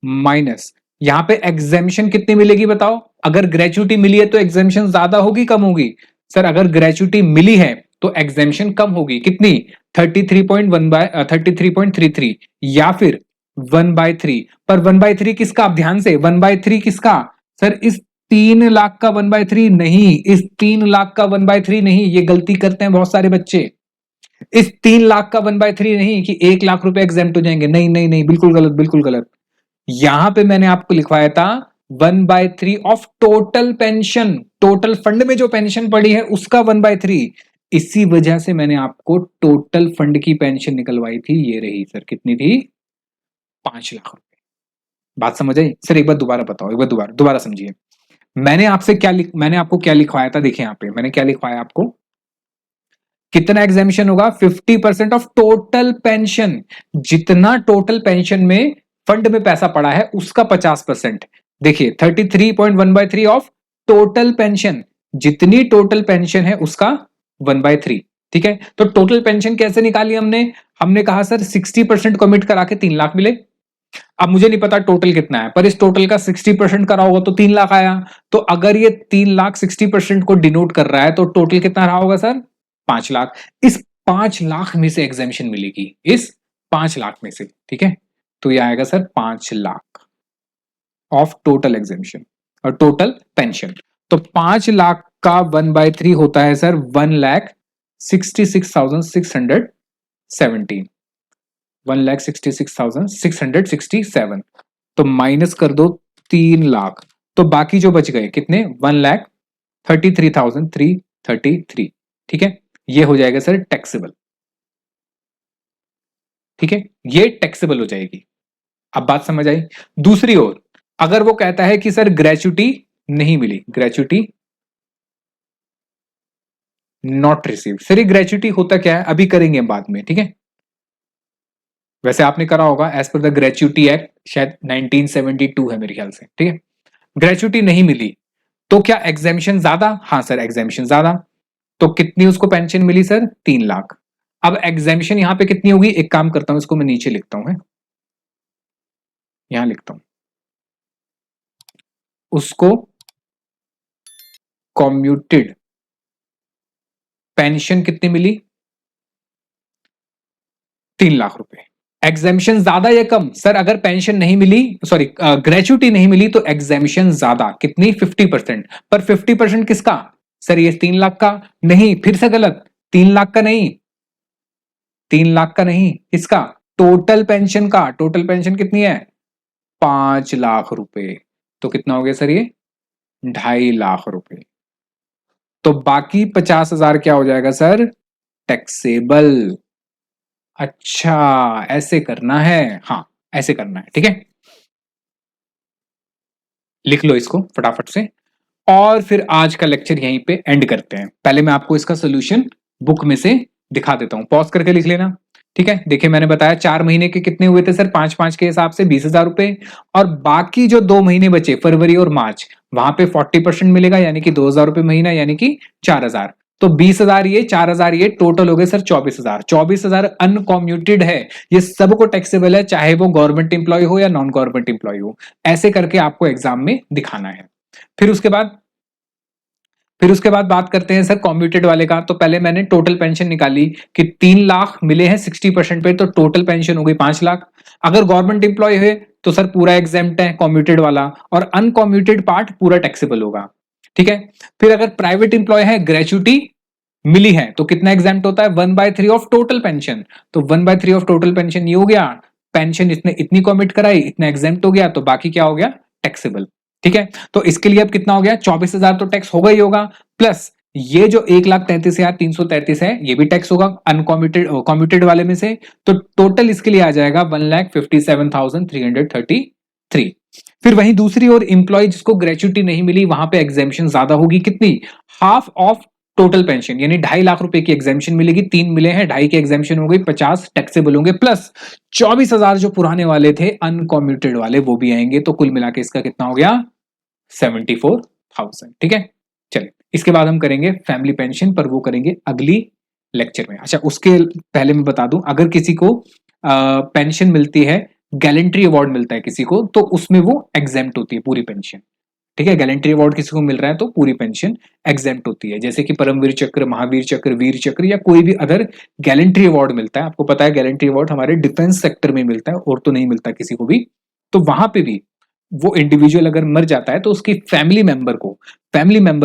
माइनस यहां पे एग्जेम्पशन कितनी मिलेगी बताओ? अगर ग्रेचुटी मिली है तो एग्जेम्पशन ज्यादा होगी कम होगी? सर अगर ग्रेचुटी मिली है तो एग्जेम्पशन कम होगी, कितनी? 33.33 या फिर 1/3। पर 1/3 किसका? आप ध्यान से, 1/3 किसका सर? इस 3 लाख का 1/3 नहीं, इस 3 लाख का 1/3 नहीं। ये गलती करते हैं बहुत सारे बच्चे। इस 3 लाख का 1/3 नहीं कि 1 लाख रुपए एग्जेम्प्ट हो जाएंगे, नहीं नहीं नहीं, बिल्कुल गलत, बिल्कुल गलत। यहां पे मैंने आपको लिखवाया था 1/3 of total pension, total fund में जो पेंशन पड़ी है उसका 1/3। इसी वजह से मैंने आपको टोटल फंड की पेंशन निकलवाई थी, ये रही सर, कितनी थी? 5 लाख रुपए। बात समझ आई सर? एक बार दोबारा बताओ, एक बार दोबारा दोबारा समझिए। मैंने आपको क्या लिखवाया था? देखिए यहां पे मैंने क्या लिखवाया आपको, कितना एग्जामिशन होगा? 50% ऑफ टोटल पेंशन। जितना टोटल पेंशन में फंड में पैसा पड़ा है उसका 50%। देखिए 33.1/3 ऑफ टोटल पेंशन, जितनी टोटल पेंशन है उसका 1/3, ठीक है। तो टोटल पेंशन कैसे निकाली हमने? हमने कहा सर 60% कमिट करा के 3 लाख मिले। अब मुझे नहीं पता टोटल कितना है, पर इस टोटल का 60% करा होगा तो 3 लाख आया। तो अगर ये 3 लाख 60% को डिनोट कर रहा है तो टोटल कितना रहा होगा सर? 5 लाख। इस 5 लाख में से एग्जेम्पशन मिलेगी, इस 5 लाख में से, ठीक है। तो ये आएगा sir 5 lakh of total exemption और टोटल पेंशन। तो 5 लाख का 1/3 होता है सर 1,66,617, 1,66,667। तो माइनस कर दो 3 लाख, तो बाकी जो बच गए कितने? 1,33,333, ठीक है। ये हो जाएगा सर टैक्सेबल, ठीक है, ये टैक्सेबल हो जाएगी। अब बात समझ आई? दूसरी ओर अगर वो कहता है कि सर ग्रेचुटी नहीं मिली, ग्रेचुटी नॉट रिसीव। सर ये ग्रेचुटी होता क्या है अभी करेंगे बाद में, ठीक है। वैसे आपने करा होगा as per the gratuity act, शायद 1972 है मेरे ख्याल से, ठीक है। ग्रेचुटी नहीं मिली तो क्या एग्जेम्पशन ज्यादा? हाँ सर एग्जेम्पशन ज्यादा। तो कितनी उसको पेंशन मिली सर? 3 लाख। अब एग्जेम्पशन यहां पे कितनी होगी? एक काम करता हूं, इसको मैं नीचे लिखता हूं, यहां लिखता हूं, उसको कॉम्यूटेड पेंशन कितनी मिली? 3 लाख रुपए। एग्जेम्पशन ज्यादा या कम? सर अगर पेंशन नहीं मिली, सॉरी ग्रेचुटी नहीं मिली तो एग्जेम्पशन ज्यादा, कितनी? 50%। पर 50% किसका सर? ये 3 लाख का नहीं, फिर से गलत, 3 लाख का नहीं, 3 लाख का नहीं, किसका? टोटल पेंशन का। टोटल पेंशन कितनी है? 5 लाख रुपए। तो कितना हो गया सर? ये 2.5 लाख रुपए। तो बाकी 50,000 क्या हो जाएगा सर? टैक्सेबल। अच्छा ऐसे करना है, हाँ ऐसे करना है, ठीक है। लिख लो इसको फटाफट से, और फिर आज का लेक्चर यहीं पे एंड करते हैं। पहले मैं आपको इसका सोल्यूशन बुक में से दिखा देता हूं, पॉज करके लिख लेना, ठीक है। देखिए मैंने बताया 4 महीने के कितने हुए थे सर? 5-5 के हिसाब से 20,000 रुपए, और बाकी जो 2 महीने बचे फरवरी और मार्च, वहां पे 40% मिलेगा यानी कि 2,000 रुपए महीना, यानी कि 4,000। तो 20,000 ये, 4,000 ये, टोटल हो गए सर 24,000। 24,000 अनकॉम्यूटेड है, ये सबको टैक्सेबल है, चाहे वो गवर्नमेंट इंप्लॉय हो या नॉन गवर्नमेंट इंप्लॉय हो। ऐसे करके आपको एग्जाम में दिखाना है। फिर उसके बाद बात करते हैं सर कॉम्यूटेड वाले का। तो पहले मैंने टोटल पेंशन निकाली कि 3 लाख मिले हैं 60% पे, तो टोटल पेंशन हो गई 5 लाख। अगर गवर्नमेंट एम्प्लॉय है तो सर पूरा एग्जेम्प्ट है कॉम्यूटेड वाला, और अनकॉम्यूटेड पार्ट पूरा टैक्सेबल होगा। ठीक है। फिर अगर प्राइवेट एम्प्लॉय है, ग्रेचुटी मिली है, तो कितना एग्जाम्प्ट होता है? 1/3 ऑफ टोटल पेंशन। तो 1/3 ऑफ टोटल पेंशन ये हो गया, पेंशन इसने इतनी कॉमिट कराई, इतना एग्जाम्प्ट हो गया, तो बाकी क्या हो गया? टैक्सेबल। ठीक है। तो इसके लिए अब कितना हो गया? 24,000 तो टैक्स होगा ही होगा, प्लस ये जो 1,33,333 है ये भी टैक्स होगा अनकॉम्यूटेड कॉम्यूटेड वाले में से। तो टोटल इसके लिए आ जाएगा 1,57,333। फिर वहीं दूसरी ओर इंप्लॉय जिसको ग्रेचुटी नहीं मिली, वहां पे एग्जेम्पशन ज्यादा होगी, कितनी? हाफ ऑफ टोटल पेंशन, यानी 2.5 लाख रुपए की एग्जेम्पशन मिलेगी। 3 मिले हैं, 2.5 की एग्जेम्पशन हो गई, 50 टैक्सेबल होंगे, प्लस 24,000 जो पुराने वाले थे अनकॉम्यूटेड वाले वो भी आएंगे। तो कुल मिला के इसका कितना हो गया? 74,000। ठीक है। चलिए, इसके बाद हम करेंगे फैमिली पेंशन, पर वो करेंगे अगली लेक्चर में। अच्छा, उसके पहले मैं बता दूं, अगर किसी को पेंशन मिलती है, गैलेंट्री अवार्ड मिलता है किसी को, तो उसमें वो एग्जेम्प्ट होती है पूरी पेंशन। ठीक है। गैलेंट्री अवार्ड किसी को मिल रहा है तो पूरी पेंशन एग्जेम्प्ट होती है, जैसे कि परमवीर चक्र, महावीर चक्र, वीर चक्र, या कोई भी अदर गैलेंट्री अवार्ड मिलता है। आपको पता है गैलेंट्री अवार्ड हमारे डिफेंस सेक्टर में मिलता है, और तो नहीं मिलता किसी को भी। तो वहां पे भी वो इंडिविजुअल अगर मर जाता है तो उसकी फैमिली मेंबर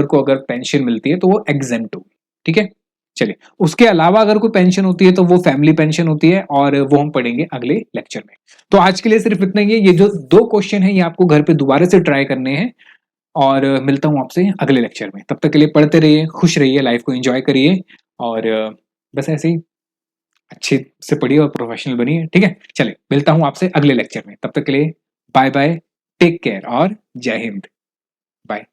को अगर पेंशन मिलती है तो वो एग्जेम्प्ट होगी। ठीक है। चलिए, उसके अलावा अगर कोई पेंशन होती है तो वो फैमिली पेंशन होती है, और वो हम पढ़ेंगे अगले लेक्चर में। तो आज के लिए सिर्फ इतना ही है। ये जो 2 क्वेश्चन है ये आपको घर पे दोबारा से ट्राई करने हैं, और मिलता हूं आपसे अगले लेक्चर में। तब तक के लिए पढ़ते रहिए, खुश रहिए, लाइफ को एंजॉय करिए, और बस ऐसे ही अच्छे से पढ़िए और प्रोफेशनल बनिए। ठीक है। चलिए, मिलता हूं आपसे अगले लेक्चर में। तब तक के लिए बाय बाय, टेक केयर और जय हिंद। बाय।